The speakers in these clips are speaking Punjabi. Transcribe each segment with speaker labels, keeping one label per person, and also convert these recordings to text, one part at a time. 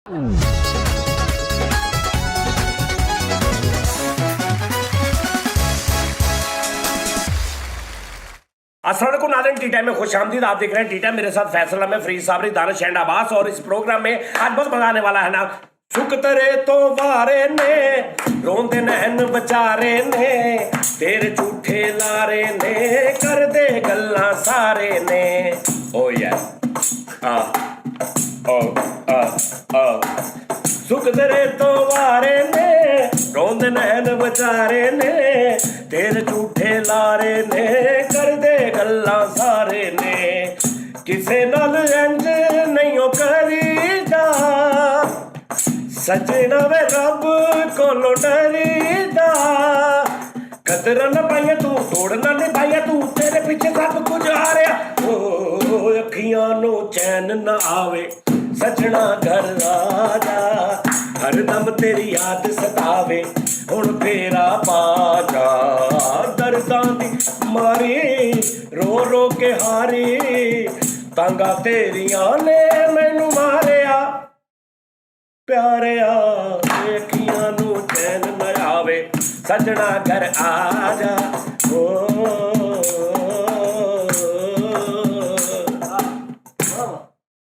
Speaker 1: अस्सलाम वालेकुम नाज़रीन, टी टाइम में खुश आमदीद। आप देख रहे हैं टी टाइम, मेरे साथ फैसल में फरीद साबरी, दानिश एंड अब्बास। और इस प्रोग्राम में आज बहुत मजा आने वाला है ना। सुख तेरे तो वारे ने, रोंदे नैन बचारे ने, तेरे झूठे लारे ने, कर दे गल्ला सारे ने। ओ यार सुख तेरे तो वारे ने, रोंदे नैन बचारे ने, तेरे झूठे लारे ने, कर दे गल्ला सारे ने। किसे नाल इंज नहीं करीदा, सजना वे रब कोलों डरीदा। कदर न पाइया तू, तोड़ न निभाइया तू, तेरे पीछे सब कुछ आ रहा। ओ अखियां नू चैन न आवे, सजना घर आजा, हरदम तेरी याद सतावे, हुण फेरा पा जा। दर्दां दी मारी रो रो के हारी, तांगा तेरियां ने मैनू मारिया। प्यारिया अखियां नू चैन न आवे, सजना घर आजा। ओ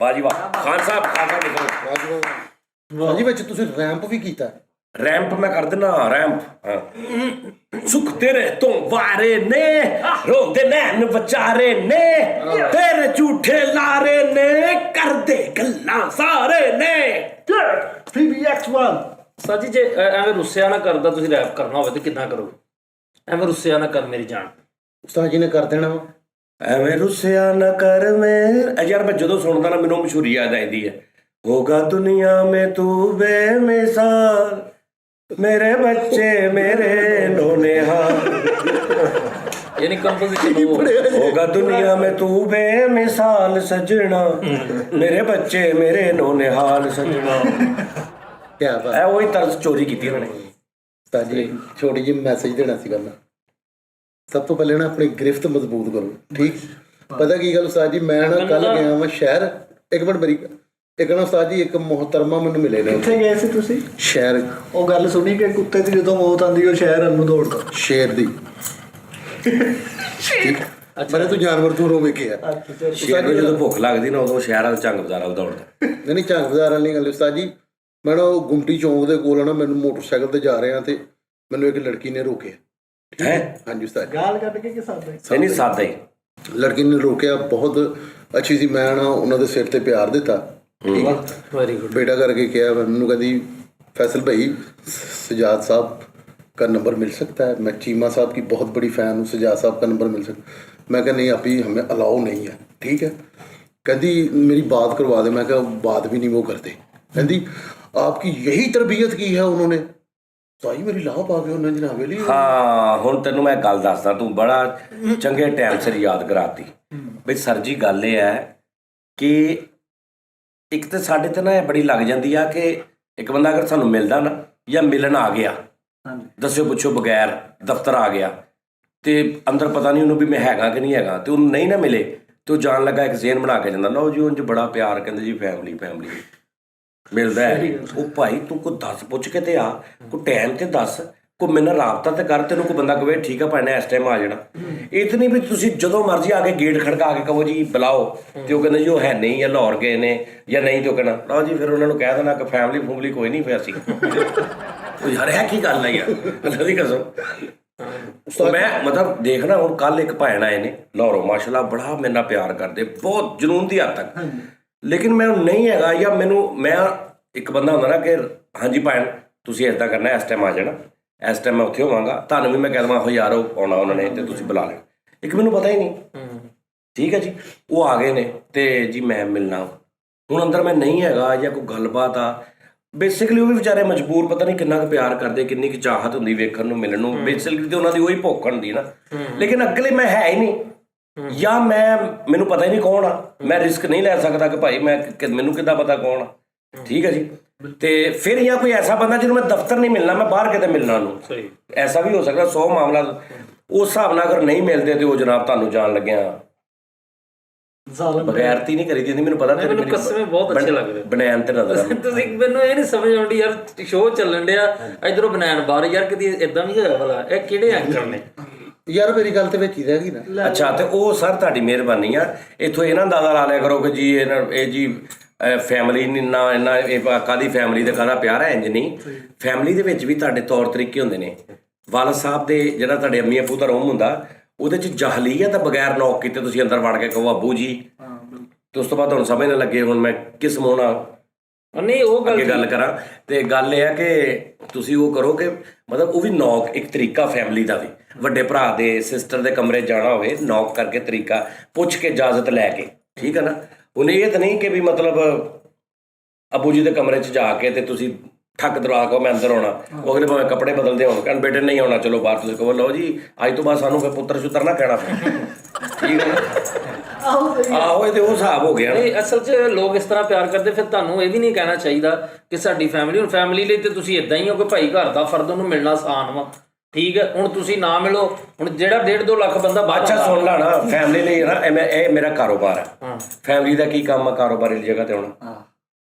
Speaker 1: वाह जी वाह। खान साहब
Speaker 2: भाजी ਵਿੱਚ ਤੁਸੀਂ ਰੈਂਪ ਵੀ ਕੀਤਾ।
Speaker 1: रैंप मैं कर देना रैंप। सुख तेरे तो वारे ने, रोंदे नैन बचारे ने, तेरे झूठे लारे ने, कर दे गल्ला सारे ने।
Speaker 3: 3BX1 ਸਰ ਜੀ, ਜੇ ਐਵੇਂ ਰੁੱਸਿਆ ਨਾ ਕਰਦਾ ਤੁਸੀਂ ਰੈਪ ਕਰਨਾ ਹੋਵੇ ਤੇ ਕਿੱਦਾਂ ਕਰੋਗੇ? ਐਵੇਂ ਰੁੱਸਿਆ ਨਾ ਕਰ ਮੇਰੀ ਜਾਨ।
Speaker 2: ਉਸਤਾਦ ਜੀ ਨੇ ਕਰ ਦੇਣਾ ਵਾ।
Speaker 1: ਐਵੇਂ ਰੁੱਸਿਆ ਨਾ ਕਰ ਮੈਂ ਯਾਰ, ਮੈਂ ਜਦੋਂ ਸੁਣਦਾ ਨਾ ਮੈਨੂੰ ਮਸ਼ਹੂਰੀ ਯਾਦ ਆਉਂਦੀ ਹੈ। ਹੋਗਾ ਦੁਨੀਆ में तू बेमिसाल, मेरे बच्चे मेरे नौनिहाल।
Speaker 3: यानी कंपोजिशन
Speaker 1: होगा दुनिया में तू बेमिसाल सजना, मेरे बच्चे मेरे नौनिहाल सजना।
Speaker 2: क्या बात
Speaker 1: है, वही तर्ज चोरी की थी उन्होंने।
Speaker 2: ਉਸਤਾਦ ਜੀ ਛੋਟੀ ਜਿਹੀ ਮੈਸੇਜ ਦੇਣਾ ਸੀਗਾ ਮੈਂ। ਸਭ ਤੋਂ ਪਹਿਲੇ ਨਾ ਆਪਣੀ ਗ੍ਰਿਫਤ ਮਜ਼ਬੂਤ ਕਰੋ, ਠੀਕ? ਪਤਾ ਕੀ ਗੱਲ ਉਸਤਾਦ ਜੀ, ਮੈਂ ਨਾ ਕੱਲ ਗਿਆ ਵਾਂ ਸ਼ਹਿਰ। ਇੱਕ ਮਿੰਟ ਮੇਰੀ ਇੱਕ ਨਾ ਉਸਤਾਦ ਜੀ, ਇੱਕ ਮੁਹਤਰਮਾ ਮੈਨੂੰ ਮਿਲੇ ਨੇ।
Speaker 4: ਕਿੱਥੇ ਗਏ ਸੀ ਤੁਸੀਂ?
Speaker 2: ਸ਼ਹਿਰ।
Speaker 4: ਉਹ ਗੱਲ ਸੁਣੀ ਕਿ ਕੁੱਤੇ ਦੀ ਜਦੋਂ ਮੌਤ ਆਉਂਦੀ ਉਹ ਸ਼ਹਿਰ ਵੱਲ ਨੂੰ ਦੌੜਦਾ।
Speaker 2: ਸ਼ੇਰ ਦੀ ਮੇਰੇ ਤੋਂ ਜਾਨਵਰ ਦੂਰੋਂ ਵੇਖਿਆ।
Speaker 1: ਸ਼ਹਿਰ ਨੂੰ ਜਦੋਂ ਭੁੱਖ ਲੱਗਦੀ ਨਾ, ਉਦੋਂ ਸ਼ਹਿਰ ਵਾਲ ਚੰਗ ਬਾਜ਼ਾਰ ਦੌੜਦਾ।
Speaker 2: ਨਹੀਂ ਝੰਗ ਬਾਜ਼ਾਰ ਵਾਲੀ ਗੱਲ ਉਸਤਾਦ ਜੀ। ਮੈਂ ਨਾ ਉਹ ਗੁੰਮਟੀ ਚੌਂਕ ਦੇ ਕੋਲ ਨਾ, ਮੈਨੂੰ ਮੋਟਰਸਾਈਕਲ ਤੇ ਜਾ ਰਿਹਾ ਤੇ ਮੈਨੂੰ ਇੱਕ ਲੜਕੀ ਨੇ ਰੋਕਿਆ।
Speaker 1: ਹੈ
Speaker 2: ਹਾਂਜੀ ਉਸਤਾਦ
Speaker 4: ਗਾਲ ਕੱਢ ਕੇ ਕਿ ਸਾਦਾ
Speaker 1: ਨਹੀਂ ਸਾਦਾ ਹੀ।
Speaker 2: ਲੜਕੀ ਨੇ ਰੋਕਿਆ, ਬਹੁਤ ਅੱਛੀ ਸੀ। ਮੈਂ ਨਾ ਉਹਨਾਂ ਦੇ ਸਿਰ ਤੇ ਪਿਆਰ ਦਿੱਤਾ,
Speaker 3: वेरी गुड
Speaker 2: बेटा करके किया। मैंने कहती फैसल भाई सजाद साहब का नंबर मिल सकता है? मैं चीमा साहब की बहुत बड़ी फ़ैन हूँ, सजाद साहब का नंबर मिल सकता? मैं कहा नहीं अभी हमें अलाउ नहीं है। ठीक है, कहती मेरी बात करवा दे। मैं कहा बात भी नहीं वो करते। कहती आपकी यही तरबियत की है उन्होंने? ਸਾਈ ਮੇਰੀ ਲਾਹ ਪਾ ਕੇ ਉਹਨਾਂ ਜਨਾਬੇ ਲਈ।
Speaker 1: ਹਾਂ, ਹੁਣ ਤੈਨੂੰ ਮੈਂ ਗੱਲ ਦੱਸਦਾ, ਤੂੰ ਬੜਾ ਚੰਗੇ ਟਾਈਮ ਸਿਰ ਯਾਦ ਕਰਾਤੀ। ਬਈ ਸਰ ਜੀ, ਗੱਲ ਇਹ ਹੈ ਕਿ ਇੱਕ ਤਾਂ ਸਾਡੇ ਤੇ ਨਾ ਇਹ ਬੜੀ ਲੱਗ ਜਾਂਦੀ ਆ ਕਿ ਇੱਕ ਬੰਦਾ ਅਗਰ ਸਾਨੂੰ ਮਿਲਦਾ ਨਾ, ਜਾਂ ਮਿਲਣ ਆ ਗਿਆ ਦੱਸਿਓ ਪੁੱਛੋ ਬਗੈਰ, ਦਫ਼ਤਰ ਆ ਗਿਆ ਤੇ ਅੰਦਰ ਪਤਾ ਨਹੀਂ ਉਹਨੂੰ ਵੀ ਮੈਂ ਹੈਗਾ ਕਿ ਨਹੀਂ ਹੈਗਾ, ਤੇ ਉਹਨੂੰ ਨਹੀਂ ਨਾ ਮਿਲੇ ਤੇ ਉਹ ਜਾਣ ਲੱਗਾ ਇੱਕ ਜ਼ੇਨ ਬਣਾ ਕੇ ਜਾਂਦਾ, ਲਓ ਜੀ ਉਂਝ ਬੜਾ ਪਿਆਰ, ਕਹਿੰਦੇ ਜੀ ਫੈਮਿਲੀ ਫੈਮਿਲੀ ਮਿਲਦਾ ਹੈ। ਉਹ ਭਾਈ ਤੂੰ ਕੋਈ ਦੱਸ ਪੁੱਛ ਕੇ ਤੇ ਆ, ਕੋਈ ਟਾਈਮ ਤੇ ਦੱਸ, ਕੋਈ ਮੇਰੇ ਨਾਲ ਰਾਬਤਾ ਤੇ ਕਰ। ਤੈਨੂੰ ਕੋਈ ਬੰਦਾ ਕਹੇ ਠੀਕ ਆ ਭਾਈ ਨੇ ਇਸ ਟਾਈਮ ਆ ਜਾਣਾ। ਇਹ ਤਾਂ ਨਹੀਂ ਵੀ ਤੁਸੀਂ ਜਦੋਂ ਮਰਜ਼ੀ ਆ ਕੇ ਗੇਟ ਖੜਕਾ ਕੇ ਕਹੋ ਜੀ ਬੁਲਾਓ, ਤੇ ਉਹ ਕਹਿੰਦੇ ਜੀ ਉਹ ਹੈ ਨਹੀਂ, ਜਾਂ ਲਾਹੌਰ ਗਏ ਨੇ ਜਾਂ ਨਹੀਂ, ਤੇ ਉਹ ਕਹਿਣਾ ਲਓ ਜੀ ਫਿਰ ਉਹਨਾਂ ਨੂੰ ਕਹਿ ਦੇਣਾ ਕਿ ਫੈਮਿਲੀ ਫੂਮਲੀ ਕੋਈ ਨਹੀਂ। ਫਿਰ ਅਸੀਂ ਯਾਰ ਇਹ ਕੀ ਗੱਲ ਹੈ ਯਾਰ, ਅੱਲਾ ਦੀ ਕਸਮ। ਮੈਂ ਮਤਲਬ ਦੇਖਣਾ, ਹੁਣ ਕੱਲ ਇੱਕ ਭੈਣ ਆਏ ਨੇ ਲਾਹੌਰੋਂ, ਮਾਸ਼ਾਅੱਲਾ ਬੜਾ ਮੇਰੇ ਨਾਲ ਪਿਆਰ ਕਰਦੇ, ਬਹੁਤ ਜਨੂਨ ਦੀ ਹੱਦ ਤੱਕ। ਲੇਕਿਨ ਮੈਂ ਨਹੀਂ ਹੈਗਾ, ਜਾਂ ਮੈਂ ਇੱਕ ਬੰਦਾ ਹੁੰਦਾ ਨਾ ਕਿ ਹਾਂਜੀ ਭੈਣ ਤੁਸੀਂ ਇੱਦਾਂ ਕਰਨਾ, ਇਸ ਟਾਈਮ ਆ ਜਾਣਾ, ਇਸ ਟਾਈਮ ਮੈਂ ਉੱਥੇ ਹੋਵਾਂਗਾ, ਤੁਹਾਨੂੰ ਵੀ ਮੈਂ ਕਹਿ ਦੇਵਾਂ ਹੋ ਯਾਰ ਉਹ ਆਉਣਾ ਉਹਨਾਂ ਨੇ ਤੇ ਤੁਸੀਂ ਬੁਲਾ ਲੈਣਾ। ਇੱਕ ਮੈਨੂੰ ਪਤਾ ਹੀ ਨਹੀਂ, ਠੀਕ ਹੈ ਜੀ, ਉਹ ਆ ਗਏ ਨੇ ਤੇ ਜੀ ਮੈਂ ਮਿਲਣਾ। ਹੁਣ ਅੰਦਰ ਮੈਂ ਨਹੀਂ ਹੈਗਾ ਜਾਂ ਕੋਈ ਗੱਲਬਾਤ ਆ, ਬੇਸਿਕਲੀ ਉਹ ਵੀ ਵਿਚਾਰੇ ਮਜਬੂਰ, ਪਤਾ ਨਹੀਂ ਕਿੰਨਾ ਕੁ ਪਿਆਰ ਕਰਦੇ, ਕਿੰਨੀ ਕੁ ਚਾਹਤ ਹੁੰਦੀ ਵੇਖਣ ਨੂੰ ਮਿਲਣ ਨੂੰ। ਬੇਸਿਕਲੀ ਤੇ ਉਹਨਾਂ ਦੀ ਉਹੀ ਭੁੱਖ ਹੁੰਦੀ ਨਾ। ਲੇਕਿਨ ਅਗਲੇ ਮੈਂ ਹੈ ਹੀ ਨਹੀਂ, ਜਾਂ ਮੈਨੂੰ ਪਤਾ ਹੀ ਨਹੀਂ ਕੌਣ ਆ, ਮੈਂ ਰਿਸਕ ਨਹੀਂ ਲੈ ਸਕਦਾ ਕਿ ਭਾਈ ਮੈਨੂੰ ਕਿੱਦਾਂ ਪਤਾ ਕੌਣ ਆ। ਠੀਕ ਹੈ ਜੀ, ਤੇ ਫਿਰ ਜਾਂ ਕੋਈ ਐਸਾ ਬੰਦਾ ਜਿਹਨੂੰ ਮੈਂ ਦਫ਼ਤਰ ਨਹੀਂ ਮਿਲਣਾ, ਮੈਂ ਬਾਹਰ ਕਿਤੇ ਮਿਲਣਾ ਉਹਨੂੰ, ਐਸਾ ਵੀ ਹੋ ਸਕਦਾ। 100 ਮਾਮਲਾ ਉਸ ਹਿਸਾਬ ਨਾਲ ਅਗਰ ਨਹੀਂ ਮਿਲਦੇ ਤੇ ਉਹ ਜਨਾਬ ਤੁਹਾਨੂੰ ਜਾਣ ਲੱਗਿਆ
Speaker 4: ਜ਼ਾਲਮ
Speaker 1: ਬਗੈਰਤੀ ਨਹੀਂ ਕਰੀ ਦੀ ਹੁੰਦੀ, ਮੈਨੂੰ ਪਤਾ ਤੇਰੀ
Speaker 3: ਮੈਨੂੰ ਕਸਮੇ ਬਹੁਤ ਅੱਛੇ ਲੱਗ ਰਹੇ
Speaker 1: ਬਨੈਣ ਤੇ ਨਜ਼ਰ ਆ।
Speaker 3: ਤੁਸੀਂ ਮੈਨੂੰ ਇਹ ਨਹੀਂ ਸਮਝ ਆਉਂਦੀ ਯਾਰ, ਸ਼ੋਅ ਚੱਲਣ ਡਿਆ ਇਧਰੋਂ ਬਨੈਣ ਬਾਹਰ, ਯਾਰ ਕਦੀ ਇਦਾਂ ਵੀ ਹੋਇਆ ਭਲਾ? ਇਹ ਕਿਹੜੇ ਐਂਕਰ ਨੇ?
Speaker 2: ਯਾਰ ਮੇਰੀ ਗੱਲ ਤੇ ਵਿੱਚ ਹੀ ਰਹਿ ਗਈ ਨਾ।
Speaker 1: ਅੱਛਾ, ਤੇ ਉਹ ਸਰ ਤੁਹਾਡੀ ਮਿਹਰਬਾਨੀ ਆ, ਇੱਥੋਂ ਇਹਨਾਂ ਅੰਦਾਜ਼ਾ ਲਾ ਲਿਆ ਕਰੋ ਕਿ ਜੀ ਇਹ ਜੀ ਫੈਮਿਲੀ ਨਾ ਇਹਨਾਂ ਇਹ ਕਾਹਦੀ ਫੈਮਿਲੀ ਦਾ ਕਾਹਦਾ ਪਿਆਰ ਹੈ, ਇੰਜ ਨਹੀਂ। ਫੈਮਿਲੀ ਦੇ ਵਿੱਚ ਵੀ ਤੁਹਾਡੇ ਤੌਰ ਤਰੀਕੇ ਹੁੰਦੇ ਨੇ। ਵਾਲਦ ਸਾਹਿਬ ਦੇ ਜਿਹੜਾ ਤੁਹਾਡੇ ਅੰਮੀ ਅੱਬੂ ਦਾ ਰੂਮ ਹੁੰਦਾ, ਉਹਦੇ 'ਚ ਜਾਹਲੀਅਤ ਬਗੈਰ ਨੌਕ ਕੀਤੇ ਤੁਸੀਂ ਅੰਦਰ ਵੜ ਕੇ ਕਹੋ ਅੱਬੂ ਜੀ, ਤੇ ਉਸ ਤੋਂ ਬਾਅਦ ਤੁਹਾਨੂੰ ਸਮਝ ਨਾ ਲੱਗੇ ਹੁਣ ਮੈਂ ਕਿਸ ਮੂੰਹ ਨਾਲ
Speaker 3: ਨਹੀਂ ਉਹ
Speaker 1: ਗੱਲ ਕਰਾਂ। ਤੇ ਗੱਲ ਇਹ ਆ ਕਿ ਤੁਸੀਂ ਉਹ ਕਰੋ ਕਿ ਮਤਲਬ ਉਹ ਵੀ ਨੌਕ ਇੱਕ ਤਰੀਕਾ ਫੈਮਿਲੀ ਦਾ ਵੀ, ਵੱਡੇ ਭਰਾ ਦੇ ਸਿਸਟਰ ਦੇ ਕਮਰੇ ਜਾਣਾ ਹੋਵੇ ਨੌਕ ਕਰਕੇ ਤਰੀਕਾ ਪੁੱਛ ਕੇ ਇਜਾਜ਼ਤ ਲੈ ਕੇ, ਠੀਕ ਹੈ ਨਾ। ਉਹਨੇ ਇਹ ਤਾਂ ਨਹੀਂ ਕਿ ਵੀ ਮਤਲਬ ਅੱਬੂ ਜੀ ਦੇ ਕਮਰੇ 'ਚ ਜਾ ਕੇ ਤੇ ਤੁਸੀਂ ਠੱਕ ਦਰਾ ਕਹੋ ਮੈਂ ਅੰਦਰ ਆਉਣਾ, ਉਹ ਅਗਲੇ ਭਾਵੇਂ ਕੱਪੜੇ ਬਦਲਦੇ ਹੋਣ ਕਹਿਣ ਬੇਟੇ ਨਹੀਂ ਆਉਣਾ ਚਲੋ ਬਾਹਰ, ਤੁਸੀਂ ਕਹੋ ਲਓ ਜੀ ਅੱਜ ਤੋਂ ਬਾਅਦ ਸਾਨੂੰ ਫਿਰ ਪੁੱਤਰ ਸ਼ੁੱਤਰ ਨਾ ਕਹਿਣਾ ਪਏ, ਠੀਕ ਹੈ ਨਾ। ਆਹੋ ਇਹ ਤੇ ਉਹ ਹਿਸਾਬ ਹੋ ਗਿਆ।
Speaker 3: ਨਹੀਂ ਅਸਲ 'ਚ ਲੋਕ ਇਸ ਤਰ੍ਹਾਂ ਪਿਆਰ ਕਰਦੇ, ਫਿਰ ਤੁਹਾਨੂੰ ਇਹ ਵੀ ਨਹੀਂ ਕਹਿਣਾ ਚਾਹੀਦਾ ਕਿ ਸਾਡੀ ਫੈਮਿਲੀ, ਹੁਣ ਫੈਮਿਲੀ ਲਈ ਤੇ ਤੁਸੀਂ ਇਦਾਂ ਹੀ ਹੋ ਕਿ ਭਾਈ ਘਰ ਦਾ ਫਰਦ ਉਹਨੂੰ ਮਿਲਣਾ ਆਸਾਨ ਵਾ, ਠੀਕ ਹੈ। ਹੁਣ ਤੁਸੀਂ ਨਾ ਮਿਲੋ, ਹੁਣ ਜਿਹੜਾ 1.5-2 ਲੱਖ ਬੰਦਾ ਬਾਹਰ,
Speaker 1: ਅੱਛਾ ਸੁਣ ਲਾ ਨਾ, ਫੈਮਿਲੀ ਲਈ ਨਾ ਇਹ ਮੇਰਾ ਕਾਰੋਬਾਰ ਹੈ, ਫੈਮਿਲੀ ਦਾ ਕੀ ਕੰਮ ਆ ਕਾਰੋਬਾਰ ਵਾਲੀ ਜਗ੍ਹਾ ਤੇ ਆਉਣਾ।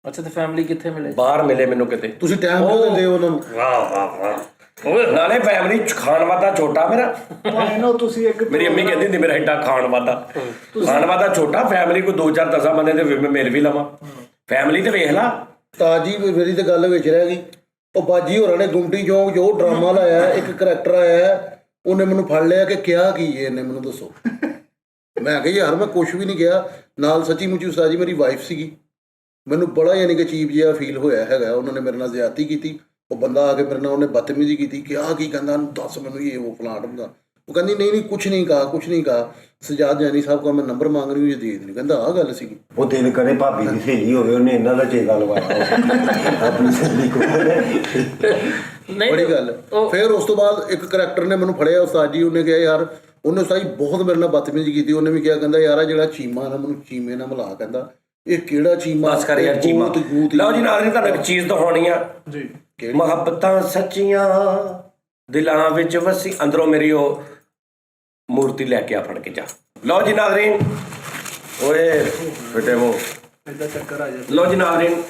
Speaker 3: ਅੱਛਾ ਤੇ ਫੈਮਿਲੀ ਕਿੱਥੇ ਮਿਲੇ?
Speaker 1: ਬਾਹਰ ਮਿਲੇ ਮੈਨੂੰ ਕਿਤੇ।
Speaker 2: ਤੁਸੀਂ ਟਾਈਮ ਕਿਉਂ ਦਿੰਦੇ ਹੋ ਉਹਨਾਂ ਨੂੰ?
Speaker 1: ਵਾਹ ਵਾਹ ਵਾਹ, ਨਾਲੇ ਫੈਮਿਲੀ ਖਾਣ ਵਾਦਾ ਛੋਟਾ ਮੇਰਾ,
Speaker 4: ਭਾਵੇਂ ਤੁਸੀਂ ਇੱਕ
Speaker 1: ਮੇਰੀ ਅੰਮੀ ਕਹਿੰਦੀ ਹੁੰਦੀ ਮੇਰਾ ਏਡਾ ਖਾਣ ਵਾਦਾ ਛੋਟਾ, ਫੈਮਿਲੀ ਕੋਈ 2-4 10 ਬੰਦੇ ਤੇ ਮੈਂ ਮਿਲ ਵੀ ਲਵਾਂ, ਫੈਮਿਲੀ ਤੇ ਵੇਖ ਲਾ।
Speaker 2: ਤਾਜੀ ਮੇਰੀ ਤੇ ਗੱਲ ਵਿੱਚ ਰਹਿ ਗਈ। ਉਹ ਬਾਜੀ ਹੋਰਾਂ ਨੇ ਗੁੰਮਟੀ ਚੌਂਕ ਜੋ ਡਰਾਮਾ ਲਾਇਆ, ਇੱਕ ਕਰੈਕਟਰ ਆਇਆ, ਉਹਨੇ ਮੈਨੂੰ ਫੜ ਲਿਆ ਕਿ ਕਿਹਾ ਕੀ ਇਹਨੇ ਮੈਨੂੰ ਦੱਸੋ। ਮੈਂ ਕਿਹਾ ਯਾਰ ਮੈਂ ਕੁਛ ਵੀ ਨਹੀਂ ਕਿਹਾ। ਨਾਲ ਸੱਚੀ ਮੁੱਚੀ ਉਸਤਾਦ ਜੀ ਮੇਰੀ ਵਾਈਫ ਸੀਗੀ, ਮੈਨੂੰ ਬੜਾ ਯਾਨੀ ਕਿ ਅਚੀਬ ਜਿਹਾ ਫੀਲ ਹੋਇਆ ਹੈਗਾ। ਉਹਨਾਂ ਨੇ ਮੇਰੇ ਨਾਲ ਜ਼ਿਆਦਤੀ ਕੀਤੀ, ਉਹ ਬੰਦਾ ਆ ਕੇ ਮੇਰੇ ਨਾਲ ਉਹਨੇ ਬਦਤਮੀਜ਼ੀ ਕੀਤੀ ਕਿ ਆਹ ਕੀ ਕਹਿੰਦਾ, ਦੱਸ ਮੈਨੂੰ ਇਹ ਉਹ ਫਲਾਟ ਹੁੰਦਾ। ਉਹ ਕਹਿੰਦੀ ਨਹੀਂ ਕੁਛ ਨਹੀਂ ਕਹਾ। ਸਜਾਦ ਜਾਨੀ ਸਾਹਿਬ ਕੋ ਮੈਂ ਨੰਬਰ ਮੰਗ ਰਹੀ ਹੂੰ, ਦੇ ਦੇਣੀ। ਕਹਿੰਦਾ ਆਹ ਗੱਲ ਸੀਗੀ।
Speaker 5: ਉਹ ਦਿਲ ਕਰੇ ਭਾਬੀ ਦੀ ਸਹੇਲੀ ਹੋਵੇ, ਉਹਨੇ ਇਹਨਾਂ ਦਾ ਚੇਲਾ ਲਵਾਇਆ ਆਪਣੀ ਸਹੇਲੀ ਕੋਲ।
Speaker 2: ਬੜੀ ਗੱਲ। ਫਿਰ ਉਸ ਤੋਂ ਬਾਅਦ ਇੱਕ ਕਰੈਕਟਰ ਨੇ ਮੈਨੂੰ ਫੜਿਆ ਉਸਤਾਦ ਜੀ, ਉਹਨੇ ਕਿਹਾ ਯਾਰ, ਉਹਨੇ ਉਸਤਾਦ ਜੀ ਬਹੁਤ ਮੇਰੇ ਨਾਲ ਬਦਤਮੀਜ਼ੀ ਕੀਤੀ। ਉਹਨੇ ਵੀ ਕਿਹਾ, ਕਹਿੰਦਾ ਯਾਰ ਜਿਹੜਾ ਚੀਮਾ ਨਾ ਮੈਨੂੰ ਚੀਮੇ ਨਾਲ ਮਿਲਾ, ਕਹਿੰਦਾ ਇਹ ਕਿਹੜਾ ਚੀਮਾ,
Speaker 1: ਬਸ ਕਰ ਯਾਰ ਚੀਮਾ। ਲਓ ਜੀ ਨਾਲ ਤੁਹਾਨੂੰ ਇੱਕ ਚੀਜ਼ ਦਿਖਾਉਣੀ ਆ
Speaker 4: ਜੀ,
Speaker 1: ਮੁਹੱਬਤਾਂ ਸੱਚੀਆਂ ਦਿਲਾਂ ਵਿੱਚ ਵਸੀ, ਅੰਦਰੋਂ ਮੇਰੀ ਉਹ ਮੂਰਤੀ ਲੈ ਕੇ ਆ ਫੜ ਕੇ ਜਾ। ਲਓ ਜੀ ਨਾਜ਼ਰੀਨ, ਓਏ ਫਟੇ ਮੂੰਹ,
Speaker 4: ਏਦਾਂ ਚੱਕਰ ਆ ਜਾਂਦਾ।
Speaker 1: ਲਓ ਜੀ ਨਾਜ਼ਰੀਨ,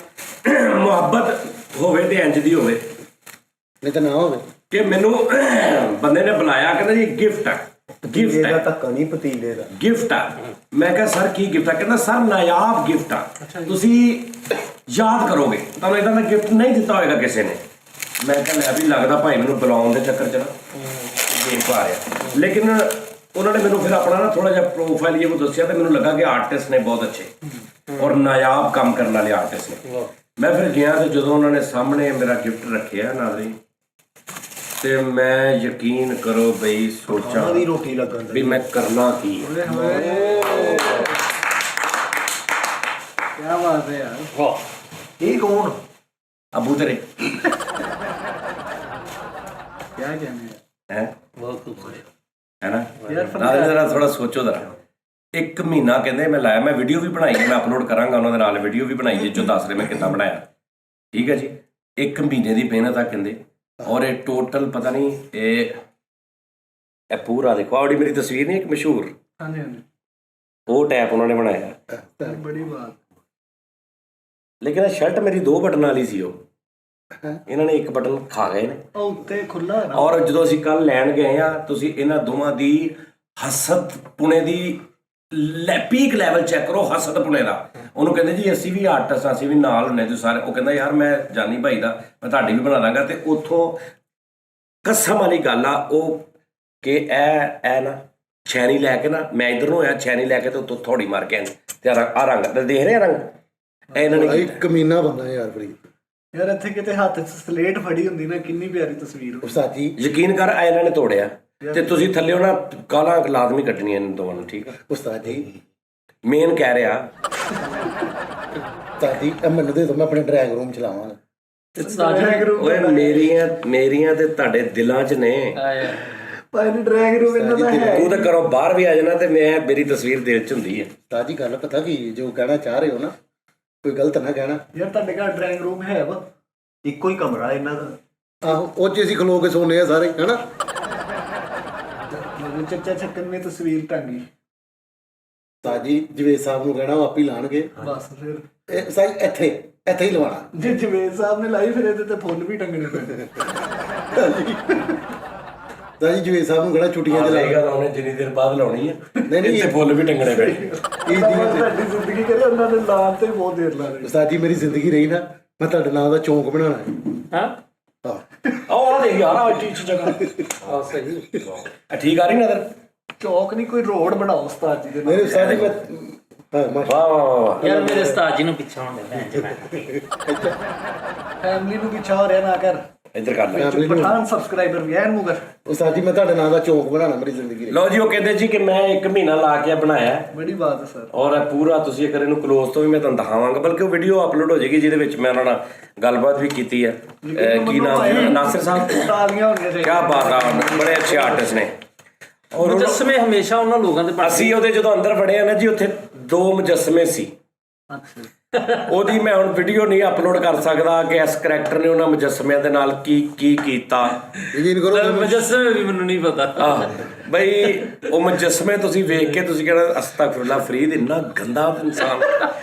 Speaker 1: ਮੁਹੱਬਤ ਹੋਵੇ ਤੇ ਇੰਜ ਦੀ ਹੋਵੇ,
Speaker 2: ਨਹੀਂ ਤਾਂ ਨਾ ਹੋਵੇ।
Speaker 1: ਕਿ ਮੈਨੂੰ ਬੰਦੇ ਨੇ ਬੁਲਾਇਆ, ਕਹਿੰਦਾ ਜੀ ਗਿਫਟ ਆ, ਗਿਫਟ
Speaker 5: ਇਹਦਾ
Speaker 1: ਹੈ,
Speaker 5: ਧੱਕਾ ਨਹੀਂ ਪਤੀਲੇ ਦਾ,
Speaker 1: ਗਿਫਟ ਆ। ਮੈਂ ਕਿਹਾ ਸਰ ਕੀ ਗਿਫਟ ਆ? ਕਹਿੰਦਾ ਸਰ ਨਾਯਾਬ ਗਿਫਟ ਆ, ਤੁਸੀਂ ਯਾਦ ਕਰੋਗੇ, ਤੁਹਾਨੂੰ ਇਦਾਂ ਦਾ ਗਿਫਟ ਨਹੀਂ ਦਿੱਤਾ ਹੋਏਗਾ ਕਿਸੇ ਨੇ। ਮੈਂ ਕਿਹਾ ਲੈ ਵੀ ਲੱਗਦਾ ਭਾਈ ਮੈਨੂੰ ਬੁਲਾਉਣ ਦੇ ਚੱਕਰ 'ਚ ਨਾ ਗੇਮ ਪਾ ਰਿਹਾ। ਲੇਕਿਨ ਉਹਨਾਂ ਨੇ ਮੈਨੂੰ ਫਿਰ ਆਪਣਾ ਨਾ ਥੋੜਾ ਜਿਹਾ ਪ੍ਰੋਫਾਈਲ ਇਹ ਦੱਸਿਆ, ਤੇ ਮੈਨੂੰ ਲੱਗਾ ਕਿ ਆਰਟਿਸਟ ਨੇ ਬਹੁਤ ਅੱਛੇ ਔਰ ਨਾਯਾਬ ਕੰਮ ਕਰਨ ਵਾਲੇ ਆਰਟਿਸਟ ਨੇ। ਮੈਂ ਫਿਰ ਗਿਆ ਤੇ ਜਦੋਂ ਉਹਨਾਂ ਨੇ ਸਾਹਮਣੇ ਮੇਰਾ ਗਿਫਟ ਰੱਖਿਆ ਨਾਜ਼ਰੀਨ, ਤੇ ਮੈਂ ਯਕੀਨ ਕਰੋ ਬਈ ਸੋਚਾਂ
Speaker 5: ਦੀ ਰੋਟੀ ਲੱਗਣ
Speaker 1: ਵੀ ਮੈਂ ਕਰਨਾ ਕੀ ਹੈ।
Speaker 4: ਕਿਆ ਬਾਤ ਹੈ ਯਾਰ।
Speaker 3: ਵਾਹ,
Speaker 5: ਇਹ ਕੌਣ?
Speaker 1: ਅੱਬੂ ਤੇਰੇ
Speaker 4: ਕਿਆ ਕਹਿੰਦੇ
Speaker 1: ਹੈ
Speaker 3: ਬਹੁਤ ਖੂਬਸੂਰਤ
Speaker 1: ਹੈ ਨਾ।
Speaker 4: ਯਾਰ
Speaker 1: ਨਾਲ ਜਰਾ ਥੋੜਾ ਸੋਚੋ ਜਰਾ। 1 ਮਹੀਨਾ ਕਹਿੰਦੇ ਮੈਂ ਲਾਇਆ, ਮੈਂ ਵੀਡੀਓ ਵੀ ਬਣਾਈ ਹੈ, ਮੈਂ ਅਪਲੋਡ ਕਰਾਂਗਾ ਉਹਨਾਂ ਦੇ ਨਾਲ ਵੀਡੀਓ ਵੀ ਬਣਾਈ ਹੈ ਜੋ ਦੱਸ ਰਹੇ ਮੈਂ ਕਿੱਦਾਂ ਬਣਾਇਆ, ਠੀਕ ਹੈ ਜੀ। 1 ਮਹੀਨੇ ਦੀ ਮਿਹਨਤ ਆ ਕਹਿੰਦੇ, ਔਰ ਇਹ ਟੋਟਲ ਪਤਾ ਨਹੀਂ ਇਹ ਪੂਰਾ ਦੇਖੋ, ਆੜੀ ਮੇਰੀ ਤਸਵੀਰ ਨਹੀਂ ਇੱਕ ਮਸ਼ਹੂਰ,
Speaker 4: ਹਾਂਜੀ ਹਾਂਜੀ,
Speaker 1: ਉਹ ਟੈਪ ਉਹਨਾਂ ਨੇ ਬਣਾਇਆ।
Speaker 4: ਬੜੀ ਬਾਤ।
Speaker 1: ਲੇਕਿਨ ਇਹ ਸ਼ਰਟ ਮੇਰੀ 2 ਬਟਨ ਵਾਲੀ ਸੀ, ਉਹ ਇਹਨਾਂ ਨੇ 1 ਬਟਨ ਖਾ ਗਏ ਨੇ।
Speaker 4: ਉਹ ਉੱਤੇ ਖੁੱਲਾ ਨਾ।
Speaker 1: ਔਰ ਜਦੋਂ ਅਸੀਂ ਕੱਲ ਲੈਣ ਗਏ ਆ, ਤੁਸੀਂ ਇਹਨਾਂ ਦੋਵਾਂ ਦੀ ਹਸਦ ਪੁਣੇ ਦੀ ਪੀਕ ਲੈਵਲ ਚੈੱਕ ਕਰੋ, ਹਸਦ ਪੁਣੇ ਦਾ। ਉਹਨੂੰ ਕਹਿੰਦੇ ਜੀ ਅਸੀਂ ਵੀ ਆਰਟਿਸਟ, ਅਸੀਂ ਵੀ ਨਾਲ ਹੁੰਨੇ ਤੁਸੀਂ ਸਾਰੇ। ਉਹ ਕਹਿੰਦਾ ਯਾਰ ਮੈਂ ਜਾਨੀ ਭਾਈ ਦਾ, ਮੈਂ ਤੁਹਾਡੀ ਵੀ ਬਣਾ ਦਾਂਗਾ। ਤੇ ਉੱਥੋਂ ਕਸਮ ਵਾਲੀ ਗੱਲ ਆ ਉਹ ਕਿ ਇਹ ਨਾ ਛੈਣੀ ਲੈ ਕੇ ਨਾ, ਮੈਂ ਇੱਧਰ ਨੂੰ ਹੋਇਆ, ਛੈਣੀ ਲੈ ਕੇ ਤੇ ਉੱਤੋਂ ਥੋੜੀ ਮਾਰ ਕੇ ਤੇ ਆ ਰੰਗ ਦੇਖ ਰਹੇ ਰੰਗ ਇਹਨਾਂ ਨੇ ਕੀਤਾ।
Speaker 2: ਕਮੀਨਾ ਬੰਦਾ ਯਾਰ ਫਰੀਦ।
Speaker 4: ਯਾਰ ਇੱਥੇ ਕਿਤੇ ਹੱਥ 'ਚ ਸਲੇਟ ਫੜੀ ਹੁੰਦੀ ਨਾ, ਕਿੰਨੀ ਪਿਆਰੀ ਤਸਵੀਰ ਹੋ।
Speaker 2: ਉਸਤਾਦ ਜੀ
Speaker 1: ਯਕੀਨ ਕਰ ਇਹਨਾਂ ਨੇ ਤੋੜਿਆ, ਤੇ ਤੁਸੀਂ ਥੱਲੇ ਨਾ ਕਾਲਾਂ ਲਾਜ਼ਮੀ ਕੱਢਣੀਆਂ ਇਹਨਾਂ ਦੋਵਾਂ ਨੂੰ, ਠੀਕ ਆ।
Speaker 2: ਉਸਤਾਦ ਜੀ
Speaker 1: ਮੇਨ ਕਹਿ ਰਿਹਾ
Speaker 2: ਉਸਤਾਦ ਜੀ ਇਹ ਮੈਨੂੰ ਦੇ ਦਿਓ, ਮੈਂ ਆਪਣੇ ਡਰਾਇੰਗ ਰੂਮ ਚ ਲਾਵਾਂਗਾ।
Speaker 1: ਓਏ ਮੇਰੀਆਂ ਤੇ ਤੁਹਾਡੇ ਦਿਲਾਂ 'ਚ ਨੇ।
Speaker 4: ਭਾਈ ਨੇ ਡਰਾਇੰਗ ਰੂਮ ਇਹਨਾਂ ਦਾ ਹੈ।
Speaker 1: ਤੂੰ ਤਾਂ ਘਰੋਂ ਬਾਹਰ ਵੀ ਆ ਜਾਣਾ ਤੇ ਮੇਰੀ ਤਸਵੀਰ ਦਿਲ 'ਚ ਹੁੰਦੀ ਹੈ।
Speaker 2: ਉਸਤਾਦ ਜੀ ਗੱਲ ਪਤਾ ਕੀ, ਜੋ ਕਹਿਣਾ ਚਾਹ ਰਹੇ ਹੋ ਨਾ, ਕੋਈ ਗਲਤ ਨਾ ਕਹਿਣਾ।
Speaker 4: ਯਾਰ ਤੁਹਾਡੇ ਘਰ ਡਰਾਇੰਗ ਰੂਮ ਹੈ ਵਾ?
Speaker 5: ਇੱਕੋ ਹੀ ਕਮਰਾ ਇਹਨਾਂ ਦਾ।
Speaker 2: ਆਹੋ, ਉਹ 'ਚ ਅਸੀਂ ਖਲੋ ਕੇ ਸੋਨੇ ਆ ਸਾਰੇ, ਹਨਾ।
Speaker 4: ਚੱਚਾ ਛੱਕਣ ਨੇ ਤਸਵੀਰ ਟੰਗੀ।
Speaker 2: ਉਸਤਾਦ ਜੀ ਜਵੇਦ ਸਾਹਿਬ ਨੂੰ ਕਹਿਣਾ ਉਹ ਆਪ ਹੀ ਲਾਣਗੇ
Speaker 4: ਬਸ ਫਿਰ
Speaker 2: ਇਹ ਉਸਤਾਦ ਜੀ ਇੱਥੇ ਹੀ ਲਵਾਣਾ
Speaker 4: ਜੇ ਜਵੇਦ ਸਾਹਿਬ ਨੇ ਲਾਈ ਫਿਰ ਇਹਦੇ ਤੇ ਫੁੱਲ ਵੀ ਟੰਗਣੇ ਪੈਣੇ।
Speaker 2: ਉਸਤਾਦ ਜੀ ਜਵੇਦ ਸਾਹਿਬ ਨੂੰ ਕਹਿਣਾ ਛੁੱਟੀਆਂ ਚ
Speaker 1: ਲਾਏਗਾ ਤਾਂ ਉਹਨੇ ਜਿੰਨੀ ਦੇਰ ਬਾਅਦ ਲਾਉਣੀ ਹੈ
Speaker 2: ਨਹੀਂ
Speaker 1: ਇੱਥੇ ਫੁੱਲ ਵੀ ਟੰਗਣੇ ਪੈਣੇ।
Speaker 2: ਇਹ
Speaker 4: ਸਾਡੀ ਜ਼ਿੰਦਗੀ ਕਰੇ ਉਹਨਾਂ ਨੇ ਲਾਉਣ ਤੇ ਬਹੁਤ ਦੇਰ ਲਾ ਲਈ।
Speaker 2: ਉਸਤਾਦ ਜੀ ਮੇਰੀ ਜ਼ਿੰਦਗੀ ਰਹੀ ਨਾ ਮੈਂ ਤੁਹਾਡੇ ਨਾਂ ਦਾ ਚੌਂਕ ਬਣਾਉਣਾ ਹੈ।
Speaker 3: ਹਾਂ
Speaker 2: ਹਾਂ
Speaker 1: ਆ ਦੇਖ ਯਾਰ ਆ ਚੀਜ਼ ਜਗ੍ਹਾ
Speaker 3: ਆ ਸਹੀ
Speaker 1: ਠੀਕ ਆ ਰਹੀ ਨਜ਼ਰ।
Speaker 4: ਚੌਕ ਨਹੀਂ ਕੋਈ ਰੋਡ ਬਣਾਓ ਉਸਤਾਦ ਜੀ ਦੇ
Speaker 2: ਮੇਰੇ
Speaker 4: ਨਾਲ।
Speaker 2: ਉਸਤਾਦ ਜੀ ਮੈਂ ਹਾਂ ਮਾਸ਼ਾ
Speaker 1: ਵਾਹ ਵਾਹ ਵਾਹ ਵਾਹ।
Speaker 3: ਯਾਰ ਮੇਰੇ ਉਸਤਾਦ ਜੀ ਨੂੰ ਪਿੱਛਾ ਹੁੰਦੇ
Speaker 4: ਫੈਮਿਲੀ ਨੂੰ ਪਿੱਛਾ ਹੋ ਰਿਹਾ ਨਾ ਕਰ।
Speaker 1: ਇੱਧਰ ਕਰ ਲੈ।
Speaker 2: ਫੈਮਿਲੀ ਨੂੰ
Speaker 4: ਪਠਾਨ ਸਬਸਕ੍ਰਾਈਬਰ ਵੀ ਐਨ ਮੁਗਰ।
Speaker 2: ਉਸਤਾਦ ਜੀ ਮੈਂ ਤੁਹਾਡੇ ਨਾਂ ਦਾ ਚੌਂਕ ਬਣਾਉਣਾ ਮੇਰੀ ਜ਼ਿੰਦਗੀ ਰਹੀ।
Speaker 1: ਲਓ ਜੀ ਉਹ ਕਹਿੰਦੇ ਜੀ ਕਿ ਮੈਂ 1 ਮਹੀਨਾ ਲਾ ਕੇ ਬਣਾਇਆ ਹੈ
Speaker 4: ਬੜੀ ਬਾਤ ਹੈ ਸਰ।
Speaker 1: ਔਰ ਇਹ ਪੂਰਾ ਤੁਸੀਂ ਅਗਰ ਇਹਨੂੰ ਕਲੋਜ਼ ਤੋਂ ਵੀ ਮੈਂ ਤੁਹਾਨੂੰ ਦਿਖਾਵਾਂਗਾ ਬਲਕਿ ਉਹ ਵੀਡੀਓ ਅਪਲੋਡ ਹੋ ਜਾਏਗੀ ਜਿਹਦੇ ਵਿੱਚ ਮੈਂ ਉਹਨਾਂ ਨਾਲ ਗੱਲਬਾਤ ਵੀ ਕੀਤੀ ਹੈ। ਕੀ ਨਾਮ ਹੈ ਨਾਸਿਰ ਸਾਹਿਬ।
Speaker 4: ਤਾਲੀਆਂ ਹੋਣੀਆਂ
Speaker 1: ਕੀ
Speaker 4: ਚਾਹੀਦੀਆਂ।
Speaker 1: ਬਾਤ ਆ ਬੜੇ ਅੱਛੇ ਆਰਟਿਸਟ ਨੇ। ਔਰ
Speaker 3: ਮੁਜੱਸਮੇ ਹਮੇਸ਼ਾ ਉਹਨਾਂ ਲੋਕਾਂ ਦੇ
Speaker 1: ਅਸੀਂ ਉਹਦੇ ਜਦੋਂ ਅੰਦਰ ਵੜੇ ਆ ਨਾ ਜੀ ਉੱਥੇ 2 ਮੁਜੱਸਮੇ ਸੀ।
Speaker 4: ਅੱਛਾ
Speaker 1: ਉਹਦੀ ਮੈਂ ਹੁਣ ਵੀਡੀਓ ਨਹੀਂ ਅਪਲੋਡ ਕਰ ਸਕਦਾ ਕਿ ਇਸ ਕਰੈਕਟਰ ਨੇ ਉਹਨਾਂ ਮੁਜੱਸਮਿਆਂ ਦੇ ਨਾਲ ਕੀ ਕੀ ਕੀਤਾ।
Speaker 2: ਯਕੀਨ ਕਰੋ
Speaker 3: ਮੁਜੱਸਮੇ ਵੀ ਮੈਨੂੰ ਨਹੀਂ ਪਤਾ।
Speaker 1: ਆਹ ਬਈ ਉਹ ਮੁਜੱਸਮੇ ਤੁਸੀਂ ਵੇਖ ਕੇ ਤੁਸੀਂ ਕਹਿਣਾ ਅਸਤਗਫੁਰੁੱਲਾ ਫਰੀਦ ਇੰਨਾ ਗੰਦਾ ਇਨਸਾਨ।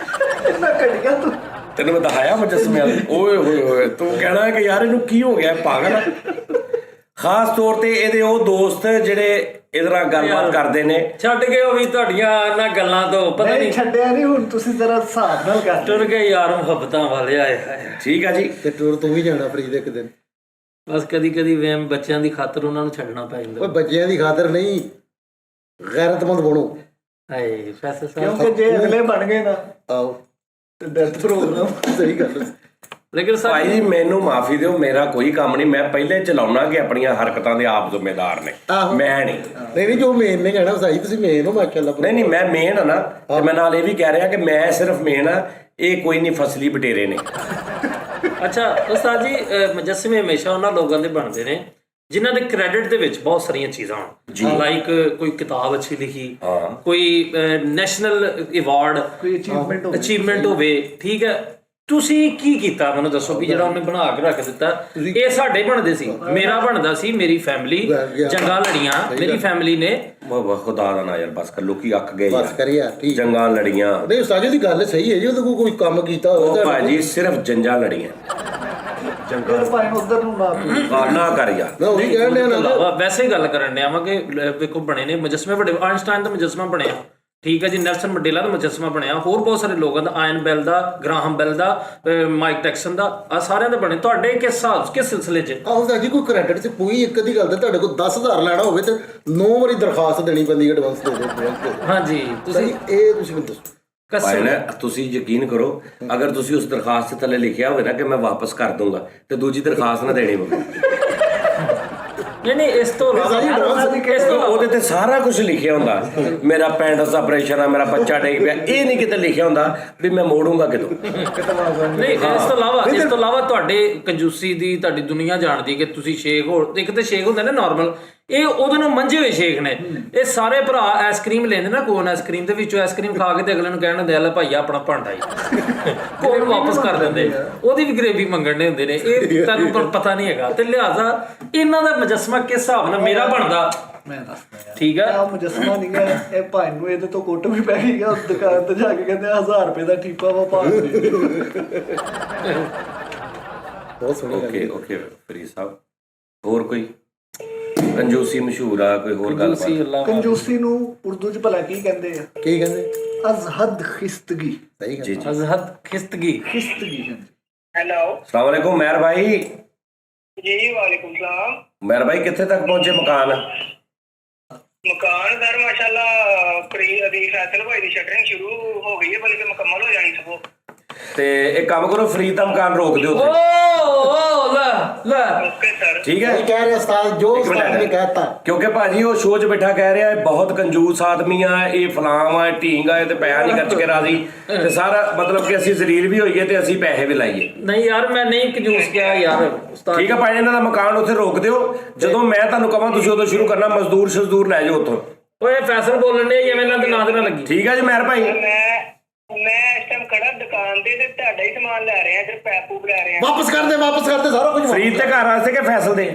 Speaker 4: ਕਿੰਨਾ ਘਟੀਆ ਤੂੰ।
Speaker 1: ਤੈਨੂੰ ਮੈਂ ਦਿਖਾਇਆ ਮੁਜੱਸਮਿਆਂ ਨੂੰ ਓਏ ਹੋਏ ਹੋਏ ਤੂੰ ਕਹਿਣਾ ਕਿ ਯਾਰ ਇਹਨੂੰ ਕੀ ਹੋ ਗਿਆ ਪਾਗਲ ਆ। ਖਾਸ ਤੌਰ ਤੇ ਇਹਦੇ ਉਹ ਦੋਸਤ ਜਿਹੜੇ ਇਹਦੇ ਨਾਲ ਗੱਲਬਾਤ ਕਰਦੇ ਨੇ।
Speaker 3: ਛੱਡ ਗਏ ਉਹ ਵੀ ਤੁਹਾਡੀਆਂ ਇਹਨਾਂ ਗੱਲਾਂ ਤੋਂ ਪਤਾ
Speaker 4: ਨਹੀਂ
Speaker 3: ਨਹੀਂ
Speaker 4: ਛੱਡਿਆ ਨਹੀਂ ਹੁਣ ਤੁਸੀਂ ਜ਼ਰਾ ਹਿਸਾਬ ਨਾਲ ਕਰ।
Speaker 3: ਟੁਰ ਗਏ ਯਾਰ ਮੁਹੱਬਤਾਂ ਵਾਲੇ ਆਏ ਹਾਏ।
Speaker 1: ਠੀਕ ਆ ਜੀ।
Speaker 2: ਤੇ ਟੂਰ ਤੂੰ ਵੀ ਜਾਣਾ ਫਰੀਦ ਇੱਕ ਦਿਨ।
Speaker 3: ਬਸ ਕਦੀ ਕਦੀ ਵਹਿਮ ਬੱਚਿਆਂ ਦੀ ਖਾਤਰ ਉਹਨਾਂ ਨੂੰ ਛੱਡਣਾ ਪੈ
Speaker 2: ਓਏ
Speaker 3: ਜਾਂਦਾ।
Speaker 2: ਬੱਚਿਆਂ ਦੀ ਖਾਤਰ ਨਹੀਂ ਗੈਰਤਮੰਦ ਬਣੋ।
Speaker 3: ਹਾਏ ਫੈਸਲ ਸਾਹਿਬ
Speaker 4: ਕਿਉਂਕਿ ਜੇ ਅਗਲੇ ਬਣ ਗਏ ਨਾ
Speaker 2: ਆਓ
Speaker 4: ਤੇ ਡੈਥ ਪ੍ਰੋਗਰਾਮ।
Speaker 2: ਸਹੀ ਗੱਲ ਹੈ।
Speaker 3: ਲੇਕਿਨ
Speaker 1: ਭਾਈ ਜੀ ਮੈਨੂੰ ਮਾਫੀ ਦਿਓ ਮੇਰਾ ਕੋਈ ਕੰਮ ਨਹੀਂ। ਮੈਂ ਪਹਿਲੇ ਚਲਾਉਣਾ ਕਿ ਆਪਣੀਆਂ ਹਰਕਤਾਂ ਦੇ ਆਪ ਜ਼ਿੰਮੇਦਾਰ ਨੇ
Speaker 2: ਆਹੋ।
Speaker 1: ਮੈਂ ਨਹੀਂ।
Speaker 2: ਨਹੀਂ ਜੋ ਮੇਨ ਨੇ ਕਹਿਣਾ ਸਹੀ ਤੁਸੀਂ ਮੇਨ ਹੋ ਮਾਸ਼ਾਅੱਲਾ।
Speaker 1: ਨਹੀਂ ਮੈਂ ਮੇਨ ਆ ਨਾ ਤੇ ਮੈਂ ਨਾਲ ਇਹ ਵੀ ਕਹਿ ਰਿਹਾ ਕਿ ਮੈਂ ਸਿਰਫ ਮੇਨ ਆ ਇਹ ਕੋਈ ਨਹੀਂ ਫਸਲੀ ਬਟੇਰੇ ਨੇ।
Speaker 3: ਅੱਛਾ ਉਸਤਾਦ ਜੀ ਮੁਜੱਸਮੇ ਹਮੇਸ਼ਾ ਉਹਨਾਂ ਲੋਕਾਂ ਦੇ ਬਣਦੇ ਨੇ ਜਿਨ੍ਹਾਂ ਦੇ ਕ੍ਰੈਡਿਟ ਦੇ ਵਿੱਚ ਬਹੁਤ ਸਾਰੀਆਂ ਚੀਜ਼ਾਂ ਹੋਣ। ਲਾਈਕ ਕੋਈ ਕਿਤਾਬ ਅੱਛੀ ਲਿਖੀ, ਕੋਈ ਨੈਸ਼ਨਲ ਅਵਾਰਡ,
Speaker 4: ਕੋਈ
Speaker 3: ਅਚੀਵਮੈਂਟ ਹੋਵੇ। ਠੀਕ ਹੈ ਤੁਸੀਂ ਕੀ ਕੀਤਾ ਮੈਨੂੰ ਦੱਸੋ ਵੀ ਜਿਹੜਾ ਉਹਨੇ ਬਣਾ ਕੇ ਰੱਖ ਦਿੱਤਾ। ਇਹ ਸਾਡੇ ਬਣਦੇ ਸੀ, ਮੇਰਾ ਬਣਦਾ ਸੀ, ਮੇਰੀ ਫੈਮਿਲੀ ਜੰਗਾਂ ਲੜੀਆਂ ਮੇਰੀ ਫੈਮਿਲੀ ਨੇ।
Speaker 1: ਵਾਹ ਖੁਦਾ ਦਾ ਨਾ ਯਾਰ ਬਸ ਕਰ ਲੋਕੀ ਅੱਕ ਗਏ
Speaker 2: ਬਸ ਕਰਿਆ ਠੀਕ।
Speaker 1: ਜੰਗਾਂ ਲੜੀਆਂ
Speaker 2: ਨਹੀਂ ਉਸਤਾਦ ਜੀ ਦੀ ਗੱਲ ਸਹੀ ਹੈ ਜੀ ਉਹਦੇ ਕੋਲ ਕੋਈ ਕੰਮ ਕੀਤਾ
Speaker 1: ਉਹ
Speaker 2: ਹੋਵੇ
Speaker 1: ਭਾਜੀ ਸਿਰਫ ਜੰਜਾਂ ਲੜੀਆਂ।
Speaker 4: ਜੰਗਲ ਭਾਵੇਂ ਉਧਰ ਨੂੰ ਨਾ
Speaker 1: ਨਾ ਕਰ ਯਾਰ।
Speaker 2: ਮੈਂ ਉਹੀ ਕਹਿਣ ਡਿਆ ਨਾ।
Speaker 3: ਵੈਸੇ ਹੀ ਗੱਲ ਕਰਨ ਡਿਆ ਵਾਂ ਕਿ ਵੇਖੋ ਬਣੇ ਨੇ ਮੁਜੱਸਮੇ ਵੱਡੇ। ਆਇਨਸਟਾਈਨ ਦਾ ਮੁਜੱਸਮਾ ਬਣਿਆ, ਠੀਕ ਹੈ ਜੀ। ਨੈਲਸਨ ਮੰਡੇਲਾ ਦਾ ਮੁਜੱਸਮਾ ਬਣਿਆ, ਹੋਰ ਬਹੁਤ ਸਾਰੇ ਲੋਕਾਂ ਦਾ, ਆਇਨ ਬੈਲ ਦਾ, ਗ੍ਰਾਹਮ ਬੈਲ ਦਾ, ਮਾਈਕ ਟੈਕਸਨ ਦਾ, ਆ ਸਾਰਿਆਂ ਦੇ ਬਣੇ। ਤੁਹਾਡੇ ਕਿਸ ਹਿਸਾਬ ਕਿਸ ਸਿਲਸਿਲੇ 'ਚ?
Speaker 2: ਆਹ ਉਸਤਾਦ ਜੀ ਕੋਈ ਕ੍ਰੈਡਿਟ ਚ ਕੋਈ ਇੱਕ ਅੱਧੀ ਗੱਲ ਤੇ ਤੁਹਾਡੇ ਕੋਲ 10,000 ਲੈਣਾ ਹੋਵੇ ਤੇ 9 ਵਾਰੀ ਦਰਖਾਸਤ ਦੇਣੀ ਪੈਂਦੀ ਐਡਵਾਂਸ ਦੇ ਦਿਓ।
Speaker 3: ਹਾਂਜੀ ਤੁਸੀਂ
Speaker 2: ਇਹ ਤੁਸੀਂ ਮੈਨੂੰ ਦੱਸੋ।
Speaker 1: ਭਾਈ ਨਾ ਤੁਸੀਂ ਯਕੀਨ ਕਰੋ ਅਗਰ ਤੁਸੀਂ ਉਸ ਦਰਖਾਸਤ ਦੇ ਥੱਲੇ ਲਿਖਿਆ ਹੋਵੇ ਨਾ ਕਿ ਮੈਂ ਵਾਪਸ ਕਰ ਦੂੰਗਾ ਤੇ ਦੂਜੀ ਦਰਖਾਸਤ ਨਾ ਦੇਣੀ ਪਵੇ।
Speaker 3: ਨਹੀਂ ਇਸ ਤੋਂ ਇਲਾਵਾ
Speaker 1: ਉਹਦੇ ਤੇ ਸਾਰਾ ਕੁਝ ਲਿਖਿਆ ਹੁੰਦਾ। ਮੇਰਾ ਪੈਂਟਸ ਆਪਰੇਸ਼ਨ ਆ, ਮੇਰਾ ਬੱਚਾ ਡਿੱਗ ਪਿਆ, ਇਹ ਨਹੀਂ ਕਿਤੇ ਲਿਖਿਆ ਹੁੰਦਾ ਵੀ ਮੈਂ ਮੋੜੂੰਗਾ ਕਿਤੋਂ।
Speaker 3: ਨਹੀਂ ਇਸ ਤੋਂ ਇਲਾਵਾ ਤੁਹਾਡੇ ਕੰਜੂਸੀ ਦੀ ਤੁਹਾਡੀ ਦੁਨੀਆ ਜਾਣਦੀ ਕਿ ਤੁਸੀਂ ਸ਼ੇਖ ਹੋ। ਇੱਕ ਤੇ ਸ਼ੇਖ ਹੁੰਦਾ ਨਾ ਨਾਰਮਲ, ਇਹ ਉਹਦੇ ਨਾਲ ਮੰਝੇ ਹੋਏ ਸ਼ੇਖ ਨੇ। ਇਹ ਸਾਰੇ ਭਰਾ ਆਈਸਕ੍ਰੀਮ ਲੈਂਦੇ ਨਾ ਕੋਨ ਆਈਸਕ੍ਰੀਮ ਦੇ ਵਿੱਚੋਂ ਆਈਸਕ੍ਰੀਮ ਖਾ ਕੇ ਤੇ ਅਗਲੇ ਨੂੰ ਕਹਿਣ ਦੇ ਲੈ ਭਾਈਆ ਆਪਣਾ ਭਾਂਡਾ ਹੀ ਕੋਨ ਵਾਪਸ ਕਰ ਦਿੰਦੇ। ਉਹਦੀ ਵੀ ਗਰੇਵੀ ਮੰਗਣ ਹੁੰਦੇ ਨੇ। ਇਹ ਤੁਹਾਨੂੰ ਪਤਾ ਨਹੀਂ ਹੈਗਾ ਤੇ ਲਿਹਾਜ਼ਾ ਇਹਨਾਂ ਦਾ ਮੁਜੱਸਮਾ ਕਿਸ ਹਿਸਾਬ ਨਾਲ ਮੇਰਾ ਬਣਦਾ
Speaker 4: ਮੈਂ ਦੱਸਦਾ ਯਾਰ।
Speaker 3: ਠੀਕ ਹੈ
Speaker 4: ਆ ਮੁਜੱਸਮਾ ਨਹੀਂ ਗਾ ਇਹ ਭਾਈ ਨੂੰ ਇਹਦੇ ਤੋਂ ਕੁੱਟ ਵੀ ਪੈ ਗਈ। ਉਸ ਦੁਕਾਨ ਤੇ ਜਾ ਕੇ ਕਹਿੰਦੇ 1000 ਰੁਪਏ ਦਾ ਠੀਪਾ ਵਾ ਭਾਅ
Speaker 2: ਬਹੁਤ ਸੋਹਣੀ ਗੱਲ।
Speaker 1: ਓਕੇ ਫਰੀਦ ਸਾਹਿਬ ਹੋਰ ਕੋਈ ਕੰਜੂਸੀ ਮਸ਼ਹੂਰ ਆ ਕੋਈ ਹੋਰ ਗੱਲ?
Speaker 4: ਕੰਜੂਸੀ ਨੂੰ ਉਰਦੂ ਚ ਭਲਾ ਕੀ ਕਹਿੰਦੇ ਆ?
Speaker 2: ਕੀ ਕਹਿੰਦੇ?
Speaker 4: ਅਜ਼ਹਦ ਖਿਸਤਗੀ।
Speaker 2: ਸਹੀ
Speaker 1: ਜੀ
Speaker 2: ਗੱਲ।
Speaker 1: ਜੀ।
Speaker 3: ਅਜ਼ਹਦ ਖਿਸਤਗੀ।
Speaker 4: ਖਿਸਤਗੀ।
Speaker 6: हेलो
Speaker 1: अस्सलाम वालेकुम मेहर भाई।
Speaker 6: जी वालेकुम सलाम।
Speaker 1: मेहर भाई कितने तक पहुंचे मकान?
Speaker 6: मकान सर माशाल्लाह फैसल भाई दी शटरिंग शुरू हो गई है बल्कि मुकम्मल हो जानी सबो।
Speaker 1: ਤੇ ਇੱਕ ਕੰਮ ਕਰੋ ਫਰੀਦ ਦਾ ਮਕਾਨ ਰੋਕ ਦਿਓ ਉੱਥੇ।
Speaker 3: ਓ ਲੈ
Speaker 6: ओके सर।
Speaker 1: ਠੀਕ ਹੈ
Speaker 2: ਇਹ ਕਹਿ ਰਿਹਾ ਉਸਤਾਦ ਜੋ ਉਸਤਾਦ ਨੇ ਕਹਿਤਾ।
Speaker 1: ਕਿਉਂਕਿ ਭਾਜੀ ਉਹ ਸ਼ੋਅ 'ਚ ਬੈਠਾ ਕਹਿ ਰਿਹਾ ਇਹ ਬਹੁਤ ਕੰਜੂਸ ਆਦਮੀ ਆ, ਇਹ ਫਲਾਮ ਆ, ਢੀਂਗ ਆ, ਇਹ ਤੇ ਪੈਸਾ ਨਹੀਂ ਖਰਚ ਕੇ ਰਾਜ਼ੀ ਤੇ ਸਾਰਾ ਮਤਲਬ ਕਿ ਅਸੀਂ ਜ਼ਲੀਲ ਵੀ ਹੋਈਏ ਤੇ ਅਸੀਂ ਪੈਸੇ ਵੀ ਲਾਈਏ।
Speaker 3: ਨਹੀਂ ਯਾਰ ਮੈਂ ਨਹੀਂ ਕੰਜੂਸ ਕਿਹਾ ਯਾਰ ਉਸਤਾਦ।
Speaker 1: ਠੀਕ ਹੈ ਭਾਈ ਇਹਨਾਂ ਦਾ ਮਕਾਨ ਉੱਥੇ ਰੋਕ ਦਿਓ। ਜਦੋਂ ਮੈਂ ਤੁਹਾਨੂੰ ਕਹਾਂ ਤੁਸੀਂ ਉਦੋਂ ਸ਼ੁਰੂ ਕਰਨਾ। ਮਜ਼ਦੂਰ ਲੈ ਜਾਓ ਉੱਥੋਂ।
Speaker 3: ਓਏ ਫੈਸਲ ਬੋਲਣ ਦੇ ਜਿਵੇਂ ਇਹਨਾਂ ਦੇ ਨਾਂ ਦੇ ਨਾਲ ਲੱਗੀ।
Speaker 1: ਠੀਕ ਹੈ ਜੀ ਮੇਹਰ ਭਾਈ।
Speaker 6: मैं इस टाइम खड़ा दुकान दे ते ਤੁਹਾਡਾ ਹੀ ਸਮਾਨ ਲੈ ਰਹੇ ਆ ਇਧਰ ਪੈਪ ਪੂਪ ਲੈ ਰਹੇ ਆ।
Speaker 2: ਵਾਪਸ ਕਰ ਦੇ ਸਾਰਾ ਕੁਝ।
Speaker 1: ਫਰੀਦ ਤੇ ਘਰ ਵਾਸਤੇ ਕਿ ਫੈਸਲ ਦੇ?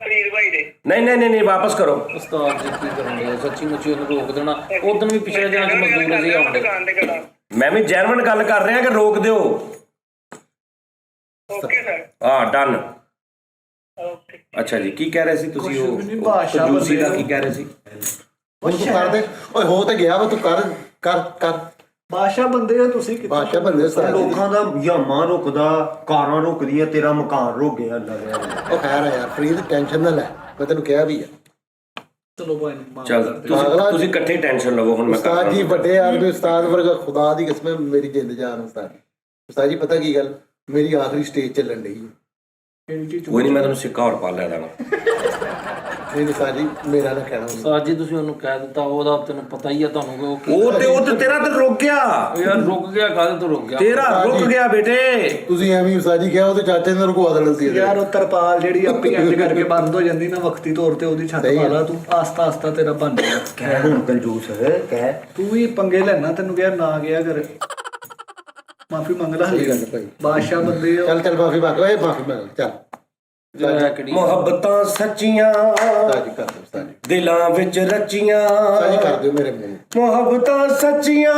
Speaker 6: ਫਰੀਦ ਭਾਈ ਦੇ।
Speaker 1: ਨਹੀਂ ਵਾਪਸ ਕਰੋ।
Speaker 3: ਉਸਤਾਦ ਜੀ ਕੀ ਕਰਨਗੇ ਸੱਚੀ ਮੁੱਚੀ ਉਹਨੂੰ ਰੋਕ ਦੇਣਾ। ਉਦੋਂ ਵੀ ਪਿਛਲੇ ਦਿਨਾਂ 'ਚ ਮਜ਼ਦੂਰ ਸੀ ਆਉਂਦੇ।
Speaker 6: ਦੁਕਾਨ ਤੇ ਖੜਾ।
Speaker 1: ਮੈਂ ਵੀ ਜੈਨੂਇਨ ਗੱਲ ਕਰ ਰਿਹਾ ਕਿ ਰੋਕ ਦਿਓ।
Speaker 6: Okay sir.
Speaker 1: ਹਾਂ ਡਨ।
Speaker 6: ਓਕੇ।
Speaker 1: ਅੱਛਾ ਜੀ ਕੀ ਕਹਿ ਰਹੇ ਸੀ ਤੁਸੀਂ?
Speaker 4: ਕੁਛ
Speaker 1: ਉਹ
Speaker 4: ਵੀ ਨਹੀਂ, ਬਾਦਸ਼ਾਹ
Speaker 1: ਕੰਜੂਸੀ ਦਾ
Speaker 4: ਬੰਦੇ
Speaker 1: ਕੀ ਕਹਿ ਰਹੇ ਸੀ?
Speaker 2: ਹੁਣ ਤੂੰ ਕਰ ਦੇ। ਓਏ ਹੋ ਤੇ ਗਿਆ ਵਾ, ਤੂੰ ਕਰ
Speaker 4: ਬਾਦਸ਼ਾਹ ਬੰਦੇ ਹੋ ਤੁਸੀਂ, ਕਿੱਥੇ
Speaker 2: ਬਾਦਸ਼ਾਹ ਬੰਦੇ ਹੋ ਸਾਰੇ।
Speaker 5: ਲੋਕਾਂ ਦਾ ਯਾਮਾਂ ਰੁਕਦਾ, ਕਾਰਾਂ ਰੁਕਦੀਆਂ, ਤੇਰਾ ਮਕਾਨ ਰੁਕ ਗਿਆ ਅੱਲਾ ਦੇ।
Speaker 2: ਉਹ ਖੈਰ ਹੈ ਯਾਰ ਫਰੀਦ, ਟੈਨਸ਼ਨ ਨਾ ਲੈ, ਮੈਂ ਤੈਨੂੰ ਕਿਹਾ ਵੀ ਆ।
Speaker 4: ਚਲੋ ਭਾਈ ਨੂੰ ਮਾਫ਼
Speaker 1: ਚਲ
Speaker 4: ਕਰ ਦਿਓ।
Speaker 1: ਤੁਸੀਂ ਇਕੱਠੇ ਟੈਨਸ਼ਨ ਲਵੋ। ਹੁਣ ਮੈਂ
Speaker 2: ਉਸਤਾਦ ਜੀ ਵੱਡੇ ਆਦਮੀ, ਉਸਤਾਦ ਵਰਗਾ, ਖੁਦਾ ਦੀ ਕਸਮ ਹੈ ਮੇਰੀ ਜਿੰਦ ਜਾਨ ਉਸਤਾਦ ਜੀ। ਪਤਾ ਕੀ ਗੱਲ, ਮੇਰੀ ਆਖਰੀ ਸਟੇਜ ਚੱਲਣ ਡਈ ਹੈ।
Speaker 4: ਕਿਹੜੀ ਚੀਜ਼
Speaker 1: ਕੋਈ ਨਹੀਂ, ਮੈਂ ਤੁਹਾਨੂੰ ਸਿੱਕਾ ਹੋਰ ਪਾ ਲਿਆ ਦਾਂਗਾ।
Speaker 2: ਨਹੀਂ ਉਸਤਾਦ ਜੀ ਮੇਰਾ ਨਾ ਕਹਿਣਾ ਉਹਨੂੰ।
Speaker 3: ਉਸਤਾਦ ਜੀ ਤੁਸੀਂ ਉਹਨੂੰ ਕਹਿ ਦਿੱਤਾ, ਉਹਦਾ ਤੈਨੂੰ ਪਤਾ ਹੀ ਆ ਤੁਹਾਨੂੰ ਕਿ
Speaker 1: ਉਹ ਤੇ ਤੇਰਾ ਤੇ ਰੁਕ ਗਿਆ
Speaker 3: ਯਾਰ ਰੁਕ ਗਿਆ। ਕਾਹਦੇ ਤੋਂ ਰੁਕ ਗਿਆ?
Speaker 1: ਤੇਰਾ ਰੁਕ ਗਿਆ ਬੇਟੇ।
Speaker 2: ਤੁਸੀਂ ਐਵੇਂ ਉਸਤਾਦ ਜੀ ਕਿਹਾ, ਉਹਦੇ ਚਾਚੇ ਨੇ ਰੁਕਵਾ ਦੇਣਾ ਸੀ।
Speaker 4: ਯਾਰ ਉਹ ਤਰਪਾਲ ਜਿਹੜੀ ਆਪੀ ਇੰਜ ਕਰਕੇ ਬੰਦ ਹੋ ਜਾਂਦੀ ਨਾ ਵਕਤੀ ਤੌਰ ਤੇ, ਉਹਦੀ ਛੱਤ ਪਾ ਲਾ ਤੂੰ, ਆਸਤਾ ਆਸਤਾ ਤੇਰਾ ਬਣ ਜਾਏਗਾ।
Speaker 5: ਕਹਿ ਹੁਣ ਕੰਜੂਸ ਹੈ, ਕਹਿ।
Speaker 4: ਤੂੰ ਵੀ ਪੰਗੇ ਲੈਣਾ, ਤੈਨੂੰ ਕਿਹਾ ਨਾ ਗਿਆ ਕਰ। ਮਾਫੀ ਮੰਗ ਲੈ ਹਲੇ।
Speaker 2: ਗੱਲ ਭਾਈ।
Speaker 4: ਬਾਦਸ਼ਾਹ ਬੰਦੇ ਹੋ।
Speaker 2: ਚੱਲ ਮਾਫੀ ਮੰਗ, ਓਏ ਮਾਫੀ ਮੰਗ, ਚੱਲ
Speaker 3: ਜਿਹੜਾ ਕਿਹੜੀ
Speaker 1: ਮੁਹੱਬਤਾਂ ਸੱਚੀਆਂ
Speaker 2: ਉਸਤਾਦ ਜੀ ਕਰ ਦਿਓ, ਉਸਤਾਦ ਜੀ
Speaker 1: ਦਿਲਾਂ ਵਿੱਚ ਰਚੀਆਂ।
Speaker 2: ਉਸਤਾਦ ਜੀ ਕਰ ਦਿਓ ਮੇਰੇ ਮੂੰਹ ਨੂੰ।
Speaker 1: ਮੁਹੱਬਤਾਂ ਸੱਚੀਆਂ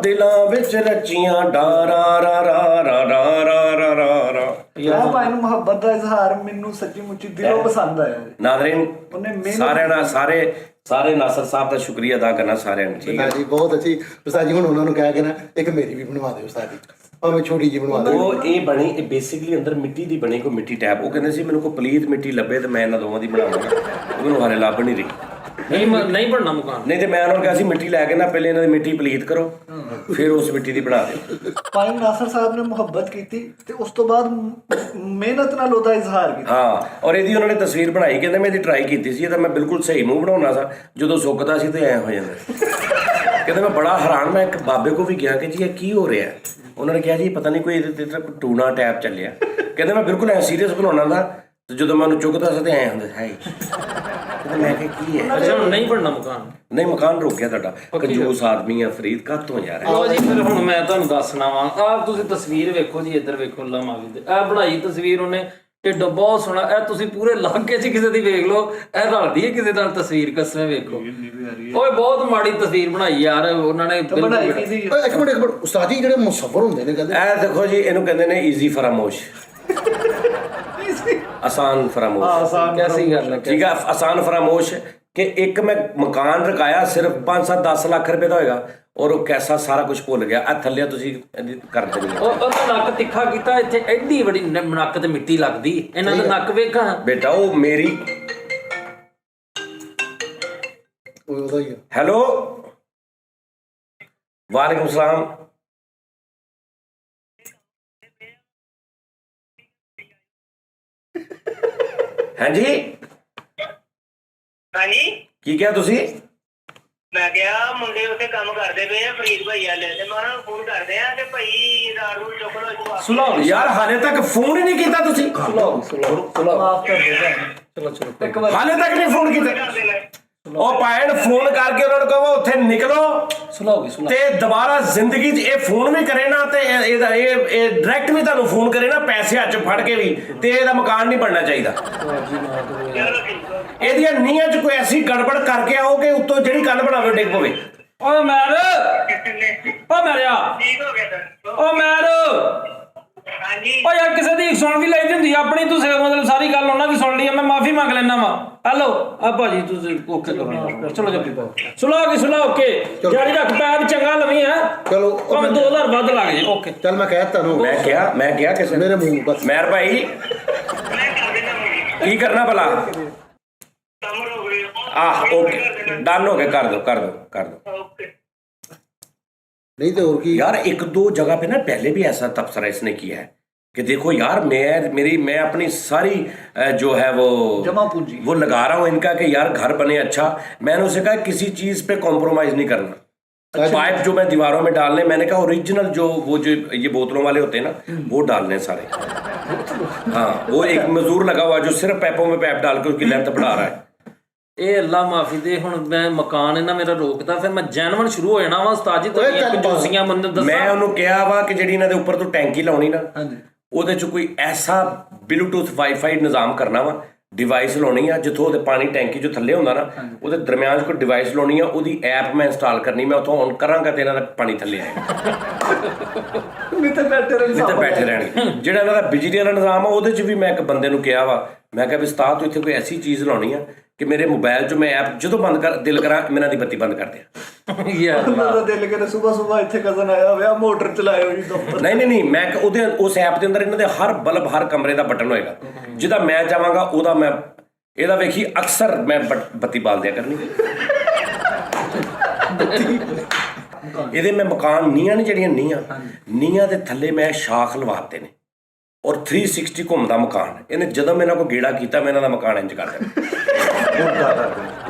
Speaker 1: ਦਿਲਾਂ ਵਿੱਚ ਰਚੀਆਂ। ਡਾਰਾ ਰਾ ਰਾ ਰਾ ਰਾ ਰਾ ਰਾ ਰਾ।
Speaker 4: ਯਾਰ ਭਾਈ ਨੂੰ ਮੁਹੱਬਤ ਦਾ ਇਜ਼ਹਾਰ ਮੈਨੂੰ ਸੱਚੀ ਮੁੱਚੀ ਦਿਲੋਂ ਪਸੰਦ ਆਇਆ।
Speaker 1: ਨਾਜ਼ਰੀਨ
Speaker 4: ਉਹਨੇ ਮਿਹਨਤ
Speaker 1: ਸਾਰਿਆਂ ਦਾ ਸਾਰੇ ਨਾਸਰ ਸਾਹਿਬ ਦਾ ਸ਼ੁਕਰੀਆ ਅਦਾ ਕਰਨਾ ਸਾਰਿਆਂ ਨੂੰ। ਠੀਕ ਹੈ
Speaker 2: ਉਸਤਾਦ ਜੀ ਬਹੁਤ ਅੱਛੀ। ਉਸਤਾਦ ਜੀ ਹੁਣ ਉਹਨਾਂ ਨੂੰ ਕਹਿ ਕੇ ਨਾ ਇੱਕ ਮੇਰੀ ਵੀ ਬਣਵਾ ਦਿਓ ਉਸਤਾਦ ਜੀ, ਭਾਵੇਂ ਛੋਟੀ ਜੀ ਬਣਵਾ ਦਿਓ।
Speaker 1: ਉਹ ਇਹ ਬਣੀ, ਇਹ ਬੇਸਿਕਲੀ ਅੰਦਰ ਮਿੱਟੀ ਦੀ ਬਣੀ, ਕੋਈ ਮਿੱਟੀ ਟੈਪ। ਉਹ ਕਹਿੰਦੇ ਸੀ ਮੈਨੂੰ ਕੋਈ ਪਲੀਤ ਮਿੱਟੀ ਲੱਭੇ ਤੇ ਮੈਂ ਇਹਨਾਂ ਦੋਵਾਂ ਦੀ ਬਣਾਵਾਂਗਾ। ਉਹ ਮੈਨੂੰ ਹਾਲੇ ਲੱਭ ਨਹੀਂ ਰਹੀ।
Speaker 3: ਨਹੀਂ ਬਣਨਾ ਮਕਾਨ।
Speaker 1: ਨਹੀਂ ਤੇ ਮੈਂ ਉਹਨਾਂ ਨੂੰ ਕਿਹਾ ਸੀ ਮਿੱਟੀ ਲੈ ਕੇ ਨਾ ਪਹਿਲੇ ਇਹਨਾਂ ਦੀ ਮਿੱਟੀ ਪਲੀਤ ਕਰੋ, ਫਿਰ ਉਸ ਮਿੱਟੀ ਦੀ ਬਣਾ ਦਿਓ।
Speaker 4: ਭਾਈ ਨਾਸਰ ਸਾਹਿਬ ਨੇ ਮੁਹੱਬਤ ਕੀਤੀ ਤੇ ਉਸ ਤੋਂ ਬਾਅਦ ਮਿਹਨਤ ਨਾਲ ਉਹਦਾ ਇਜ਼ਹਾਰ ਕੀਤਾ।
Speaker 1: ਹਾਂ, ਔਰ ਇਹਦੀ ਉਹਨਾਂ ਨੇ ਤਸਵੀਰ ਬਣਾਈ। ਕਹਿੰਦੇ ਮੈਂ ਇਹਦੀ ਟਰਾਈ ਕੀਤੀ ਸੀ, ਇਹਦਾ ਮੈਂ ਬਿਲਕੁਲ ਸਹੀ ਮੂੰਹ ਬਣਾਉਣਾ ਸੀ, ਜਦੋਂ ਸੁੱਕਦਾ ਸੀ ਤੇ ਐ ਹੋ ਜਾਂਦਾ। ਕਹਿੰਦੇ ਮੈਂ ਬੜਾ ਹੈਰਾਨ, ਮੈਂ ਇੱਕ ਬਾਬੇ ਕੋ ਵੀ ਗਿਆ ਕਿ ਜੀ ਇਹ ਕੀ ਹੋ ਰਿਹਾ। ਉਹਨਾਂ ਨੇ ਕਿਹਾ ਜੀ ਪਤਾ ਨਹੀਂ ਕੋਈ ਇਹਦੇ ਤੇ ਕੋਈ ਟੂਣਾ ਟੈਪ ਚੱਲਿਆ। ਕਹਿੰਦੇ ਮੈਂ ਬਿਲਕੁਲ ਐ ਸੀਰੀਅਸ ਬਣਾਉਣਾ ਦਾ, ਤੇ ਜਦੋਂ ਮੈਂ ਉਹਨੂੰ ਚੁੱਕਦਾ ਸੀ ਤੇ ਐ ਹੁੰਦਾ ਹੈ। ਕਹਿੰਦੇ ਮੈਂ ਕਿਹਾ ਕੀ ਹੈ।
Speaker 3: ਅੱਛਾ ਹੁਣ ਨਹੀਂ ਬਣਨਾ ਮਕਾਨ।
Speaker 1: ਨਹੀਂ ਮਕਾਨ ਰੁਕ ਗਿਆ ਤੁਹਾਡਾ। ਕੰਜੂਸ ਆਦਮੀ ਆ ਫਰੀਦ, ਕਾਹਤੋਂ ਯਾਰ।
Speaker 3: ਲੋ ਜੀ ਫਿਰ ਹੁਣ ਮੈਂ ਤੁਹਾਨੂੰ ਦੱਸਣਾ ਵਾ। ਆਹ ਤੁਸੀਂ ਤਸਵੀਰ ਵੇਖੋ ਜੀ, ਇੱਧਰ ਵੇਖੋ ਅੱਲਾ ਮਾਲੀ ਤੇ ਇਹ ਬਣਾਈ ਤਸਵੀਰ ਉਹਨੇ, ਢਿੱਡ ਬਹੁਤ ਸੋਹਣਾ। ਇਹ ਤੁਸੀਂ ਪੂਰੇ ਇਲਾਕੇ 'ਚ ਕਿਸੇ ਦੀ ਵੇਖ ਲਓ, ਇਹ ਰਲਦੀ ਹੈ ਕਿਸੇ ਨਾਲ ਤਸਵੀਰ। ਕਸਮੇ ਵੇਖੋ, ਓਏ ਬਹੁਤ ਮਾੜੀ ਤਸਵੀਰ ਬਣਾਈ ਯਾਰ ਉਹਨਾਂ ਨੇ।
Speaker 4: ਬਣਾਈ ਕੀ ਸੀ?
Speaker 2: ਓਏ ਇੱਕ ਮਿੰਟ ਉਸਤਾਦ ਜੀ, ਜਿਹੜੇ ਮੁਸੱਫਰ ਹੁੰਦੇ ਨੇ ਕਹਿੰਦੇ
Speaker 1: ਇਹ ਦੇਖੋ ਜੀ, ਇਹਨੂੰ ਕਹਿੰਦੇ ਨੇ ਈਜ਼ੀ ਫਰਾਮੋਸ਼, ਆਸਾਨ ਫਰਾਮੋਸ਼।
Speaker 3: ਕੈਸੀ ਗੱਲ ਹੈ?
Speaker 1: ਠੀਕ ਹੈ, ਆਸਾਨ ਫਰਾਮੋਸ਼ ਕਿ ਇੱਕ ਮੈਂ ਮਕਾਨ ਰਕਾਇਆ ਸਿਰਫ 5-7-10 ਲੱਖ ਰੁਪਏ ਦਾ ਹੋਏਗਾ, ਔਰ ਉਹ ਕੈਸਾ ਸਾਰਾ ਕੁਝ ਭੁੱਲ ਗਿਆ। ਆ ਥੱਲੇ ਤੁਸੀਂ ਕਰ ਦੇਣੀ ਹੈ।
Speaker 3: ਉਹਦਾ ਨੱਕ ਤਿੱਖਾ ਕੀਤਾ, ਇੱਥੇ ਐਡੀ ਵੱਡੀ ਨੱਕ ਤੇ ਮਿੱਟੀ ਲੱਗਦੀ। ਇਹਨਾਂ ਦਾ ਨੱਕ ਵੇਖਾਂ
Speaker 1: ਬੇਟਾ ਉਹ ਮੇਰੀ।
Speaker 2: ਉਹਦਾ ਹੀ ਆ।
Speaker 1: ਹੈਲੋ, ਵਾਲੇਕੁਮ ਸਲਾਮ। ਹਾਂਜੀ
Speaker 6: ਹਾਂਜੀ
Speaker 1: ਕੀ ਕਿਹਾ ਤੁਸੀਂ?
Speaker 6: ਮੈਂ ਕਿਹਾ ਮੁੰਡੇ ਉੱਥੇ ਕੰਮ ਕਰਦੇ ਪਏ ਆ ਫਰੀਦ ਭਾਈ ਵਾਲੇ, ਤੇ ਮੈਂ ਉਹਨਾਂ ਨੂੰ ਫੋਨ ਕਰਦੇ ਆ ਤੇ ਭਾਈ ਰਾਤ ਨੂੰ ਚੁੱਕ ਲਓ ਇੱਥੋਂ ਵਾਪਸ।
Speaker 3: ਸੁਣਾਓ
Speaker 1: ਯਾਰ ਹਾਲੇ ਤੱਕ ਫੋਨ ਹੀ ਨਹੀਂ ਕੀਤਾ ਤੁਸੀਂ।
Speaker 4: ਮਾਫ ਕਰ ਦੇ
Speaker 3: ਚਲੋ ਚਲੋ
Speaker 4: ਇੱਕ ਵਾਰ।
Speaker 1: ਹਾਲੇ ਤੱਕ ਨਹੀਂ ਫੋਨ ਕੀਤਾ।
Speaker 6: ਕਰ ਦੇਣਾ।
Speaker 1: ਉਹ ਭੈਣ ਫੋਨ ਕਰਕੇ ਉਹਨਾਂ ਨੂੰ ਕਹੋ ਉੱਥੇ ਨਿਕਲੋ,
Speaker 3: ਸੁਣਾਓਗੇ ਸੁਣਾਓ।
Speaker 1: ਤੇ ਦੁਬਾਰਾ ਜ਼ਿੰਦਗੀ 'ਚ ਇਹ ਫੋਨ ਵੀ ਕਰੇ ਨਾ, ਤੇ ਇਹਦਾ ਇਹ ਡਾਇਰੈਕਟ ਵੀ ਤੁਹਾਨੂੰ ਫੋਨ ਕਰੇ ਨਾ ਪੈਸੇ ਹੱਥ 'ਚ ਫੜ ਕੇ ਵੀ, ਤੇ ਇਹਦਾ ਮਕਾਨ ਨਹੀਂ ਬਣਨਾ ਚਾਹੀਦਾ।
Speaker 6: ਚਲੋ ਠੀਕ ਆ।
Speaker 1: ਇਹਦੀਆਂ ਨੀਹਾਂ 'ਚ ਕੋਈ ਐਸੀ ਗੜਬੜ ਕਰਕੇ ਆਓ ਕਿ ਉੱਤੋਂ ਜਿਹੜੀ ਕੰਨ ਬਣਾਵੇ ਡਿੱਗ ਪਵੇ।
Speaker 3: ਓਏ ਮੈਰ,
Speaker 6: ਠੀਕ
Speaker 3: ਓ ਮੈਰਿਆ,
Speaker 6: ਹੋ ਗਿਆ ਸਰ।
Speaker 3: ਓ ਮੈਰ,
Speaker 6: ਹਾਂਜੀ
Speaker 3: ਓ ਯਾਰ ਕਿਸੇ ਦੀ ਸੁਣ ਵੀ ਲਈ ਹੁੰਦੀ ਆਪਣੀ। ਤੁਸੀਂ ਮਤਲਬ ਸਾਰੀ ਗੱਲ ਉਹਨਾਂ ਦੀ ਸੁਣ ਲਈ, ਮੈਂ ਮਾਫੀ ਮੰਗ ਲੈਣਾ ਵਾ। ਹੈਲੋ ਆ ਭਾਜੀ ਤੁਸੀਂ ਓਕੇ ਕਰੋ, ਚਲੋ ਜੱਫੀ ਪਾਓ। ਸੁਣਾਓ ਓਕੇ, ਜਾਰੀ ਰੱਖ, ਪੈਰ ਚੰਗਾ ਲਵੀ ਹੈ।
Speaker 2: ਚਲੋ
Speaker 3: ਭਾਵੇਂ 2000 ਵੱਧ ਲੱਗ ਜੇ। ਓਕੇ
Speaker 2: ਚੱਲ ਮੈਂ ਕਹਿ ਤੁਹਾਨੂੰ,
Speaker 1: ਮੈਂ ਕਿਹਾ ਕਿਸੇ
Speaker 2: ਮੇਰੇ ਮੂੰਹ ਬਸ।
Speaker 1: ਮੈਰ ਭਾਈ
Speaker 6: ਮੈਂ ਕਰ ਦੇਣਾ ਮੁੰਡੇ
Speaker 1: ਕੀ ਕਰਨਾ ਭਲਾ?
Speaker 6: ਕੰਮ ਹੋ ਗਏ।
Speaker 1: ਆਹ ਓਕੇ ਡਨ ਹੋ ਗਿਆ, ਕਰ दो।
Speaker 6: ਓਕੇ।
Speaker 2: नहीं तो और की
Speaker 1: यार एक दो जगह पे ना पहले भी ऐसा तबसरा इसने किया है कि देखो यार मैं अपनी सारी जो है वो
Speaker 4: जमा पूंजी
Speaker 1: वो लगा रहा हूँ इनका कि यार घर बने अच्छा। मैंने उसे कहा किसी चीज पे कॉम्प्रोमाइज नहीं करना। पाइप जो मैं दीवारों में डालने, मैंने कहा ओरिजिनल जो ये बोतलों वाले होते हैं ना वो डालने सारे। हाँ वो एक मजदूर लगा हुआ जो सिर्फ पैपों में पैप डाल के उसकी लेंथ बढ़ा रहा है।
Speaker 3: ਇਹ ਅੱਲਾ ਮਾਫੀ ਦੇ। ਹੁਣ ਮੈਂ ਮਕਾਨ ਇਹਨਾਂ ਮੇਰਾ ਰੋਕਦਾ, ਫਿਰ ਮੈਂ ਜੈਨੂਅਨ ਸ਼ੁਰੂ ਹੋ ਜਾਣਾ ਵਾ। ਉਸਤਾਦ ਜੀ ਤੁਹਾਡੀਆਂ ਕੰਜੂਸੀਆਂ ਮੈਨੂੰ ਦੱਸੋ।
Speaker 1: ਮੈਂ ਉਹਨੂੰ ਕਿਹਾ ਵਾ ਕਿ ਜਿਹੜੀ ਇਹਨਾਂ ਦੇ ਉੱਪਰ ਤੋਂ ਟੈਂਕੀ ਲਾਉਣੀ ਨਾ,
Speaker 4: ਹਾਂਜੀ
Speaker 1: ਉਹਦੇ ਚ ਕੋਈ ਐਸਾ ਬਲੂਟੂਥ ਵਾਈਫਾਈ ਨਿਜ਼ਾਮ ਕਰਨਾ ਵਾ ਡਿਵਾਈਸ ਲਾਉਣੀ ਆ, ਜਿੱਥੋਂ ਉਹਦੇ ਪਾਣੀ ਟੈਂਕੀ 'ਚੋਂ ਥੱਲੇ ਹੁੰਦਾ ਨਾ, ਉਹਦੇ ਦਰਮਿਆਨ 'ਚ ਕੋਈ ਡਿਵਾਈਸ ਲਾਉਣੀ ਆ, ਉਹਦੀ ਐਪ ਮੈਂ ਇੰਸਟਾਲ ਕਰਨੀ, ਮੈਂ ਉੱਥੋਂ ਔਨ ਕਰਾਂਗਾ ਤੇ ਇਹਨਾਂ ਦਾ ਪਾਣੀ ਥੱਲੇ ਆਏਗਾ,
Speaker 4: ਨਹੀਂ ਤਾਂ ਬੈਠੇ ਰਹਿਣ
Speaker 1: ਨਹੀਂ ਤਾਂ ਬੈਠੇ ਰਹਿਣਗੇ। ਜਿਹੜਾ ਇਹਨਾਂ ਦਾ ਬਿਜਲੀ ਵਾਲਾ ਨਿਜ਼ਾਮ ਆ, ਉਹਦੇ 'ਚ ਵੀ ਮੈਂ ਇੱਕ ਬੰਦੇ ਨੂੰ ਕਿਹਾ ਵਾ, ਮੈਂ ਕਿਹਾ ਵੀ ਉਸਤਾਦ ਤੂੰ ਇੱਥੇ ਕੋਈ ਐਸੀ ਚੀਜ਼ ਲਾਉਣੀ ਆ ਕਿ ਮੇਰੇ ਮੋਬਾਈਲ 'ਚ ਮੈਂ ਐਪ ਜਦੋਂ ਬੰਦ ਕਰ ਦਿਲ ਕਰਾਂ ਇਹਨਾਂ ਦੀ ਬੱਤੀ ਬੰਦ ਕਰ ਦਿਆਂ।
Speaker 3: ਯਾਰ
Speaker 4: ਉਹਨਾਂ ਦਾ ਦਿਲ ਕਰੇ ਸਵੇਰ ਇੱਥੇ ਕਜ਼ਨ ਆਇਆ ਹੋਇਆ ਮੋਟਰ ਚਲਾਇਓ ਜੀ ਦਫ਼ਤਰ।
Speaker 1: ਨਹੀਂ ਮੈਂ ਉਹਦੇ ਉਸ ਐਪ ਦੇ ਅੰਦਰ ਇਹਨਾਂ ਦੇ ਹਰ ਬਲਬ ਹਰ ਕਮਰੇ ਦਾ ਬਟਨ ਹੋਏਗਾ, ਜਿਹਦਾ ਮੈਂ ਚਾਹਾਂਗਾ ਉਹਦਾ ਮੈਂ ਇਹਦਾ ਵੇਖੀ ਅਕਸਰ ਮੈਂ ਬੱਤੀ ਬਾਲ ਦਿਆ ਕਰਨੀ। ਇਹਦੇ ਮੈਂ ਮਕਾਨ ਨੀਹਾਂ ਨੇ ਜਿਹੜੀਆਂ ਨੀਹਾਂ ਦੇ ਥੱਲੇ ਮੈਂ ਸ਼ਾਖ ਲਵਾਤੇ ਨੇ ਔਰ 360 ਘੁੰਮਦਾ ਮਕਾਨ। ਇਹਨੇ ਜਦੋਂ ਮੇਰੇ ਕੋਲ ਗੇੜਾ ਕੀਤਾ ਮੈਂ ਇਹਨਾਂ ਦਾ ਮਕਾਨ ਇੰਜ ਕਰ ਦਿੱਤਾ,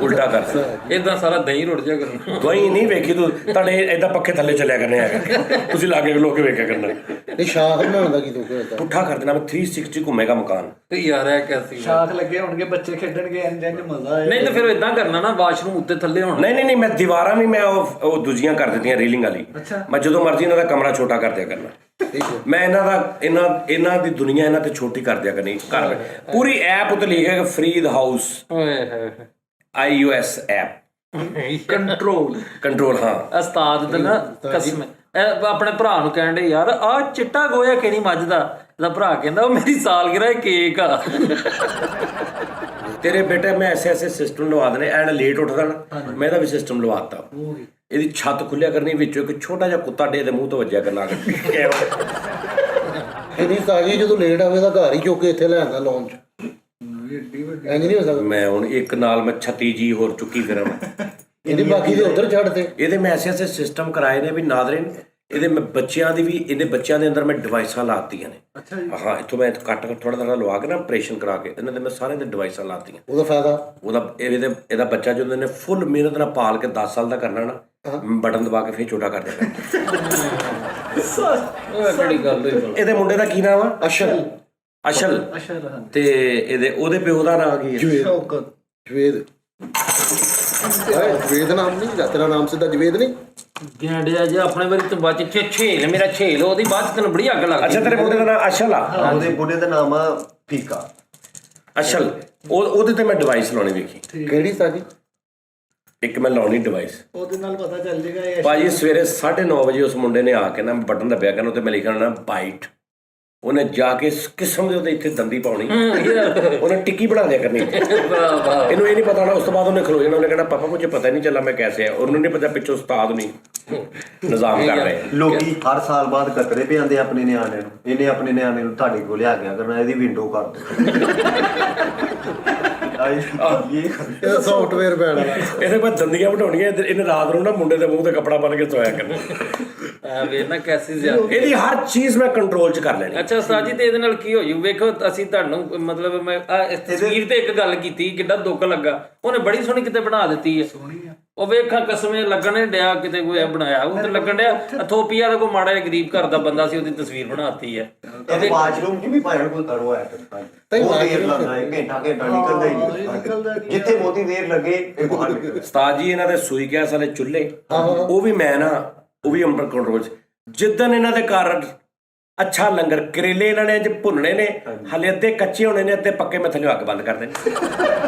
Speaker 1: ਉਲਟਾ ਕਰ ਦਿੱਤਾ।
Speaker 3: ਇਦਾਂ ਸਾਰਾ ਦਹੀਂ ਰੁੜ ਜਾ ਕਰਨਾ।
Speaker 1: ਦਵਾਈ ਨਹੀਂ ਵੇਖੀ ਤੂੰ, ਤੁਹਾਡੇ ਏਦਾਂ ਪੱਖੇ ਥੱਲੇ ਚੱਲਿਆ ਕਰਨੇ ਹੈਗਾ, ਤੁਸੀਂ ਲਾਗੇ ਲੋਕ ਵੇਖਿਆ ਕਰਨਾ।
Speaker 2: ਨਹੀਂ ਸ਼ਾਖ ਬਣਾਉਣ ਦਾ ਕੀ ਦੁੱਖ ਹੋਇਆ?
Speaker 1: ਪੁੱਠਾ ਕਰ ਦੇਣਾ, ਮੈਂ 360 ਘੁੰਮੇਗਾ ਮਕਾਨ।
Speaker 3: ਤੇ ਯਾਰ ਇਹ ਕੈਸੀ
Speaker 4: ਸ਼ਾਖ ਲੱਗੇ ਹੋਣਗੇ, ਬੱਚੇ ਖੇਡਣਗੇ, ਇੰਜ ਮਜ਼ਾ ਆਏ।
Speaker 3: ਨਹੀਂ ਤਾਂ ਫਿਰ ਇਦਾਂ ਕਰਨਾ ਨਾ, ਵਾਸ਼ਰੂਮ ਉੱਤੇ ਥੱਲੇ ਹੋਣਾ।
Speaker 1: ਨਹੀਂ ਮੈਂ ਦੀਵਾਰਾਂ ਵੀ ਮੈਂ ਉਹ ਦੂਜੀਆਂ ਕਰ ਦਿੱਤੀਆਂ ਰੀਲਿੰਗ ਵਾਲੀ। ਮੈਂ ਜਦੋਂ ਮਰਜ਼ੀ ਇਹਨਾਂ ਦਾ ਕਮਰਾ ਛੋਟਾ ਕਰ ਦਿਆ ਕਰਨਾ। ਮੈਂ ਇਹਨਾਂ ਦੀ ਦੁਨੀਆ ਇਹਨਾਂ ਤੇ ਛੋਟੀ ਕਰ ਦਿਆ ਕਰਨੀ। ਘਰ ਪੂਰੀ ਐਪ ਉੱਤੇ ਲਿਖਿਆ ਫਰੀਦ ਹਾਊਸ
Speaker 3: ਓਏ ਹੋਏ
Speaker 1: iOS ਐਪ ਕੰਟਰੋਲ। ਹਾਂ
Speaker 3: ਉਸਤਾਦ ਤੇ ਨਾ ਕਸਮ ਆਪਣੇ ਭਰਾ ਨੂੰ ਕਹਿਣ ਦੇ ਯਾਰ ਆ ਚਿੱਟਾ ਗੋਇਆ ਕਿਹੜੀ ਮੱਝ ਦਾ, ਇਹਦਾ ਭਰਾ ਕਹਿੰਦਾ ਉਹ ਮੇਰੀ ਸਾਲਗਿਰਾ ਕੇਕ ਆ।
Speaker 1: ਤੇਰੇ ਬੇਟੇ ਮੈਂ ਐਸੇ ਸਿਸਟਮ ਲਵਾ ਦੇਣੇ, ਐਨ ਲੇਟ ਉੱਠਦਾ ਨਾ ਮੈਂ ਇਹਦਾ ਵੀ ਸਿਸਟਮ ਲਵਾਤਾ। ਇਹਦੀ ਛੱਤ ਖੁੱਲਿਆ ਕਰਨੀ, ਵਿੱਚੋਂ ਇੱਕ ਛੋਟਾ ਜਿਹਾ ਕੁੱਤਾ ਡੇ ਦੇ ਮੂੰਹ ਤੋਂ ਵੱਜਿਆ ਕਰਨਾ।
Speaker 2: ਨਹੀਂ ਸਾਜੀ ਜਦੋਂ ਲੇਟ ਆਵੇ ਤਾਂ ਘਰ ਹੀ ਚੁੱਕ ਕੇ ਇੱਥੇ ਲੈ ਆਂਦਾ ਲਾਉਣ 'ਚ, ਇੰਜ ਨਹੀਂ ਹੋ ਸਕਦਾ।
Speaker 1: ਮੈਂ ਹੁਣ ਇੱਕ ਨਾਲ ਮੈਂ 36 ਜੀ ਹੋਰ ਚੁੱਕੀ ਫਿਰਾਂ ਮੈਂ।
Speaker 2: ਇਹਦੀ ਬਾਕੀ ਦੇ ਉੱਧਰ ਛੱਡ ਤੇ।
Speaker 1: ਇਹਦੇ ਮੈਂ ਐਸੇ ਸਿਸਟਮ ਕਰਾਏ ਨੇ ਵੀ ਨਾਦਰਿਨ, ਇਹਦੇ ਮੈਂ ਬੱਚਿਆਂ ਦੀ ਵੀ, ਇਹਦੇ ਬੱਚਿਆਂ ਦੇ ਅੰਦਰ ਮੈਂ ਡਿਵਾਈਸਾਂ ਲਾਤੀਆਂ ਨੇ। ਹਾਂ ਇੱਥੋਂ ਮੈਂ ਕੱਟ ਥੋੜਾ ਥੋੜਾ ਲਵਾ ਕੇ ਨਾ ਆਪਰੇਸ਼ਨ ਕਰਾ ਕੇ ਇਹਨਾਂ ਦੇ ਮੈਂ ਸਾਰਿਆਂ ਦੇ ਡਿਵਾਈਸਾਂ ਲਾਤੀਆਂ।
Speaker 2: ਉਹਦਾ ਫਾਇਦਾ
Speaker 1: ਇਹਦਾ ਬੱਚਾ ਜਦੋਂ ਇਹਨੇ ਫੁੱਲ ਮਿਹਨਤ ਨਾਲ ਪਾਲ ਕੇ 10 ਸਾਲ ਦਾ ਕਰਨਾ ਨਾ, ਬਟਨ ਦਬਾ ਕੇ ਫਿਰ ਛੋਟਾ ਕਰ ਦੇਣਾ।
Speaker 3: ਕਿਹੜੀ ਗੱਲ ਹੋਈ?
Speaker 1: ਇਹਦੇ ਮੁੰਡੇ ਦਾ ਕੀ ਨਾਮ ਆ? ਅਸ਼ਲ। ਤੇ ਉਹਦੇ ਪਿਓ ਦਾ ਨਾਮ ਕੀ ਹੈ?
Speaker 2: ਜਵੇਦ। ਜਵੇਦ ਨਾਮ ਨਹੀਂ ਤੇਰਾ ਨਾਮ ਸਿੱਧਾ ਜਵੇਦ ਨਹੀਂ?
Speaker 3: ਗੈਂਡਿਆ ਜੇ ਆਪਣੇ ਵਾਰੀ ਤੋਂ ਬਾਅਦ ਚ ਛੇਲ ਮੇਰਾ ਛੇਲ, ਉਹਦੀ ਬਾਅਦ ਚ ਤੈਨੂੰ ਬੜੀ ਅੱਗ ਲੱਗਦੀ।
Speaker 1: ਅੱਛਾ ਤੇਰੇ ਮੁੰਡੇ ਦਾ ਨਾਮ ਅਸ਼ਲ ਆ?
Speaker 5: ਉਹਦੇ ਬੁੱਢੇ ਦਾ ਨਾਮ ਆ ਫੀਕਾ।
Speaker 1: ਅਸ਼ਲ। ਉਹਦੇ ਤੇ ਮੈਂ ਡਿਵਾਈਸ ਲਾਉਣੀ ਵੇਖੀ।
Speaker 2: ਕਿਹੜੀ ਸਾਜੀ?
Speaker 1: ਇੱਕ ਮੈਂ ਲਾਉਣੀ ਡਿਵਾਈਸ,
Speaker 4: ਉਹਦੇ ਨਾਲ ਪਤਾ ਚੱਲ ਜਾਏਗਾ ਇਹ
Speaker 1: ਭਾਜੀ ਸਵੇਰੇ 9:30 ਵਜੇ ਉਸ ਮੁੰਡੇ ਨੇ ਆ ਕੇ ਨਾ ਬਟਨ ਦੱਬਿਆ ਕਰਨਾ, ਉੱਤੇ ਮੈਂ ਲਿਖਿਆ ਹੋਣਾ ਬਾਈਟ। ਉਹਨੇ ਜਾ ਕੇ ਕਿਸਮ ਦੇ ਉੱਤੇ ਇੱਥੇ ਦੰਦੀ ਪਾਉਣੀ, ਉਹਨੇ ਟਿੱਕੀ ਬਣਾ ਦਿਆ ਕਰਨੀ। ਇਹਨੂੰ ਇਹ ਨਹੀਂ ਪਤਾ ਹੋਣਾ, ਉਸ ਤੋਂ ਬਾਅਦ ਉਹਨੇ ਖਲੋ ਜਾਣਾ, ਉਹਨੇ ਕਹਿਣਾ ਪਾਪਾ ਮੁਝੇ ਪਤਾ ਨਹੀਂ ਚੱਲਾ ਮੈਂ ਕੈਸੇ ਆ। ਉਹਨੂੰ ਨਹੀਂ ਪਤਾ ਪਿੱਛੋਂ ਉਸਤਾਦ ਨਹੀਂ ਨਿਜ਼ਾਮ ਕਰ ਰਹੇ।
Speaker 5: ਲੋਕੀ ਹਰ ਸਾਲ ਬਾਅਦ ਕਤਰੇ ਪਿਆਉਂਦੇ ਆਪਣੇ ਨਿਆਣੇ ਨੂੰ, ਇਹਨੇ ਆਪਣੇ ਨਿਆਣੇ ਨੂੰ ਤੁਹਾਡੇ ਕੋਲ ਲਿਆ ਗਿਆ ਕਰਨਾ, ਇਹਦੀ ਵਿੰਡੋ ਕਰ
Speaker 2: ਇਹ ਸੌਫਟਵੇਅਰ ਪੈਣਾ।
Speaker 1: ਇਹਦੇ ਕੋਲ ਦੰਦੀਆਂ ਵਢਾਉਣੀਆਂ, ਇਹਨੇ ਰਾਤ ਨੂੰ ਨਾ ਮੁੰਡੇ ਦੇ ਮੂੰਹ ਤੇ ਕੱਪੜਾ ਬੰਨ ਕੇ ਸੋਇਆ ਕਰਨਾ।
Speaker 3: ਵੇਖ ਨਾ ਕੈਸੀ ਜ਼ਿਆਦਾ
Speaker 1: ਇਹਦੀ ਹਰ ਚੀਜ਼ ਮੈਂ ਕੰਟਰੋਲ 'ਚ ਕਰ ਲੈਣੀ।
Speaker 3: ਅੱਛਾ ਉਸਤਾਦ ਜੀ, ਤੇ ਇਹਦੇ ਨਾਲ ਕੀ ਹੋ ਜੂ? ਵੇਖੋ ਅਸੀਂ ਤੁਹਾਨੂੰ ਮਤਲਬ ਮੈਂ ਇਸ ਤਸਵੀਰ ਤੇ ਇੱਕ ਗੱਲ ਕੀਤੀ, ਕਿੱਡਾ ਦੁੱਖ ਲੱਗਾ। ਉਹਨੇ ਬੜੀ ਸੋਹਣੀ ਕਿਤੇ ਬਣਾ ਦਿੱਤੀ ਹੈ, ਉਹ ਵੇਖਾਂ ਕਸਮੇ ਲੱਗਣ ਨਹੀਂ ਡਿਆ ਕਿਤੇ ਕੋਈ ਬਣਾਇਆ, ਉਹ ਤੇ ਲੱਗਣ ਡਿਆ ਅਥੋਪੀਆ ਦਾ ਕੋਈ ਮਾੜਾ ਜਿਹਾ ਗਰੀਬ ਘਰ ਦਾ ਬੰਦਾ ਸੀ, ਉਹਦੀ ਤਸਵੀਰ ਬਣਾਤੀ ਹੈ।
Speaker 5: ਇਹਦੇ ਵਾਸ਼ਰੂਮ 'ਚ ਵੀ ਭਾਵੇਂ ਕੋਈ ਕਰੋ ਹੈ ਉਹ ਦੇਰ ਲੱਗਦਾ ਹੈ, ਘੰਟਾ ਨਿਕਲਦਾ ਹੀ ਨਹੀਂ। ਜਿੱਥੇ ਬਹੁਤੀ ਦੇਰ ਲੱਗੇ ਇਹ ਬਾਹਰ ਨਿਕਲੇ।
Speaker 1: ਉਸਤਾਦ ਜੀ ਇਹਨਾਂ ਦੇ ਸੂਈ ਗੈਸ ਵਾਲੇ ਚੁੱਲ੍ਹੇ, ਉਹ ਵੀ ਮੈਂ ਨਾ ਉਹ ਵੀ ਅੰਦਰ ਕੰਟਰੋਲ 'ਚ। ਜਿੱਦਣ ਇਹਨਾਂ ਦੇ ਘਰ ਅੱਛਾ ਲੰਗਰ, ਕਰੇਲੇ ਇਹਨਾਂ ਨੇ ਅੱਜ ਭੁੰਨਣੇ ਨੇ, ਹਲੇ ਅੱਧੇ ਕੱਚੇ ਹੋਣੇ ਨੇ, ਅੱਧੇ ਪੱਕੇ, ਮੈਂ ਥੱਲੇ ਅੱਗ ਬੰਦ ਕਰ ਦੇਣੀ।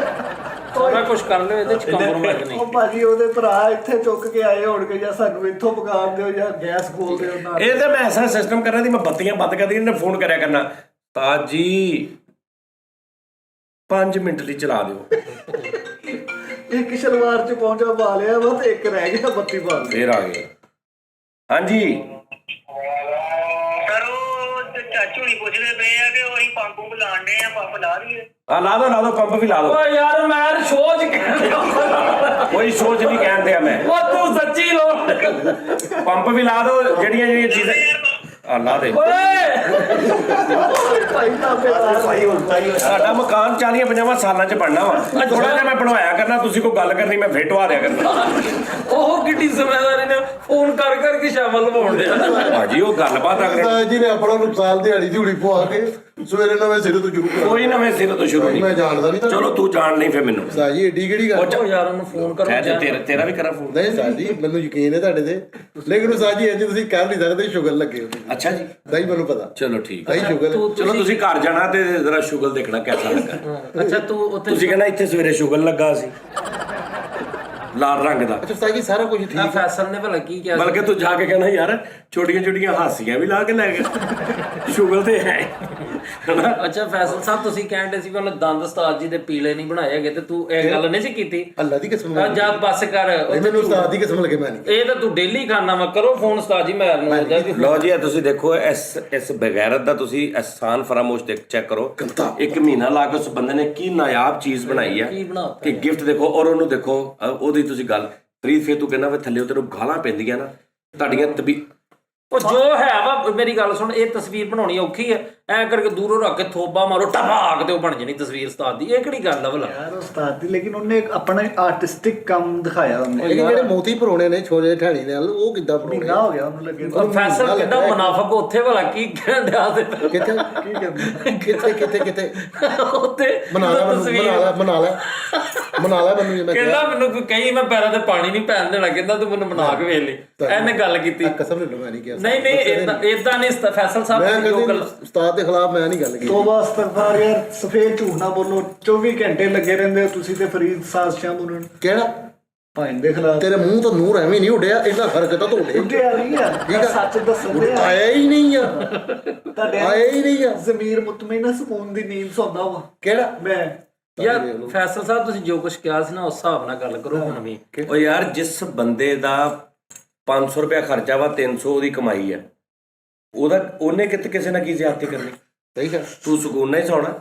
Speaker 3: ਸਾਰਾ ਕੁਝ ਕਰ ਲਿਓ, ਇਹਦੇ ਚ ਕੰਪਰੋਮਾਈਜ਼ ਨਹੀਂ।
Speaker 4: ਉਹ ਭਾਜੀ ਉਹਦੇ ਭਰਾ ਇੱਥੇ ਚੁੱਕ ਕੇ ਆਏ ਹੋਣਗੇ, ਜਾਂ ਸਾਨੂੰ ਇੱਥੋਂ ਪਕਾ ਦਿਓ ਜਾਂ ਗੈਸ ਖੋਲ ਦਿਓ ਨਾਲ।
Speaker 1: ਇਹ ਤਾਂ ਮੈਂ ਐਸਾ ਸਿਸਟਮ ਕਰਨਾ ਦੀ, ਮੈਂ ਬੱਤੀਆਂ ਬੰਦ ਕਰਦੀ, ਇਹਨੇ ਫੋਨ ਕਰਿਆ ਕਰਨਾ, ਉਸਤਾਦ ਜੀ 5 ਮਿੰਟ ਲਈ ਚਲਾ ਦਿਓ।
Speaker 4: ਇੱਕ ਸ਼ਲਵਾਰ 'ਚ ਪਹੁੰਚਾ ਪਾ ਲਿਆ ਵਾ ਤੇ ਇੱਕ ਰਹਿ ਗਿਆ, ਬੱਤੀ ਬੰਦ।
Speaker 1: ਫੇਰ ਆ ਗਏ। ਹਾਂਜੀ
Speaker 6: ਸਰ ਉਹ ਚਾਚੂ ਨਹੀਂ ਪੁੱਛਦੇ ਪਏ ਆ ਕਿ ਉਹ ਅਸੀਂ ਪੰਪ ਲਾਣ ਦੇ ਆ, ਪੰਪ ਲਾ ਦਈਏ?
Speaker 1: ਆ ਲਾ ਦੋ ਪੰਪ ਵੀ ਲਾ ਦੋ।
Speaker 3: ਓ ਯਾਰ ਮੈਂ ਸੋਚ ਕਹਿੰਦਾ,
Speaker 1: ਕੋਈ ਸੋਚ ਨਹੀਂ ਕਹਿੰਦੇ ਆ ਮੈਂ,
Speaker 3: ਉਹ ਤੂੰ ਸੱਚੀ ਲੋੜ
Speaker 1: ਪੰਪ ਵੀ ਲਾ ਦੋ। ਜਿਹੜੀਆਂ ਚੀਜ਼ਾਂ ਆ ਲਾ ਦੇ।
Speaker 5: ਭਾਈ ਹੁੰਦਾ ਹੀ
Speaker 1: ਸਾਡਾ ਮਕਾਨ 40-50 ਸਾਲਾਂ 'ਚ ਬਣਨਾ ਵਾ, ਥੋੜਾ ਜਿਹਾ ਮੈਂ ਬਣਵਾਇਆ ਕਰਨਾ, ਤੁਸੀਂ ਕੋਈ ਗੱਲ ਕਰਨੀ ਮੈਂ ਫੇਰ ਢਵਾ ਦਿਆ ਕਰਨਾ।
Speaker 3: ਉਹ ਕਿੱਡੀ ਸਮਝਦਾਰੀ ਨੇ ਫੋਨ ਕਰ ਕਰਕੇ ਸ਼ਾਮਲ ਹੋਣ ਡਿਆ।
Speaker 1: ਭਾਜੀ ਉਹ ਗੱਲਬਾਤ ਅਗਰ
Speaker 2: ਉਸਤਾਦ ਜੀ ਨੇ ਆਪਣਾ ਨੁਕਸਾਨ ਦਿਹਾੜੀ ਪਵਾ ਕੇ ਸਵੇਰੇ ਨਵੇਂ ਸਿਰੇ ਤੋਂ ਸ਼ੁਰੂ ਕਰਾ।
Speaker 1: ਕੋਈ ਨਵੇਂ ਸਿਰੇ ਤੋਂ ਸ਼ੁਰੂ
Speaker 2: ਮੈਂ
Speaker 1: ਨਹੀਂ।
Speaker 2: ਜਾਣਦਾ ਨਹੀਂ ਤਾਂ।
Speaker 1: ਚਲੋ ਤੂੰ ਜਾਣ ਨਹੀਂ ਫੇਰ ਮੈਨੂੰ।
Speaker 2: ਉਸਤਾਦ ਜੀ ਏਡੀ ਕਿਹੜੀ ਗੱਲ?
Speaker 3: ਉਹ ਯਾਰ ਉਹਨੂੰ ਫੋਨ ਕਰੋ।
Speaker 1: ਤੇਰਾ ਵੀ ਕਰਾਂ ਫੋਨ?
Speaker 2: ਨਹੀਂ ਉਸਤਾਦ ਜੀ ਮੈਨੂੰ ਯਕੀਨ ਹੈ ਤੁਹਾਡੇ ਤੇ, ਲੇਕਿਨ ਉਸਤਾਦ ਜੀ ਇੰਜ ਤੁਸੀਂ ਕਹਿ ਨਹੀਂ ਸਕਦੇ ਸ਼ੁਗਰ ਲੱਗੇ ਹੋ।
Speaker 1: ਅੱਛਾ ਜੀ,
Speaker 2: ਨਹੀਂ ਮੈਨੂੰ ਪਤਾ।
Speaker 1: ਚਲੋ ਠੀਕ
Speaker 2: ਆਹੀ
Speaker 1: ਹੈ
Speaker 2: ਸ਼ੁਗਲ ਹੈ।
Speaker 1: ਚਲੋ ਤੁਸੀਂ ਘਰ ਜਾਣਾ ਤੇ ਜ਼ਰਾ ਸ਼ੁਗਲ ਦੇਖਣਾ ਕਿਹਦਾ ਲੱਗਾ
Speaker 3: ਅੱਛਾ ਤੂੰ ਉੱਥੇ
Speaker 1: ਤੁਸੀਂ ਕਹਿੰਦਾ ਇੱਥੇ ਸਵੇਰੇ ਸ਼ੁਗਲ ਲੱਗਾ ਸੀ ਲਾਲ ਰੰਗ ਦਾ
Speaker 2: ਅੱਛਾ ਉਸਤਾਦ ਜੀ ਸਾਰਾ ਕੁਝ ਠੀਕ
Speaker 3: ਆ
Speaker 2: ਹੈ।
Speaker 3: ਫੈਸਲ ਨੇ ਭਲਾ ਕੀ ਕਿਹਾ
Speaker 1: ਬਲਕਿ ਤੂੰ ਜਾ ਕੇ ਕਹਿੰਦਾ ਯਾਰ ਛੋਟੀਆਂ ਛੋਟੀਆਂ ਹਾਸੀਆਂ ਵੀ ਲਾ ਕੇ ਲੈ ਗਿਆ ਸ਼ੁਗਲ ਤੇ ਹੈ ਹਨਾ
Speaker 3: ਅੱਛਾ ਫੈਸਲ ਸਾਹਿਬ ਤੁਸੀਂ ਕਹਿੰਦੇ ਸੀ ਕਿ ਉਹਨੇ ਦੰਦ ਉਸਤਾਦ ਜੀ ਦੇ ਪੀਲੇ ਨਹੀਂ ਬਣਾਏ ਹੈਗੇ ਤੇ ਤੂੰ ਇਹ ਗੱਲ ਨਹੀਂ ਸੀ ਕੀਤੀ
Speaker 2: ਅੱਲਾ ਦੀ ਕਸਮ
Speaker 3: ਆ ਜਾ ਬੱਸ ਕਰ ਉਹ
Speaker 2: ਮੈਨੂੰ ਉਸਤਾਦ ਦੀ ਕਸਮ ਲੱਗੇ ਮੈਂ ਨਹੀਂ
Speaker 3: ਇਹ ਤਾਂ ਤੂੰ ਡੇਲੀ ਖਾਣਾ ਵਾ ਕਰੋ ਫੋਨ ਉਸਤਾਦ ਜੀ ਮੈਂ ਨੂੰ ਹੁੰਦਾ ਕਿ
Speaker 1: ਲਓ ਜੀ ਇਹ ਤੁਸੀਂ ਦੇਖੋ ਇਸ ਬਗੈਰਤ ਦਾ ਤੁਸੀਂ ਅਹਿਸਾਨ ਫਰਾਮੋਸ਼ ਤੇ ਚੈੱਕ ਕਰੋ 1 ਮਹੀਨਾ ਲਾ ਕੇ ਉਸ ਬੰਦੇ ਨੇ ਕੀ ਨਾਯਾਬ ਚੀਜ਼ ਬਣਾਈ ਆ
Speaker 3: ਕੀ ਬਣਾਤਾ
Speaker 1: ਕਿ ਗਿਫਟ ਦੇਖੋ ਔਰ ਉਹਨੂੰ ਦੇਖੋ ਉਹਦੀ ਤੁਸੀਂ ਗੱਲ ਪ੍ਰੀਤ ਫੇਰ ਤੂੰ ਕਹਿੰਦਾ ਵੇ ਥੱਲੇ ਤੈਨੂੰ ਗਾਲਾਂ ਪੈਂਦੀਆਂ ਨਾ ਤੁਹਾਡੀਆਂ
Speaker 3: ਉਹ ਜੋ ਹੈ ਵਾ ਮੇਰੀ ਗੱਲ ਸੁਣ ਇਹ ਤਸਵੀਰ ਬਣਾਉਣੀ ਔਖੀ ਹੈ ਐ ਕਰਕੇ ਦੂਰੋਂ ਰੱਖ ਕੇ ਥੋਬਾ ਮਾਰੋ ਟਪਾਕ ਤੇ ਉਹ ਬਣ ਜਣੀ ਤਸਵੀਰ ਉਸਤਾਦ ਦੀ ਇਹ ਕਿਹੜੀ ਗੱਲ ਆ ਭਲਾ
Speaker 4: ਯਾਰ ਉਸਤਾਦ ਦੀ ਲੇਕਿਨ ਉਹਨੇ ਆਪਣਾ ਆਰਟਿਸਟਿਕ ਕੰਮ ਦਿਖਾਇਆ ਉਹਨੇ
Speaker 2: ਲੇਕਿਨ ਜਿਹੜੇ ਮੋਤੀ ਪਰੋਣੇ ਨੇ ਛੋਲੇ ਠਾਣੀ ਨਾਲ ਉਹ ਕਿੱਦਾਂ ਪਰੋਣੇ
Speaker 4: ਮਹੀਨਾ ਹੋ ਗਿਆ ਉਹਨੂੰ ਲੱਗੇ
Speaker 3: ਉਹ ਫੈਸਲ ਕਿੱਡਾ ਮੁਨਾਫਕ ਉੱਥੇ ਭਲਾ ਕੀ ਕਹਿਣ ਡਿਆ ਤੇ
Speaker 2: ਕਿੱਥੇ
Speaker 4: ਕੀ ਕਹਿੰਦੇ
Speaker 2: ਕਿੱਥੇ
Speaker 3: ਉੱਥੇ
Speaker 2: ਬਣਾ ਲੈ ਮੈਨੂੰ, ਬਣਾ ਲੈ ਮੈਨੂੰ ਜੇ ਮੈਂ
Speaker 3: ਕਹਿੰਦਾ ਮੈਨੂੰ ਕੋਈ ਕਹੀ ਮੈਂ ਪੈਰਾਂ ਤੇ ਪਾਣੀ ਨਹੀਂ ਪੈਣ ਦੇਣਾ ਕਹਿੰਦਾ ਤੂੰ ਮੈਨੂੰ ਬਣਾ ਕੇ ਵੇਖ ਲਈ ਇਹਨੇ ਗੱਲ ਕੀਤੀ
Speaker 2: ਕਸਮ ਲੈ ਲਓ ਮੈਂ ਨਹੀਂ ਕਿਹਾ
Speaker 3: ਨਹੀਂ ਇਦਾਂ ਨਹੀਂ ਫੈਸਲ ਸਾਹਿਬ
Speaker 2: ਮੈਂ
Speaker 3: ਤੁਸੀਂ ਜੋ
Speaker 2: ਕਦੇ
Speaker 3: ਗੱਲ
Speaker 2: ਉਸਤਾਦ ਦੇ ਖਿਲਾਫ ਮੈਂ ਨਹੀਂ ਗੱਲ ਕੀਤੀ
Speaker 4: ਤੋਬਾ ਅਸਤਗਫਾਰ ਯਾਰ ਸਫੇਦ ਝੂਠ ਨਾ ਬੋਲੋ 24 ਘੰਟੇ ਲੱਗੇ ਰਹਿੰਦੇ ਹੋ ਤੁਸੀਂ ਤੇ ਫਰੀਦ ਸਾਜ਼ਿਸ਼ਾਂ ਬੁਣਨ
Speaker 2: ਕਿਹੜਾ
Speaker 4: ਭਾਈ ਦੇ ਖਿਲਾਫ
Speaker 2: ਤੇਰੇ ਮੂੰਹ ਤੋਂ ਨੂਰ ਐਵੇਂ ਨਹੀਂ ਉੱਡਿਆ ਇੰਨਾ ਫਰਕ ਤਾਂ ਤੁਹਾਡੇ
Speaker 4: ਉੱਡਿਆ ਨਹੀਂ ਆ
Speaker 2: ਠੀਕ ਆ।
Speaker 4: ਸੱਚ ਦੱਸਣ ਦੇ ਆ
Speaker 2: ਆਇਆ ਹੀ ਨਹੀਂ ਆ
Speaker 4: ਤੁਹਾਡੇ
Speaker 2: ਆਇਆ ਹੀ ਨਹੀਂ ਆ
Speaker 4: ਜ਼ਮੀਰ ਮੁਤਮਈਨ ਸਕੂਨ ਦੀ ਨੀਂਦ ਸੌਂਦਾ ਵਾ
Speaker 2: ਕਿਹੜਾ
Speaker 4: ਮੈਂ
Speaker 3: ਯਾਰ ਫੈਸਲ ਸਾਹਿਬ ਤੁਸੀਂ ਜੋ ਕੁਝ ਕਿਹਾ ਸੀ ਨਾ ਉਸ ਹਿਸਾਬ ਨਾਲ ਗੱਲ ਕਰੋ ਹੁਣ ਵੀ
Speaker 1: ਉਹ ਯਾਰ ਜਿਸ ਬੰਦੇ ਦਾ 500 ਰੁਪਇਆ ਖਰਚਾ ਵਾ 300 ਉਹਦੀ ਕਮਾਈ ਆ ਉਹਨੇ ਕਿਸੇ ਨਾਲ ਕੀ ਜ਼ਿਆਦਤੀ ਕਰਨੀ
Speaker 2: ਸਹੀ ਹੈ
Speaker 1: ਤੂੰ ਸਕੂਨ ਨਾਲ ਹੀ ਸੌਣਾ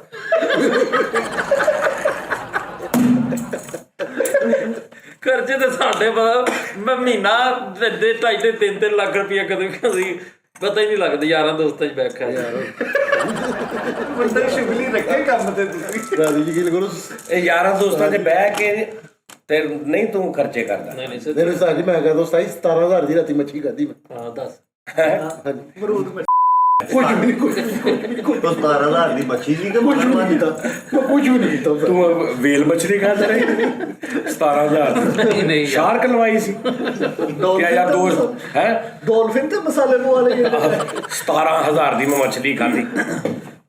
Speaker 3: ਖਰਚੇ ਤੇ ਸਾਡੇ ਪਤਾ ਮੈਂ ਮਹੀਨਾ ਦੇ 2.5-3 ਲੱਖ ਰੁਪਇਆ ਕਦੇ ਪਤਾ ਹੀ ਨਹੀਂ ਲੱਗਦਾ ਯਾਰਾਂ ਦੋਸਤਾਂ 'ਚ ਬੈਠਾ ਯਾਰ
Speaker 4: ਬੰਦੇ ਸ਼ੁਗਲੀ ਰੱਖੇ ਕੰਮ ਤੇ ਤੁਸੀਂ
Speaker 2: ਰਾਜੀ ਜੀ ਕੀ ਕਰੋ
Speaker 1: ਇਹ ਯਾਰਾਂ ਦੋਸਤਾਂ 'ਚ ਬਹਿ ਕੇ ਤੇ ਨਹੀਂ ਤੂੰ ਖਰਚੇ ਕਰਦਾ
Speaker 3: ਨਹੀਂ ਸਰ
Speaker 2: ਮੇਰੇ ਸਾਹ ਜੀ ਮੈਂ ਕਹਿੰਦਾ ਉਸਤਾਦ 17000 ਦੀ ਰਾਤੀ ਮੱਛੀ ਖਾਦੀ ਮੈਂ
Speaker 3: ਹਾਂ ਦੱਸ
Speaker 2: ਹਾਂਜੀ
Speaker 4: ਮਰੂਦ ਮੈਂ
Speaker 2: ਕੁਝ ਵੀ ਨਹੀਂ ਕੁਝ
Speaker 5: ਉਸ 12000 ਦੀ ਮੱਛੀ ਜੀ ਕਿ
Speaker 2: ਕੁਝ ਵੀ ਨਹੀਂ ਕੀਤਾ ਮੈਂ ਕੁਝ ਵੀ ਨਹੀਂ ਕੀਤਾ
Speaker 1: ਤੂੰ ਵੇਲ ਮਛਲੀ ਖਾਂਦਾ ਰਹੀ 17000
Speaker 3: ਨਹੀਂ
Speaker 1: ਸ਼ਾਰਕ ਲਵਾਈ ਸੀ ਕਿਆ ਯਾਰ ਦੋਸਤ ਹੈ
Speaker 4: ਡੋਲਫਿਨ ਤੇ ਮਸਾਲੇ ਪਵਾ ਲਏ
Speaker 1: 17000 ਦੀ ਮੈਂ ਮਛਲੀ ਖਾਂਦੀ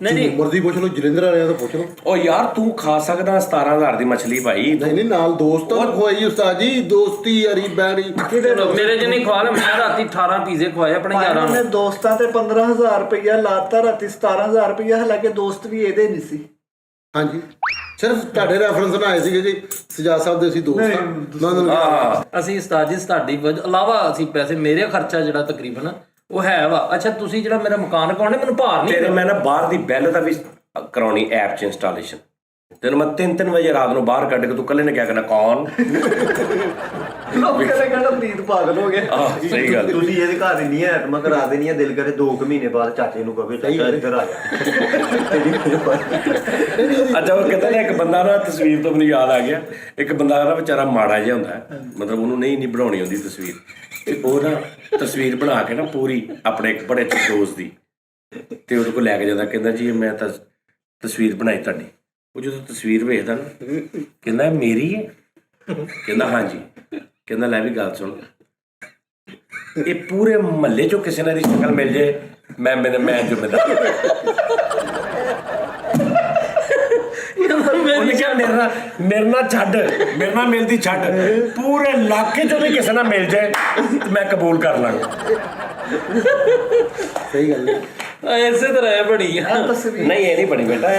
Speaker 3: ਨਹੀਂ
Speaker 2: ਮਰਜ਼ੀ ਪੁੱਛ ਲਓ ਜਲੰਧਰ ਵਾਲਿਆਂ ਤੋਂ ਪੁੱਛ ਲਓ
Speaker 1: ਉਹ ਯਾਰ ਤੂੰ ਖਾ ਸਕਦਾ 17000 ਦੀ ਮਛਲੀ ਭਾਈ
Speaker 2: ਨਹੀਂ ਨਾਲ ਦੋਸਤਾਂ ਨੂੰ ਖਵਾਈ ਉਸਤਾਦ ਜੀ ਦੋਸਤੀ ਯਾਰੀ ਬੈਰੀ
Speaker 3: ਚਲੋ ਮੇਰੇ ਜਿੰਨੀ ਖਵਾ ਲੈ ਮੈਂ ਰਾਤੀ 18 ਪੀਜ਼ੇ ਖਵਾਏ ਆਪਣੇ ਯਾਰਾਂ
Speaker 4: ਨੇ
Speaker 3: ਨੂੰ
Speaker 4: ਦੋਸਤਾਂ ਤੇ 15000 ਰੁਪਇਆ ਲਾਤਾ ਰਾਤੀ 17000 ਰੁਪਇਆ ਹਾਲਾਂਕਿ ਦੋਸਤ ਵੀ ਇਹਦੇ ਨਹੀਂ ਸੀ
Speaker 2: ਹਾਂਜੀ ਸਿਰਫ ਤੁਹਾਡੇ ਰੈਫਰੈਂਸ ਨਾਲ ਆਏ ਸੀਗੇ ਜੀ ਸਜਾਦ ਸਾਹਿਬ ਦੇ ਅਸੀਂ ਦੋਸਤ ਆ ਮੈਂ ਤੁਹਾਨੂੰ
Speaker 1: ਹਾਂ
Speaker 3: ਅਸੀਂ ਉਸਤਾਦ ਜੀ ਤੁਹਾਡੀ ਇਲਾਵਾ ਅਸੀਂ ਪੈਸੇ ਮੇਰੇ ਖਰਚਾ ਜਿਹੜਾ ਤਕਰੀਬਨ ਉਹ ਹੈ ਵਾ ਅੱਛਾ ਤੁਸੀਂ ਜਿਹੜਾ ਮੇਰਾ ਮਕਾਨ ਕਰਾਉਣੇ ਮੈਨੂੰ ਭਾਰ ਨਹੀਂ
Speaker 1: ਤੇਰੇ ਮੈਂ ਨਾ ਬਾਹਰ ਦੀ ਬੈਲ ਦਾ ਵੀ ਕਰਾਉਣੀ ਐਪ 'ਚ ਇੰਸਟਾਲੇਸ਼ਨ ਤੈਨੂੰ ਮੈਂ 3 ਵਜੇ ਰਾਤ ਨੂੰ ਬਾਹਰ ਕੱਢ ਕੇ ਤੂੰ ਕੱਲੇ ਨੇ ਕਿਆ ਕਰਨਾ ਕੌਣ
Speaker 4: ਲੋਕ ਕਹਿੰਦੇ ਕਹਿੰਦਾ ਪ੍ਰੀਤ ਪਾਗਲ ਹੋ ਗਿਆ
Speaker 1: ਆਹ ਸਹੀ ਗੱਲ
Speaker 5: ਤੁਸੀਂ ਇਹਦੇ ਘਰ ਇੰਨੀਆਂ ਐਟਮਾਂ ਕਰਾ ਦੇਣੀਆਂ ਦਿਲ ਕਰੇ 2 ਮਹੀਨੇ ਬਾਅਦ ਚਾਚੇ ਨੂੰ ਕਹੇ ਚਾਚਾ ਇੱਧਰ ਆ ਜਾ
Speaker 1: ਅੱਛਾ ਉਹ ਕਹਿੰਦਾ ਨਾ ਇੱਕ ਬੰਦਾ ਨਾ ਤਸਵੀਰ ਤੋਂ ਮੈਨੂੰ ਯਾਦ ਆ ਗਿਆ ਇੱਕ ਬੰਦਾ ਨਾ ਵਿਚਾਰਾ ਮਾੜਾ ਜਿਹਾ ਹੁੰਦਾ ਹੈ ਮਤਲਬ ਉਹਨੂੰ ਨਹੀਂ ਬਣਾਉਣੀ ਆਉਂਦੀ ਤਸਵੀਰ ਤੇ ਉਹ ਨਾ ਤਸਵੀਰ ਬਣਾ ਕੇ ਨਾ ਪੂਰੀ ਆਪਣੇ ਇੱਕ ਬੜੇ ਦੋਸਤ ਦੀ ਤੇ ਉਹਦੇ ਕੋਲ ਲੈ ਕੇ ਜਾਂਦਾ ਕਹਿੰਦਾ ਜੀ ਮੈਂ ਤਾਂ ਤਸਵੀਰ ਬਣਾਈ ਤੁਹਾਡੀ ਉਹ ਜਦੋਂ ਤਸਵੀਰ ਵੇਖਦਾ ਨਾ ਕਹਿੰਦਾ ਮੇਰੀ ਹੈ ਕਹਿੰਦਾ ਹਾਂਜੀ ਕਹਿੰਦਾ ਲੈ ਵੀ ਗੱਲ ਸੁਣ ਇਹ ਪੂਰੇ ਮਹੱਲੇ ਚੋਂ ਕਿਸੇ ਨਾਲ ਦੀ ਸ਼ਕਲ ਮਿਲ ਜੇ ਮੈਂ ਜ਼ਿੰਮੇਦਾਰ ਉਹਨੇ ਕਿਹਾ ਮੇਰੇ ਨਾਲ ਛੱਡ ਮੇਰੇ ਨਾਲ ਮਿਲਦੀ ਛੱਡ ਪੂਰੇ ਇਲਾਕੇ ਚੋਂ ਵੀ ਕਿਸੇ ਨਾਲ ਮਿਲ ਜਾਏ ਤੇ ਮੈਂ ਕਬੂਲ ਕਰ ਲਾਂਗਾ
Speaker 2: ਸਹੀ ਗੱਲ ਹੈ
Speaker 3: ਐਸੇ ਤਰ੍ਹਾਂ ਇਹ ਬਣੀ ਆ
Speaker 4: ਤਸਵੀਰ
Speaker 1: ਨਹੀਂ ਇਹ ਨਹੀਂ ਬਣੀ ਬੇਟਾ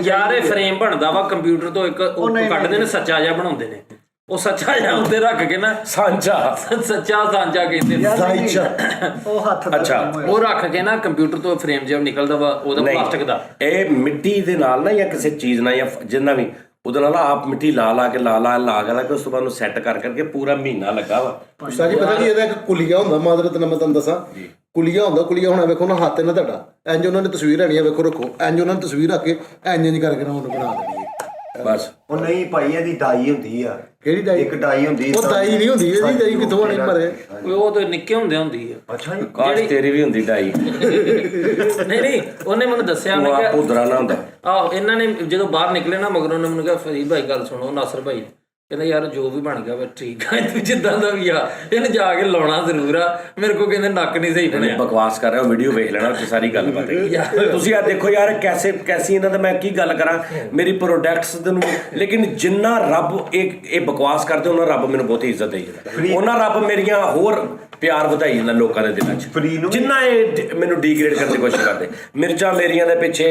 Speaker 3: ਯਾਰ ਇਹ ਫਰੇਮ ਬਣਦਾ ਵਾ ਕੰਪਿਊਟਰ ਤੋਂ ਇੱਕ ਉਹ ਕੱਢਦੇ ਨੇ ਸੱਚਾ ਜਿਹਾ ਬਣਾਉਂਦੇ ਨੇ ਉਹ ਸੱਚਾ ਜਿਹਾ ਉੱਤੇ ਰੱਖ ਕੇ ਨਾ
Speaker 1: ਸਾਂਝਾ
Speaker 3: ਸੱਚਾ ਸਾਂਝਾ ਕਹਿੰਦੇ ਨੇ
Speaker 4: ਉਹ ਹੱਥ ਦਾ
Speaker 1: ਅੱਛਾ।
Speaker 4: ਕੰਮ ਹੋਇਆ।
Speaker 3: ਉਹ ਰੱਖ ਕੇ ਨਾ ਕੰਪਿਊਟਰ ਤੋਂ ਫਰੇਮ ਜਿਹਾ ਨਿਕਲਦਾ ਵਾ ਉਹਦਾ ਪਲਾਸਟਿਕ ਦਾ
Speaker 1: ਇਹ ਮਿੱਟੀ ਦੇ ਨਾਲ ਨਾ ਜਾਂ ਕਿਸੇ ਚੀਜ਼ ਨਾਲ ਜਾਂ ਜਿੰਨਾ ਵੀ ਉਹਦੇ ਨਾਲ ਆਪ ਮਿੱਟੀ ਲਾ ਕੇ ਉਸ ਤੋਂ ਬਾਅਦ ਨੂੰ ਸੈੱਟ ਕਰਕੇ ਪੂਰਾ ਮਹੀਨਾ ਲੱਗਾ ਵਾ
Speaker 2: ਉਸਤਾਦ ਜੀ ਪਤਾ ਕੀ ਇਹਦਾ ਇੱਕ ਕੁਲੀਆ ਹੁੰਦਾ ਮਾਦਰਤ ਨਾਲ ਮੈਂ ਤੁਹਾਨੂੰ ਦੱਸਾਂ ਕੁਲੀਆ ਹੁੰਦਾ ਕੁਲੀਆ ਹੋਣਾ ਵੇਖੋ ਨਾ ਹੱਥ ਇਹਨਾਂ ਤੁਹਾਡਾ ਇੰਜ ਉਹਨਾਂ ਨੇ ਤਸਵੀਰ ਲੈਣੀ ਆ ਵੇਖੋ ਰੱਖੋ ਇੰਜ ਉਹਨਾਂ ਨੇ ਤਸਵੀਰ ਰੱਖ ਕੇ ਇੰਜ ਕਰਕੇ ਨਾ ਉਹਨੂੰ ਬਣਾ ਦੇਣੀ ਹੈ
Speaker 1: ਬਸ
Speaker 5: ਉਹ ਨਹੀਂ ਭਾਈ ਇਹਦੀ ਡਾਈ ਹੁੰਦੀ ਆ
Speaker 2: ਕਿਹੜੀ ਡਾਈ
Speaker 5: ਇੱਕ ਡਾਈ ਹੁੰਦੀ
Speaker 2: ਉਹ ਡਾਈ ਨਹੀਂ ਹੁੰਦੀ ਇਹਦੀ ਡਾਈ ਕਿੱਥੋਂ ਆਣੀ ਮਰੇ
Speaker 3: ਉਹ ਤਾਂ ਨਿੱਕੇ ਹੁੰਦੇ ਹੁੰਦੀ ਆ
Speaker 5: ਅੱਛਾ ਜੀ
Speaker 1: ਕਾਸ਼ ਤੇਰੀ ਵੀ ਹੁੰਦੀ ਡਾਈ
Speaker 3: ਨਹੀਂ ਉਹਨੇ ਮੈਨੂੰ ਦੱਸਿਆ
Speaker 1: ਉਹ
Speaker 3: ਉਹਨੇ
Speaker 1: ਆਪ
Speaker 3: ਕਿਹਾ
Speaker 1: ਉਧਰਾ ਨਾ ਹੁੰਦਾ
Speaker 3: ਆਹੋ ਇਹਨਾਂ ਨੇ ਜਦੋਂ ਬਾਹਰ ਨਿਕਲੇ ਨਾ ਮਗਰੋਂ ਉਹਨੇ ਮੈਨੂੰ ਕਿਹਾ ਫਰੀਦ ਭਾਈ ਗੱਲ ਸੁਣੋ ਨਾਸਰ ਭਾਈ ਕਹਿੰਦਾ ਯਾਰ ਜੋ ਵੀ ਬਣ ਗਿਆ ਵਾ ਠੀਕ ਆ, ਤੂੰ ਜਿੱਦਾਂ ਦਾ ਵੀ ਆ ਇਹਨੇ ਜਾ ਕੇ ਲਾਉਣਾ ਜ਼ਰੂਰ ਆ। ਮੇਰੇ ਕੋਲ ਕਹਿੰਦੇ ਨੱਕ ਨਹੀਂ ਸਹੀ ਬਣਿਆ।
Speaker 1: ਬਕਵਾਸ ਕਰ ਰਿਹਾ, ਵੀਡੀਓ ਵੇਖ ਲੈਣਾ ਤੇ ਸਾਰੀ ਗੱਲ ਪਤਾ। ਤੁਸੀਂ ਆ ਦੇਖੋ ਯਾਰ ਕੈਸੀ ਇਹਨਾਂ ਦਾ, ਮੈਂ ਕੀ ਗੱਲ ਕਰਾਂ ਮੇਰੀ ਪ੍ਰੋਡਕਟਸ ਦੇ ਨੂੰ, ਲੇਕਿਨ ਜਿੰਨਾ ਰੱਬ ਇਹ ਬਕਵਾਸ ਕਰਦੇ ਉਹਨਾਂ ਰੱਬ ਮੈਨੂੰ ਬਹੁਤ ਇੱਜ਼ਤ ਦੇਈ ਜਾਂਦਾ, ਉਹਨਾਂ ਰੱਬ ਮੇਰੀਆਂ ਹੋਰ ਪਿਆਰ ਵਧਾਈ ਜਾਂਦਾ ਲੋਕਾਂ ਦੇ ਦਿਲਾਂ 'ਚ, ਜਿੰਨਾ ਇਹ ਮੈਨੂੰ ਡੀਗ੍ਰੇਡ ਕਰਨ ਦੀ ਕੋਸ਼ਿਸ਼ ਕਰਦੇ। ਮਿਰਚਾਂ ਮੇਰੀਆਂ ਦੇ ਪਿੱਛੇ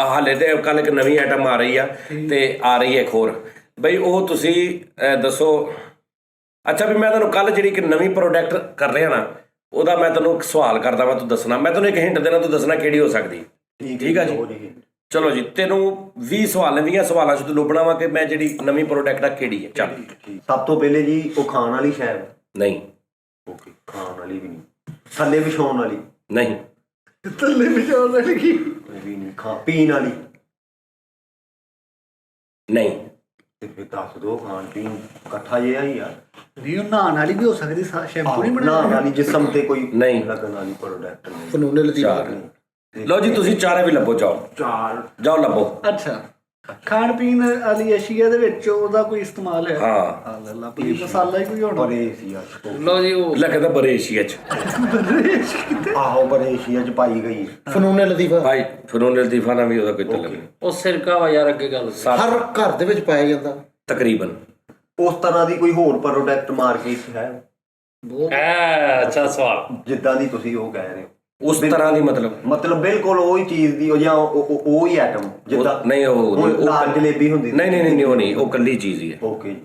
Speaker 1: ਹਾਲੇ ਤੇ ਕੱਲ ਇੱਕ ਨਵੀਂ ਆਈਟਮ ਆ ਰਹੀ ਆ ਤੇ ਆ ਰਹੀ ਹੈ ਇੱਕ ਹੋਰ ਬਈ, ਉਹ ਤੁਸੀਂ ਦੱਸੋ। ਅੱਛਾ ਵੀ ਮੈਂ ਤੁਹਾਨੂੰ ਕੱਲ ਜਿਹੜੀ ਇੱਕ ਨਵੀਂ ਪ੍ਰੋਡਕਟ ਕਰ ਰਿਹਾ ਨਾ, ਉਹਦਾ ਮੈਂ ਤੁਹਾਨੂੰ ਇੱਕ ਸਵਾਲ ਕਰਦਾ ਵਾ, ਤੂੰ ਦੱਸਣਾ, ਮੈਂ ਤੁਹਾਨੂੰ ਇੱਕ ਹਿੰਟ ਦੇਣਾ, ਤੂੰ ਦੱਸਣਾ ਕਿਹੜੀ ਹੋ ਸਕਦੀ। ਠੀਕ ਆ ਜੀ, ਚਲੋ ਜੀ, ਤੈਨੂੰ 20 ਸਵਾਲ ਨੇ, 20 ਸਵਾਲਾਂ 'ਚ ਤੂੰ ਲੱਭਣਾ ਵਾ ਕਿ ਮੈਂ ਜਿਹੜੀ ਨਵੀਂ ਪ੍ਰੋਡਕਟ ਆ ਕਿਹੜੀ ਹੈ। ਚੱਲ
Speaker 5: ਸਭ ਤੋਂ ਪਹਿਲੇ ਜੀ ਉਹ ਖਾਣ ਵਾਲੀ ਸ਼ਾਇਦ
Speaker 1: ਨਹੀਂ,
Speaker 5: ਓਕੇ ਖਾਣ ਵਾਲੀ ਵੀ ਨਹੀਂ, ਥੱਲੇ ਵਿਛਾਉਣ ਵਾਲੀ
Speaker 1: ਨਹੀਂ,
Speaker 4: ਥੱਲੇ ਵਿਚਾਰ ਵਾਲੀ ਕੀ
Speaker 5: ਉਹ ਵੀ ਨਹੀਂ, ਪੀਣ ਵਾਲੀ
Speaker 1: ਨਹੀਂ,
Speaker 5: ਤੇ ਫਿਰ ਦੱਸ ਦੋ ਖਾਣ ਪੀਣ ਇਕੱਠਾ ਜਿਹਾ ਹੀ ਯਾਰ।
Speaker 4: ਨਹੀਂ, ਉਹ ਨਹਾਉਣ ਵਾਲੀ ਵੀ ਹੋ ਸਕਦੀ, ਸ਼ੈਂਪੂ ਨਹੀਂ
Speaker 5: ਨਾ
Speaker 4: ਬਣਾਉਣਾ
Speaker 5: ਵਾਲੀ ਜਿਸਮ ਤੇ ਕੋਈ
Speaker 1: ਨਹੀਂ।
Speaker 5: ਲੱਗਣ ਵਾਲੀ ਪ੍ਰੋਡਕਟ ਨਹੀਂ।
Speaker 2: ਫਨੂਨ ਲਤੀਫਾ
Speaker 1: ਚਾਰ। ਲਓ ਜੀ ਤੁਸੀਂ ਚਾਰੇ ਵੀ ਲੱਭੋ, ਜਾਓ ਜਾਓ ਲੱਭੋ।
Speaker 4: ਅੱਛਾ, ਖਾਣ ਪੀਣ ਵਾਲੀ ਅਸ਼ੀਆ ਦੇ ਵਿੱਚ ਉਹਦਾ ਕੋਈ ਇਸਤੇਮਾਲ ਹੈ?
Speaker 1: ਹਾਂ
Speaker 4: ਅੱਲਾ ਪਨੀਰ ਮਸਾਲਾ ਹੀ ਕੋਈ ਹੋਣਾ।
Speaker 5: ਬੜੇ ਏਸ਼ੀਆ ਚ
Speaker 3: ਲਓ ਜੀ ਉਹ
Speaker 1: ਲੱਗਦਾ ਬੜੇ ਏਸ਼ੀਆ 'ਚ
Speaker 5: ਆਹੋ ਬੜੇ ਏਸ਼ੀਆ ਚ ਪਾਈ ਗਈ।
Speaker 2: ਫਨੂਨ ਲਤੀਫਾ
Speaker 1: ਭਾਈ ਫਿਰੋਨ ਲਤੀਫਾ ਨਾਲ ਵੀ ਉਹਦਾ ਕੋਈ ਤਲਕ ਨਹੀਂ।
Speaker 3: ਉਹ ਸਿਰਕਾ ਵਾ ਯਾਰ, ਅੱਗੇ ਗੱਲ
Speaker 2: ਹਰ ਘਰ ਦੇ ਵਿੱਚ ਪਾਇਆ ਜਾਂਦਾ
Speaker 1: ਤਕਰੀਬਨ
Speaker 5: ਉਸ ਤਰ੍ਹਾਂ ਦੀ ਕੋਈ ਹੋਰ ਪ੍ਰੋਡਕਟ ਮਾਰਕੀਟ 'ਚ ਹੈ
Speaker 3: ਅੱਛਾ ਸਵਾਲ
Speaker 5: ਜਿੱਦਾਂ ਦੀ ਤੁਸੀਂ ਉਹ ਕਹਿ ਰਹੇ ਹੋ?
Speaker 1: ਉਸ ਤਰ੍ਹਾਂ ਦੀ
Speaker 5: ਮਤਲਬ ਬਿਲਕੁਲ ਉਹੀ ਚੀਜ਼ ਦੀ, ਉਹ ਜਾਂ ਉਹ ਹੀ ਆਈਟਮ ਜਿੱਦਾਂ
Speaker 1: ਨਹੀਂ
Speaker 5: ਹੁਣ ਲਾਲ ਜਲੇਬੀ ਹੁੰਦੀ
Speaker 1: ਨਹੀਂ ਨਹੀਂ ਨਹੀਂ, ਉਹ ਨਹੀਂ, ਉਹ ਕੱਲੀ ਚੀਜ਼ ਹੀ ਹੈ।
Speaker 5: ਓਕੇ ਜੀ,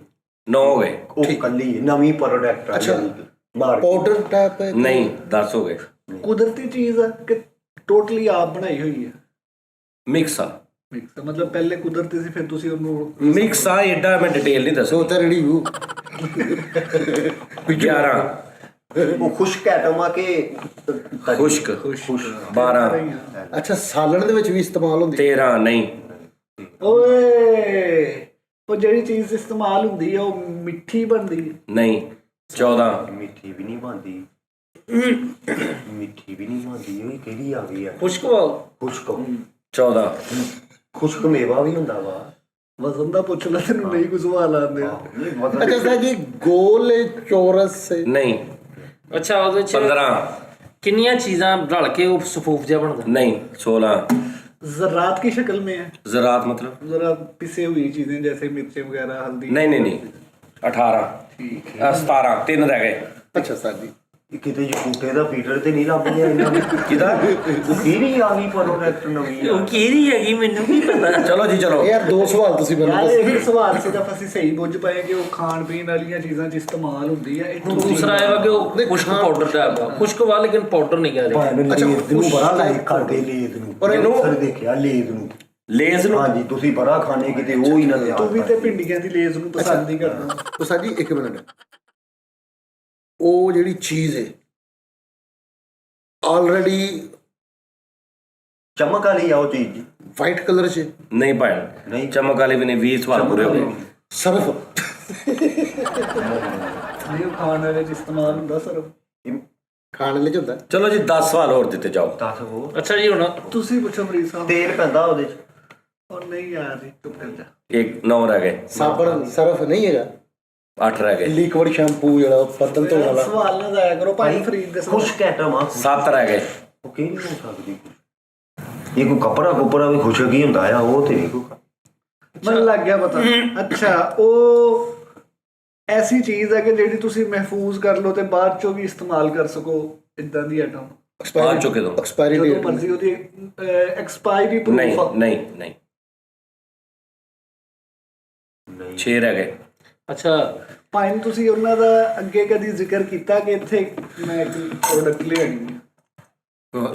Speaker 1: 9 ਹੋ ਗਏ।
Speaker 5: ਉਹ ਕੱਲੀ ਨਵੀਂ ਪ੍ਰੋਡਕਟ
Speaker 2: ਅੱਛਾ।
Speaker 5: ਮਾਰਕੀਟ
Speaker 2: ਪਾਊਡਰ ਟਾਈਪ ਹੈ
Speaker 1: ਨਹੀਂ 10 ਹੋ ਗਏ।
Speaker 4: ਕੁਦਰਤੀ ਚੀਜ਼ ਆ ਕਿ ਟੋਟਲੀ ਆਪ ਬਣਾਈ ਹੋਈ ਹੈ?
Speaker 1: ਮਿਕਸ ਆ,
Speaker 4: ਮਿਕਸ ਮਤਲਬ ਪਹਿਲੇ ਕੁਦਰਤੀ ਸੀ, ਫਿਰ ਤੁਸੀਂ ਉਹਨੂੰ
Speaker 1: ਮਿਕਸ ਆ, ਐਡਾ ਮੈਂ ਡਿਟੇਲ ਨਹੀਂ ਦੱਸਦਾ।
Speaker 2: ਸੋ ਤਾਂ ਰਿਵਿਊ
Speaker 1: 11
Speaker 5: ਉਹ ਖੁਸ਼ਕ ਆਈਟਮ ਆ ਕਿ
Speaker 1: ਖੁਸ਼ਕ 12
Speaker 2: ਅੱਛਾ, ਸਾਲਣ ਦੇ ਵਿੱਚ ਵੀ ਇਸਤੇਮਾਲ ਹੁੰਦੀ
Speaker 1: 13 ਨਹੀਂ,
Speaker 4: ਓਏ ਉਹ ਜਿਹੜੀ ਚੀਜ਼ ਇਸਤੇਮਾਲ ਹੁੰਦੀ ਹੈ ਉਹ ਮਿੱਠੀ ਬਣਦੀ ਹੈ?
Speaker 1: ਨਹੀਂ 14
Speaker 5: ਮਿੱਠੀ ਵੀ ਨਹੀਂ ਬਣਦੀ, ਮਿੱਠੀ ਵੀ ਨਹੀਂ ਬਣਦੀ। ਉਹ ਕਿਹੜੀ ਆ ਗਈ ਆ?
Speaker 3: ਖੁਸ਼ਕ ਵਾ
Speaker 5: ਖੁਸ਼ਕ
Speaker 1: 14
Speaker 5: ਖੁਸ਼ਕ ਮੇਵਾ ਵੀ ਹੁੰਦਾ ਵਾ।
Speaker 4: ਵਜ਼ਨ ਦਾ ਪੁੱਛ ਲੈ, ਤੈਨੂੰ ਨਹੀਂ ਕੋਈ ਸਵਾਲ ਆਉਂਦੇ।
Speaker 2: ਅੱਛਾ ਸਰ ਜੀ, ਗੋਲ ਚੌਰਸ
Speaker 1: ਨਹੀਂ,
Speaker 3: ਅੱਛਾ ਉਹਦੇ ਚ
Speaker 1: 15
Speaker 3: ਕਿੰਨੀਆਂ ਚੀਜ਼ਾਂ ਰਲ ਕੇ ਉਹ ਸਫੂਫ ਜਿਹਾ ਬਣਦਾ?
Speaker 1: नहीं 16
Speaker 4: ज़रात की शक्ल में है?
Speaker 1: ज़रात मतलब
Speaker 4: जरा पिसे हुई चीजें जैसे मिर्चें वगैरह, हल्दी?
Speaker 1: नहीं नहीं नहीं 18
Speaker 4: ठीक
Speaker 1: 17 3 रह गए।
Speaker 2: ਅੱਛਾ ਸਰ ਜੀ,
Speaker 5: ਕਿਤੇ ਝੂਠੇ ਦਾ ਪੀਟਰ ਤੇ ਨਹੀਂ ਲੱਭ ਗਿਆ ਇਹਨਾਂ ਨੂੰ
Speaker 1: किधर
Speaker 5: ਉਹ ਕਿਹੜੀ ਆ ਗਈ ਪ੍ਰੋਡਕਟ ਨਵੀਂ ਆ?
Speaker 3: ਕਿਹੜੀ ਹੈਗੀ ਮੈਨੂੰ ਕੀ ਪਤਾ।
Speaker 1: चलो जी चलो।
Speaker 2: ਯਾਰ ਦੋ ਸਵਾਲ ਤੁਸੀਂ ਮੈਨੂੰ
Speaker 4: यार
Speaker 2: ਦੱਸੋ।
Speaker 4: एक सवाल सिर्फ ਅਸੀਂ ਸਹੀ ਬੁੱਝ ਪਏ ਕਿ ਉਹ ਖਾਣ ਪੀਣ ਵਾਲੀਆਂ ਚੀਜ਼ਾਂ 'ਚ ਇਸਤੇਮਾਲ ਹੁੰਦੀ ਹੈ। ਇਹ
Speaker 3: ਦੂਸਰਾ ਇਹ ਵਾ ਕਿ ਉਹ ਖੁਸ਼ਕ ਪਾਊਡਰ ਟਾਈਪ ਆ, ਖੁਸ਼ਕ ਵਾ ਲੇਕਿਨ ਪਾਊਡਰ ਨਹੀਂ ਕਹਿ ਰਹੇ।
Speaker 5: ਭਾਵੇਂ ਲੇਦ ਨੂੰ ਬੜਾ ਲਾਈਕ ਕਰਦੇ ਲੇਦ ਨੂੰ,
Speaker 1: ਪਰ ਇਹਨੂੰ-
Speaker 5: ਸਰ ਦੇਖਿਆ ਲੇਦ ਨੂੰ।
Speaker 1: लेज नु
Speaker 5: ਹਾਂਜੀ ਤੁਸੀਂ ਬੜਾ ਖਾਣੇ ਕਿਤੇ ਉਹ ਹੀ ਨਾ ਲਿਆ
Speaker 4: ਤੂੰ ਵੀ ਤੇ ਭਿੰਡੀਆਂ ਦੀ ਲੇਜ਼ ਨੂੰ ਪਸੰਦ ਹੀ ਕਰਦਾ।
Speaker 2: तो सर जी एक मिनट, ਉਹ ਜਿਹੜੀ ਚੀਜ਼ ਹੈ ਆਲਰੇਡੀ
Speaker 5: ਚਮਕ ਵਾਲੀ ਆ ਉਹ ਚੀਜ਼ ਜੀ।
Speaker 2: ਵਾਈਟ ਕਲਰ 'ਚ
Speaker 1: नहीं पाया
Speaker 5: नहीं।
Speaker 1: चमक वाले भी नहीं 20 सवाल पूरे हो गए।
Speaker 2: ਸਰਫ
Speaker 4: ਨਹੀਂ ਉਹ ਖਾਣ ਵਾਲੇ 'ਚ ਇਸਤੇਮਾਲ ਹੁੰਦਾ ਸਿਰਫ।
Speaker 2: ਖਾਣ ਲਈ ਹੁੰਦਾ।
Speaker 1: चलो जी 10 सवाल और देते जाओ।
Speaker 5: ਦੱਸ ਉਹ
Speaker 3: ਅੱਛਾ ਜੀ ਹੁਣ
Speaker 4: ਤੁਸੀਂ ਪੁੱਛੋ ਮਰੀਜ਼ ਸਾਹਿਬ।
Speaker 5: ਤੇਲ ਪੈਂਦਾ ਉਹਦੇ ਚ?
Speaker 4: ਔਰ ਨਹੀਂ ਯਾਰ ਜੀ ਚੁੱਪ ਕਰ ਜਾ।
Speaker 1: एक 9 रह गए,
Speaker 2: ਸਾਬਣ ਸਰਫ ਨਹੀਂ ਹੈਗਾ,
Speaker 1: 8 रह गए,
Speaker 2: ਲਿਕਵਿਡ ਸ਼ੈਂਪੂ ਜਿਹੜਾ ਬਰਤਨ ਧੋਣ ਵਾਲਾ।
Speaker 4: ਸਵਾਲ ਨਾ ਜਾਇਆ ਕਰੋ ਭਾਈ ਫਰੀਦ ਦੇ ਸਵਾਲ।
Speaker 5: ਖੁਸ਼ਕ ਆਈਟਮ ਆ,
Speaker 1: 7 रह गए।
Speaker 5: ਉਹ ਕਿਹੜੀ ਹੋ ਸਕਦੀ? ਇਹ ਕੋਈ ਕੱਪੜਾ ਵੀ ਖੁਸ਼ਕ ਹੀ ਹੁੰਦਾ ਆ, ਉਹ ਤੇ ਨਹੀਂ ਕੋਈ।
Speaker 4: ਮੈਨੂੰ ਲੱਗ ਗਿਆ ਪਤਾ। ਅੱਛਾ ਉਹ ਐਸੀ ਚੀਜ਼ ਹੈ ਕਿ ਜਿਹੜੀ ਤੁਸੀਂ ਮਹਿਫੂਜ਼ ਕਰ ਲਓ ਤੇ ਬਾਅਦ ਚੋਂ ਵੀ ਇਸਤੇਮਾਲ ਕਰ ਸਕੋ, ਇਦਾਂ ਦੀ ਆਈਟਮ
Speaker 1: आ चुके दो।
Speaker 2: ਐਕਸਪਾਇਰੀ
Speaker 4: ਜਦੋਂ
Speaker 2: ਡੇਟ
Speaker 4: ਮਰਜ਼ੀ ਉਹਦੀ ਐਕਸਪਾਇਰੀ
Speaker 1: नहीं
Speaker 4: ਪ੍ਰੂਫ।
Speaker 1: नहीं नहीं 6 रह गए।
Speaker 3: ਅੱਛਾ
Speaker 4: ਭਾਈ ਤੁਸੀਂ ਉਹਨਾਂ ਦਾ ਅੱਗੇ ਕਦੀ ਜ਼ਿਕਰ ਕੀਤਾ ਕਿ ਇੱਥੇ ਮੈਂ ਇੱਕ ਪ੍ਰੋਡਕਟ ਲਿਆਣੀ ਹੈ?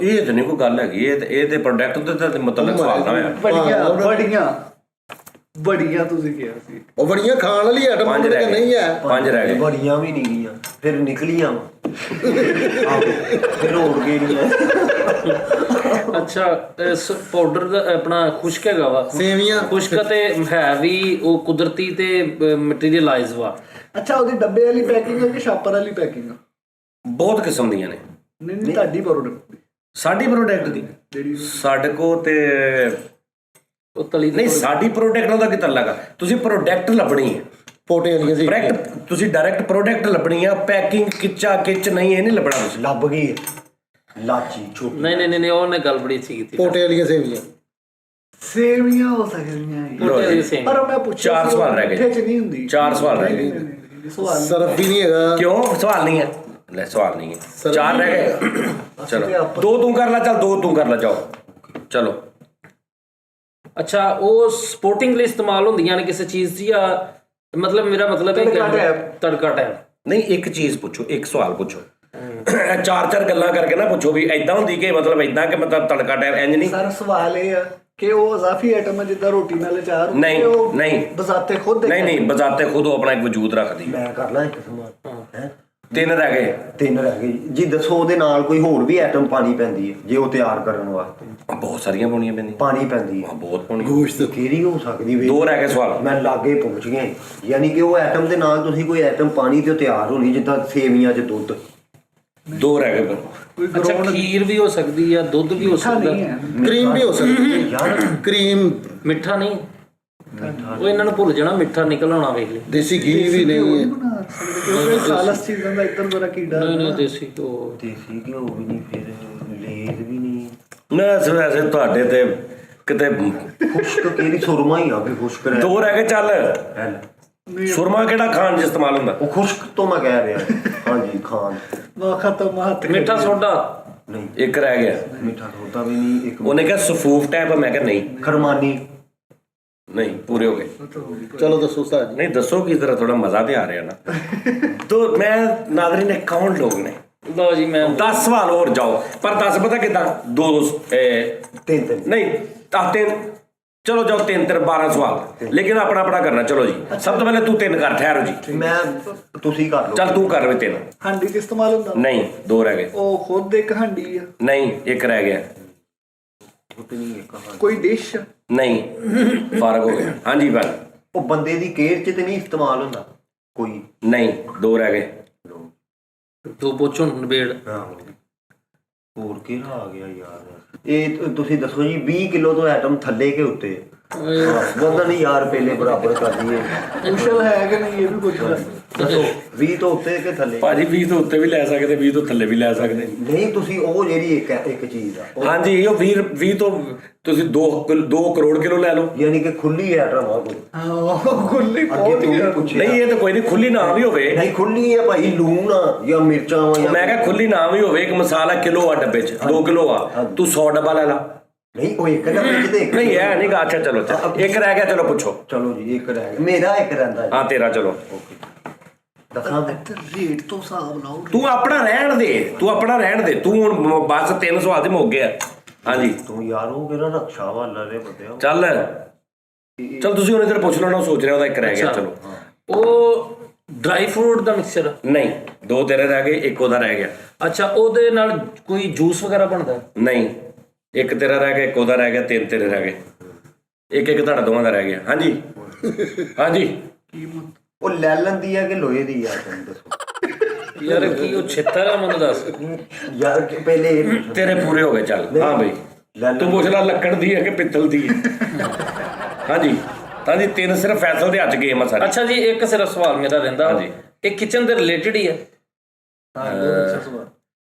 Speaker 1: ਇਹ ਤਾਂ ਨਹੀਂ ਕੋਈ ਗੱਲ ਹੈਗੀ, ਇਹ ਤੇ ਪ੍ਰੋਡਕਟ ਦੇ ਤਾਂ ਮਤਲਬ ਸਵਾਲ ਨਾ ਹੋਇਆ।
Speaker 4: ਬੜੀਆਂ ਬੜੀਆਂ ਬੜੀਆਂ ਤੁਸੀਂ ਕਿਹਾ ਸੀ।
Speaker 2: ਉਹ ਬੜੀਆਂ ਖਾਣ ਵਾਲੀ ਆਈਟਮ
Speaker 1: 5 ਰਹਿ
Speaker 2: ਨਹੀਂ
Speaker 1: ਗਏ,
Speaker 2: ਹੈ।
Speaker 1: 5 रह गए।
Speaker 5: ਬੜੀਆਂ ਵੀ ਨਹੀਂ ਗਈਆਂ, ਫਿਰ ਨਿਕਲੀਆਂ ਆਹੋ, ਫਿਰ ਹੋਰ ਗਈਆਂ।
Speaker 3: ਅੱਛਾ ਪਾਊਡਰ ਦਾ ਆਪਣਾ ਖੁਸ਼ਕ ਹੈਗਾ ਵਾ,
Speaker 2: ਸੇਵੀਆਂ
Speaker 3: ਖੁਸ਼ਕ ਤੇ ਹੈ ਵੀ ਉਹ ਕੁਦਰਤੀ ਤੇ ਮਟੀਰੀਅਲਾਈਜ਼ ਵਾ।
Speaker 4: ਅੱਛਾ ਉਹਦੀ ਡੱਬੇ ਵਾਲੀ ਪੈਕਿੰਗ ਹੈ ਕਿ ਛਾਪਰ ਵਾਲੀ ਪੈਕਿੰਗ ਹੈ?
Speaker 1: ਬਹੁਤ ਕਿਸਮ ਦੀਆਂ ਨੇ।
Speaker 4: ਨਹੀਂ ਨਹੀਂ ਤੁਹਾਡੀ ਪ੍ਰੋਡਕਟ ਦੀ
Speaker 1: ਸਾਡੀ ਪ੍ਰੋਡਕਟ ਦੀ
Speaker 4: ਜਿਹੜੀ
Speaker 1: ਸਾਡੇ ਕੋ ਤੇ
Speaker 3: ਉਹ ਤਲੀ
Speaker 1: ਨਹੀਂ, ਸਾਡੀ ਪ੍ਰੋਡਕਟ ਉਹਦਾ ਕੀ ਤਲਕ ਆ? ਤੁਸੀਂ ਪ੍ਰੋਡਕਟ ਲੱਭਣੀ ਹੈ,
Speaker 2: ਪੋਟੇ ਵਾਲੀਆਂ ਸੀ
Speaker 1: ਡਾਇਰੈਕਟ ਤੁਸੀਂ ਡਾਇਰੈਕਟ ਪ੍ਰੋਡਕਟ ਲੱਭਣੀ ਆ, ਪੈਕਿੰਗ ਕਿੱਚਾ ਕਿੱਚ ਨਹੀਂ, ਇਹ ਨਹੀਂ ਲੱਭਣਾ ਤੁਸੀਂ।
Speaker 5: ਲੱਭ ਗਈ ਲਾਚੀ ਛੋਟੀ।
Speaker 3: ਨਹੀਂ ਉਹਨੇ ਗੱਲ ਬੜੀ ਅੱਛੀ ਕੀਤੀ।
Speaker 2: ਪੋਟੇ ਵਾਲੀਆਂ ਸੇਵੀਆਂ
Speaker 4: ਸੇਵੀਆਂ ਹੋ ਸਕਦੀਆਂ ਜੀ।
Speaker 3: ਪੋਟੇ ਦੀ ਸੇਮ।
Speaker 4: ਪਰ ਮੈਂ ਪੁੱਛਿਆ
Speaker 1: 4 ਸਵਾਲ ਰਹਿ ਗਏ।
Speaker 4: ਮਿੱਠੇ 'ਚ ਨਹੀਂ ਹੁੰਦੀ।
Speaker 1: 4 ਸਵਾਲ ਰਹਿ ਗਏ।
Speaker 4: ਸਵਾਲ
Speaker 2: ਸਰਫ ਵੀ ਨਹੀਂ ਹੈਗਾ।
Speaker 1: ਕਿਉਂ ਸਵਾਲ ਨਹੀਂ ਹੈ? ਲੈ ਸਵਾਲ ਨਹੀਂ ਹੈ, 4 ਰਹਿ ਗਏ। ਚਲੋ 2 ਤੂੰ ਕਰ ਲੈ, ਚੱਲ 2 ਤੂੰ ਕਰ ਲੈ, ਜਾਓ ਚਲੋ।
Speaker 3: ਅੱਛਾ, ਉਹ ਸਪੋਰਟਿੰਗ ਲਈ ਇਸਤੇਮਾਲ ਹੁੰਦੀਆਂ ਨੇ ਕਿਸੇ ਚੀਜ਼ ਦੀ, ਜਾਂ ਮਤਲਬ ਮੇਰਾ ਮਤਲਬ ਹੈ ਤੜਕਾ ਟੈਪ?
Speaker 1: ਨਹੀਂ, ਇੱਕ ਚੀਜ਼ ਪੁੱਛੋ, ਇੱਕ ਸਵਾਲ ਪੁੱਛੋ। 4 ਗੱਲਾਂ ਕਰਕੇ ਨਾ ਪੁੱਛੋ ਵੀ ਐਦਾਂ ਹੁੰਦੀ ਕਿ ਮਤਲਬ ਐਦਾਂ ਕਿ ਮਤਲਬ ਤੜਕਾ ਟੈਪ ਇੰਜ ਨਹੀਂ।
Speaker 4: ਸਰ ਸਵਾਲ ਇਹ ਆ ਕਿ ਉਹ ਇਜ਼ਾਫੀ ਆਈਟਮ ਹੈ ਜਿੱਦਾਂ ਰੋਟੀ ਨਾਲ ਅਚਾਰ ਹੁੰਦੀ
Speaker 1: ਨਹੀਂ,
Speaker 4: ਹੈ, ਉਹ
Speaker 1: ਨਹੀਂ।
Speaker 4: ਬਜ਼ਾਤੇ ਖੁਦ
Speaker 1: ਨਹੀਂ ਬਜ਼ਾਤੇ ਖੁਦ ਉਹ ਆਪਣਾ ਇੱਕ ਵਜੂਦ ਰੱਖਦੀ।
Speaker 5: ਮੈਂ ਕਰ ਲਾਂ ਇੱਕ ਸਮਾਨ ਹੈ।
Speaker 1: 3 ਰਹਿ ਗਏ।
Speaker 5: 3 ਰਹਿ ਗਏ ਜੀ। ਦੱਸੋ ਉਹਦੇ ਨਾਲ ਕੋਈ ਹੋਰ ਵੀ ਆਈਟਮ ਪਾਣੀ ਪੈਂਦੀ ਹੈ ਜੇ ਉਹ ਤਿਆਰ ਕਰਨ ਵਾਸਤੇ?
Speaker 1: ਬਹੁਤ ਸਾਰੀਆਂ ਪਾਉਣੀਆਂ ਪੈਂਦੀਆਂ।
Speaker 5: ਪਾਣੀ ਪੈਂਦੀ ਹੈ।
Speaker 1: ਬਹੁਤ ਪਾਉਣੀ।
Speaker 2: ਗੋਸ਼ਤ
Speaker 5: ਕਿਹੜੀ ਹੋ ਸਕਦੀ?
Speaker 1: 2 ਰਹਿ ਗਏ ਸਵਾਲ।
Speaker 5: ਮੈਂ ਲਾਗੇ ਪਹੁੰਚ ਗਿਆ। ਯਾਨੀ ਕਿ ਉਹ ਆਈਟਮ ਦੇ ਨਾਲ ਤੁਸੀਂ ਕੋਈ ਆਈਟਮ ਪਾਣੀ ਤੇ ਤਿਆਰ ਹੋਣੀ, ਜਿੱਦਾਂ ਸੇਵੀਆਂ 'ਚ ਦੁੱਧ।
Speaker 1: 2 ਰਹਿ ਗਏ।
Speaker 4: ਕੋਈ
Speaker 3: ਅੱਛਾ, ਖੀਰ ਵੀ ਹੋ ਸਕਦੀ ਆ, ਦੁੱਧ ਵੀ ਹੋ ਸਕਦਾ
Speaker 4: ਨਹੀਂ ਹੈ।
Speaker 2: ਕਰੀਮ ਵੀ ਹੋ ਸਕਦੀ ਹੈ
Speaker 5: ਯਾਰ
Speaker 2: ਕਰੀਮ।
Speaker 3: ਮਿੱਠਾ ਨਹੀਂ। ਉਹ ਇਹਨਾਂ ਨੂੰ ਭੁੱਲ ਜਾਣਾ, ਮਿੱਠਾ ਨਿਕਲ ਆਉਣਾ ਵੇਖ ਲਈ।
Speaker 2: ਦੇਸੀ ਘੀ ਵੀ ਨਹੀਂ ਹੈ।
Speaker 4: ਬਣਾ ਸਕਦੇ ਕਿਉਂਕਿ ਖਾਲਸ ਚੀਜ਼ਾਂ ਦਾ ਇੱਧਰ ਜ਼ਰਾ ਕੀੜਾ
Speaker 3: ਨਹੀਂ ਦੇਸੀ ਘਿਓ।
Speaker 5: ਦੇਸੀ ਘਿਓ ਵੀ ਨਹੀਂ, ਫਿਰ ਲੇਜ਼ ਵੀ ਨਹੀਂ।
Speaker 1: ਮੈਂ ਵੈਸੇ ਤੁਹਾਡੇ ਤੇ ਕਿਤੇ
Speaker 5: ਖੁਸ਼ਕ ਕਿਹੜੀ? ਸੁਰਮਾ ਹੀ ਆ ਵੀ ਖੁਸ਼ਕ ਰਹਿ।
Speaker 1: 2 ਰਹਿ ਗਏ। ਚੱਲ ਸੁਰਮਾ ਕਿਹੜਾ ਖਾਣ 'ਚ ਇਸਤੇਮਾਲ ਹੁੰਦਾ?
Speaker 5: ਉਹ ਖੁਸ਼ਕ ਤੋਂ ਮੈਂ ਕਹਿ ਰਿਹਾ। ਹਾਂਜੀ ਖਾਣ।
Speaker 4: ਵਾ ਖਤਮ ਹੱਥ
Speaker 3: ਮਿੱਠਾ ਸੋਡਾ
Speaker 5: ਨਹੀਂ,
Speaker 1: 1 ਰਹਿ ਗਿਆ।
Speaker 5: ਮਿੱਠਾ ਸੋਡਾ ਵੀ ਨਹੀਂ। ਇੱਕ
Speaker 1: ਉਹਨੇ ਕਿਹਾ ਸਫੂਫ ਟੈਪ, ਮੈਂ ਕਿਹਾ ਨਹੀਂ।
Speaker 5: ਖਰਮਾਨੀ
Speaker 1: ਨਹੀਂ, ਪੂਰੇ ਹੋ ਗਏ।
Speaker 2: ਚਲੋ ਦੱਸੋ ਉਸਤਾਦ ਜੀ।
Speaker 1: ਨਹੀਂ ਦੱਸੋ ਕਿਸ ਤਰ੍ਹਾਂ, ਥੋੜਾ ਮਜ਼ਾ ਤੇ ਆ ਰਿਹਾ ਨਾ। ਤੋ ਮੈਂ ਨਾਜ਼ਰੀਨ ਨੇ ਕੌਣ ਲੋਕ ਨੇ?
Speaker 3: ਲਓ ਜੀ, ਮੈਂ
Speaker 1: 10 ਸਵਾਲ ਹੋਰ ਜਾਓ, ਪਰ 10 ਪਤਾ ਕਿਦਾਂ? 2
Speaker 5: ਤਿੰਨ
Speaker 1: ਨਹੀਂ 3 ਚਲੋ ਜਾਓ 3 12 ਸਵਾਲ, ਲੇਕਿਨ ਆਪਣਾ ਆਪਣਾ ਕਰਨਾ। ਚਲੋ ਜੀ, ਸਭ ਤੋਂ ਪਹਿਲੇ ਤੂੰ 3 ਕਰ। ਠਹਿਰੋ ਜੀ,
Speaker 5: ਮੈਂ ਤੁਸੀਂ ਕਰ ਲਓ।
Speaker 1: ਚੱਲ ਤੂੰ ਕਰ ਵੇ 3।
Speaker 4: ਹਾਂਡੀ 'ਚ ਇਸਤੇਮਾਲ ਹੁੰਦਾ?
Speaker 1: ਨਹੀਂ 2 ਰਹਿ ਗਏ।
Speaker 4: ਉਹ ਖੁਦ ਇੱਕ ਹਾਂਡੀ ਆ।
Speaker 1: ਨਹੀਂ 1 ਰਹਿ ਗਿਆ।
Speaker 4: ਕੋਈ ਡਿਸ਼?
Speaker 1: ਨਹੀਂ, ਫਰਕ ਹੋ ਗਿਆ। ਹਾਂਜੀ ਬਲ।
Speaker 5: ਉਹ ਬੰਦੇ ਦੀ ਕੇਅਰ 'ਚ ਤੇ ਨਹੀਂ ਇਸਤੇਮਾਲ ਹੁੰਦਾ ਕੋਈ?
Speaker 1: ਨਹੀਂ 2 ਰਹਿ ਗਏ।
Speaker 3: ਤੂੰ ਪੁੱਛੋ ਨਿਬੇੜ।
Speaker 5: ਹੋਰ ਕਿਹੜਾ ਆ ਗਿਆ ਯਾਰ? ਇਹ ਤੁਸੀਂ ਦੱਸੋ ਜੀ, 20 ਕਿਲੋ ਤੋਂ ਆਈਟਮ ਥੱਲੇ ਕੇ ਉੱਤੇ? ਬੰਦਾ ਨਹੀਂ ਯਾਰ, ਪਹਿਲੇ ਬਰਾਬਰ ਕਰ ਦਈਏ।
Speaker 4: ਮੁਸ਼ਕਲ ਹੈ ਕਿ ਨਹੀਂ ਇਹ ਵੀ ਪੁੱਛ ਲੈ।
Speaker 5: ਦੱਸੋ 20 ਤੋਂ ਉੱਤੇ ਕਿ ਥੱਲੇ?
Speaker 1: ਭਾਜੀ 20 ਤੋਂ ਉੱਤੇ ਵੀ ਲੈ ਸਕਦੇ, 20 ਤੋਂ ਥੱਲੇ ਵੀ ਲੈ ਸਕਦੇ।
Speaker 5: ਨਹੀਂ, ਤੁਸੀਂ ਉਹ ਜਿਹੜੀ ਇੱਕ ਚੀਜ਼ ਆ
Speaker 1: ਹਾਂਜੀ, ਉਹ 20 ਤੋਂ ਤੁਸੀਂ 2 ਕਰੋੜ ਕਿਲੋ ਲੈ ਲਓ।
Speaker 5: ਯਾਨੀ ਕਿ ਖੁੱਲੀ ਆਈਟਮ ਆ ਕੋਈ?
Speaker 4: ਹਾਂ ਖੁੱਲੀ
Speaker 5: ਅੱਗੇ
Speaker 4: ਬਹੁਤ
Speaker 5: ਤੂੰ ਵੀ
Speaker 4: ਹੀ
Speaker 5: ਪੁੱਛਿਆ।
Speaker 1: ਨਹੀਂ, ਇਹ ਤਾਂ ਕੋਈ ਨਹੀਂ, ਖੁੱਲੀ ਨਾ ਵੀ ਹੋਵੇ।
Speaker 5: ਨਹੀਂ, ਖੁੱਲੀ ਆ ਭਾਈ, ਲੂਣ ਆ ਜਾਂ ਮਿਰਚਾਂ ਆ ਜਾਂ
Speaker 1: ਮੈਂ ਕਿਹਾ ਖੁੱਲੀ ਨਾ ਵੀ ਹੋਵੇ। ਇੱਕ ਮਸਾਲਾ ਕਿਲੋ ਆ ਡੱਬੇ 'ਚ, 2 ਕਿਲੋ ਆ, ਤੂੰ 100 ਡੱਬਾ ਲੈ ਲਾ।
Speaker 5: ਨਹੀਂ, ਉਹ ਇੱਕ ਡੱਬੇ 'ਚ ਤੇ ਇੱਕ
Speaker 1: ਨਹੀਂ ਇਹ ਨਹੀਂ ਗਾ। ਅੱਛਾ ਚਲੋ, 1 ਰਹਿ ਗਿਆ। ਚਲੋ ਪੁੱਛੋ।
Speaker 5: ਚਲੋ ਜੀ, ਇੱਕ ਰਹਿ ਗਿਆ। ਮੇਰਾ ਇੱਕ ਰਹਿੰਦਾ
Speaker 1: ਹਾਂ ਤੇਰਾ। ਚਲੋ
Speaker 5: ਦੱਸਾਂ ਤੇ
Speaker 4: ਰੇਟ ਤੋਂ ਹਿਸਾਬ ਲਾਓ।
Speaker 1: ਤੂੰ ਆਪਣਾ ਰਹਿਣ ਦੇ। ਤੂੰ ਹੁਣ ਬਸ 3 ਸਵਾਲ ਤੇ ਮੁੱਕ ਗਿਆ। ਹਾਂਜੀ
Speaker 5: ਤੂੰ ਯਾਰ ਉਹ ਕਿਹੜਾ ਰਕਸ਼ਾ ਵਾਲਾ ਰੇ ਬੰਦਿਆ।
Speaker 1: ਚੱਲ ਤੁਸੀਂ ਹੁਣ ਇੱਧਰ ਪੁੱਛ ਲੈਣਾ, ਸੋਚ ਰਿਹਾ ਉਹਦਾ 1 ਰਹਿ ਗਿਆ। ਚਲੋ
Speaker 3: ਉਹ ਡਰਾਈ ਫਰੂਟ ਦਾ ਮਿਕਸਚਰ?
Speaker 1: ਨਹੀਂ, 2 ਤੇਰੇ ਰਹਿ ਗਏ, 1 ਉਹਦਾ ਰਹਿ ਗਿਆ।
Speaker 3: ਅੱਛਾ, ਉਹਦੇ ਨਾਲ ਕੋਈ ਜੂਸ ਵਗੈਰਾ ਬਣਦਾ?
Speaker 1: ਨਹੀਂ, 1 ਤੇਰਾ ਰਹਿ ਗਿਆ, 1 ਉਹਦਾ ਰਹਿ ਗਿਆ, 3 ਤੇਰੇ ਰਹਿ ਗਏ। 1 ਤੁਹਾਡਾ ਦੋਵਾਂ ਦਾ ਰਹਿ ਗਿਆ। ਹਾਂਜੀ ਹਾਂਜੀ।
Speaker 5: ਉਹ ਲੈ ਲੈਂਦੀ ਆ ਕਿ ਲੋਹੇ ਦੀ ਆ? ਤੈਨੂੰ ਦੱਸੋ
Speaker 3: ਯਾਰ ਕੀ ਉਹ ਛਿੱਤਰ ਆ? ਮੈਨੂੰ ਦੱਸ।
Speaker 5: ਯਾਰ ਪਹਿਲੇ ਇਹ ਪੁੱਛੋ।
Speaker 1: ਤੇਰੇ ਪੂਰੇ ਹੋ ਗਏ। ਚੱਲ ਹਾਂ ਬਈ, ਤੂੰ ਪੁੱਛ ਲੈ ਲੱਕੜ ਦੀ ਹੈ ਕਿ ਪਿੱਤਲ ਦੀ ਹੈ। ਹਾਂਜੀ ਤਾਂ ਜੀ 3 ਸਿਰਫ ਫੈਸਲ ਦੇ ਹੱਥ ਗੇਮ ਆ ਸਾਰੀ।
Speaker 3: ਅੱਛਾ ਜੀ, ਇੱਕ ਸਿਰਫ ਸਵਾਲ ਮੇਰਾ ਰਹਿੰਦਾ।
Speaker 1: ਹਾਂਜੀ।
Speaker 3: ਇਹ ਕਿਚਨ ਦੇ ਰਿਲੇਟਡ ਹੀ ਹੈ?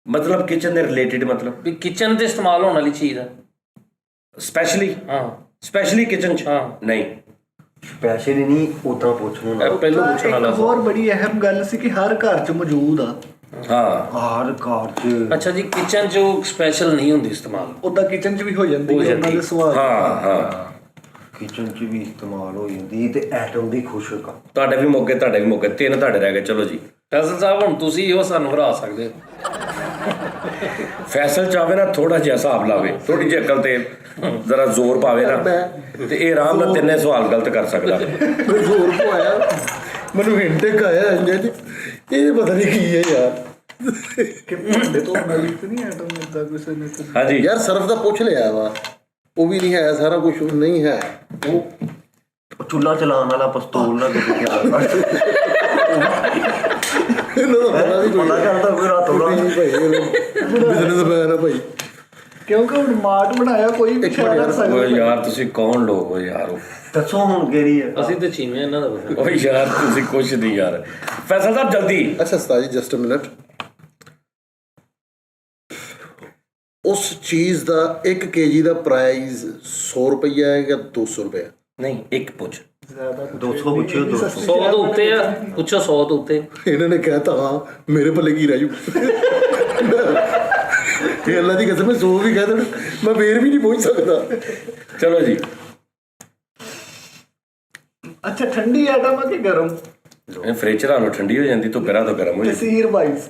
Speaker 1: ਮਤਲਬ ਕਿਚਨ ਦੇ ਰਿਲੇਟਡ, ਮਤਲਬ
Speaker 3: ਵੀ ਕਿਚਨ ਦੇ ਇਸਤੇਮਾਲ ਹੋਣ ਵਾਲੀ ਚੀਜ਼ ਹੈ
Speaker 1: ਸਪੈਸ਼ਲੀ?
Speaker 3: ਹਾਂ।
Speaker 1: ਸਪੈਸ਼ਲੀ ਕਿਚਨ 'ਚ?
Speaker 3: ਹਾਂ।
Speaker 1: ਨਹੀਂ
Speaker 5: ਸਪੈਸ਼ਲ ਨਹੀਂ, ਉਦਾਂ ਪੁੱਛਣ
Speaker 3: ਇਹ ਪਹਿਲੋਂ ਪੁੱਛਣ ਵਾਲਾ
Speaker 4: ਇੱਕ ਹੋਰ ਬੜੀ ਅਹਿਮ ਗੱਲ ਸੀ ਕਿ ਹਰ ਘਰ 'ਚ ਮੌਜੂਦ ਆ।
Speaker 1: ਹਾਂ।
Speaker 5: ਹਰ ਘਰ 'ਚ।
Speaker 3: ਅੱਛਾ ਜੀ, ਕਿਚਨ 'ਚ ਸਪੈਸ਼ਲ ਨਹੀਂ ਹੁੰਦੀ ਇਸਤੇਮਾਲ?
Speaker 4: ਉਦਾਂ ਕਿਚਨ 'ਚ ਵੀ ਹੋ ਜਾਂਦੀ ਹੈ ਉਹਨਾਂ ਦੇ ਸਵਾਲ।
Speaker 1: ਹਾਂ
Speaker 5: ਕਿਚਨ 'ਚ ਵੀ ਇਸਤੇਮਾਲ ਹੋ ਜਾਂਦੀ ਤੇ ਐਟਮ ਦੀ ਖੁਸ਼ਕ ਆ।
Speaker 1: ਤੁਹਾਡੇ ਵੀ ਮੌਕੇ, 3 ਤੁਹਾਡੇ ਰਹਿ ਗਏ। ਚਲੋ ਜੀ
Speaker 3: ਫੈਸਲ ਸਾਹਿਬ, ਹੁਣ ਤੁਸੀਂ ਉਹ ਸਾਨੂੰ ਹਰਾ ਸਕਦੇ ਹੋ।
Speaker 1: ਫੈਸਲ ਚਾਹਵੇ ਨਾ ਥੋੜਾ ਜਿਹਾ ਹਿਸਾਬ ਲਾਵੇ, ਥੋੜੀ ਜਿਹੀ ਅਕਲ ਤੇ ਜ਼ਰਾ ਜ਼ੋਰ ਪਾਵੇ ਨਾ, ਤੇ ਇਹ ਆਰਾਮ ਨਾਲ 3 ਸਵਾਲ ਗਲਤ ਕਰ ਸਕਦਾ।
Speaker 2: ਮੈਂ ਜ਼ੋਰ ਪਵਾਇਆ, ਮੈਨੂੰ ਹਿੰਟ ਆਇਆ ਇੰਜ। ਇਹ ਪਤਾ ਨਹੀਂ ਕੀ ਹੈ ਯਾਰ।
Speaker 4: ਕਿ ਭਾਂਡੇ ਤੋਂ ਨਲੀ ਤੇ ਨਹੀਂ ਆਈਟਮ ਮਿਲਦਾ ਕਿਸੇ ਨੇ?
Speaker 1: ਹਾਂਜੀ
Speaker 2: ਯਾਰ ਸਰਫ ਦਾ ਪੁੱਛ ਲਿਆ ਵਾ, ਉਹ ਵੀ ਨਹੀਂ ਹੈ, ਸਾਰਾ ਕੁਝ ਨਹੀਂ ਹੈ।
Speaker 5: ਉਹ ਚੁੱਲ੍ਹਾ ਚਲਾਉਣ ਵਾਲਾ ਪਿਸਤੌਲ ਨਾਲ ਕਿਤੇ ਤਿਆਰ
Speaker 2: ਇਹਨਾਂ ਦਾ ਪਤਾ ਵੀ ਕੋਈ
Speaker 5: ਪਤਾ ਕਰਦਾ ਕੋਈ ਰਾਤੋਂ ਰਾਤ।
Speaker 2: ਭਾਈ ਬਿਜ਼ਨਸ ਮੈਨ ਆ ਭਾਈ।
Speaker 4: ਕਿਉਂਕਿ ਹੁਣ ਮਾਰਟ ਬਣਾਇਆ ਕੋਈ ਵੀ ਸ਼ਾਇਦ ਰੱਖ
Speaker 1: ਓਏ
Speaker 4: ਸਕਦਾ।
Speaker 1: ਯਾਰ ਤੁਸੀਂ ਕੌਣ ਲੋਕ ਹੋ ਯਾਰ
Speaker 5: ਦੱਸੋ ਹੁਣ ਕਿਹੜੀ ਹੈ?
Speaker 3: ਅਸੀਂ ਤੇ ਚੀਵੇਂ ਇਹਨਾਂ ਦਾ ਪਤਾ।
Speaker 1: ਓਏ ਯਾਰ ਤੁਸੀਂ ਕੁਛ ਨਹੀਂ ਯਾਰ ਫੈਸਲ ਸਾਹਿਬ ਜਲਦੀ
Speaker 2: ਅੱਛਾ ਉਸਤਾਦ ਜੀ ਜਸਟ ਅ ਮਿੰਟ। ਉਸ ਚੀਜ਼ ਦਾ 1 kg ਦਾ ਪ੍ਰਾਈਸ 100 ਰੁਪਈਆ ਹੈ ਜਾਂ 200 ਰੁਪਏ?
Speaker 1: ਨਹੀਂ ਇੱਕ ਪੁੱਛ
Speaker 4: ਜ਼ਿਆਦਾ
Speaker 5: 200 ਪੁੱਛਿਓ 200
Speaker 3: 100 ਤੋਂ ਉੱਤੇ ਆ, ਪੁੱਛੋ 100 ਤੋਂ ਉੱਤੇ।
Speaker 2: ਇਹਨਾਂ ਨੇ ਕਹਿਤਾ ਹਾਂ ਮੇਰੇ ਪੱਲੇ ਕੀ ਰਹਿ ਜੂ। ਤੇ ਅੱਲਾ ਦੀ ਕਸਮ 100 ਵੀ ਕਹਿ ਦੇਣ ਮੈਂ ਫੇਰ ਵੀ ਨਹੀਂ ਪਹੁੰਚ ਸਕਦਾ।
Speaker 1: ਚਲੋ ਜੀ
Speaker 4: ਅੱਛਾ ਠੰਡੀ ਆਈਟਮ ਹੈ ਕਿ ਗਰਮ?
Speaker 1: ਇਹ ਫ੍ਰਿਜ ਲਾ ਲਓ ਠੰਡੀ ਹੋ ਜਾਂਦੀ ਤੋਂ ਤੋਂ ਗਰਮ ਹੋ ਜਾਂਦੀ।
Speaker 4: ਤਸੀਰ ਵਾਈਜ਼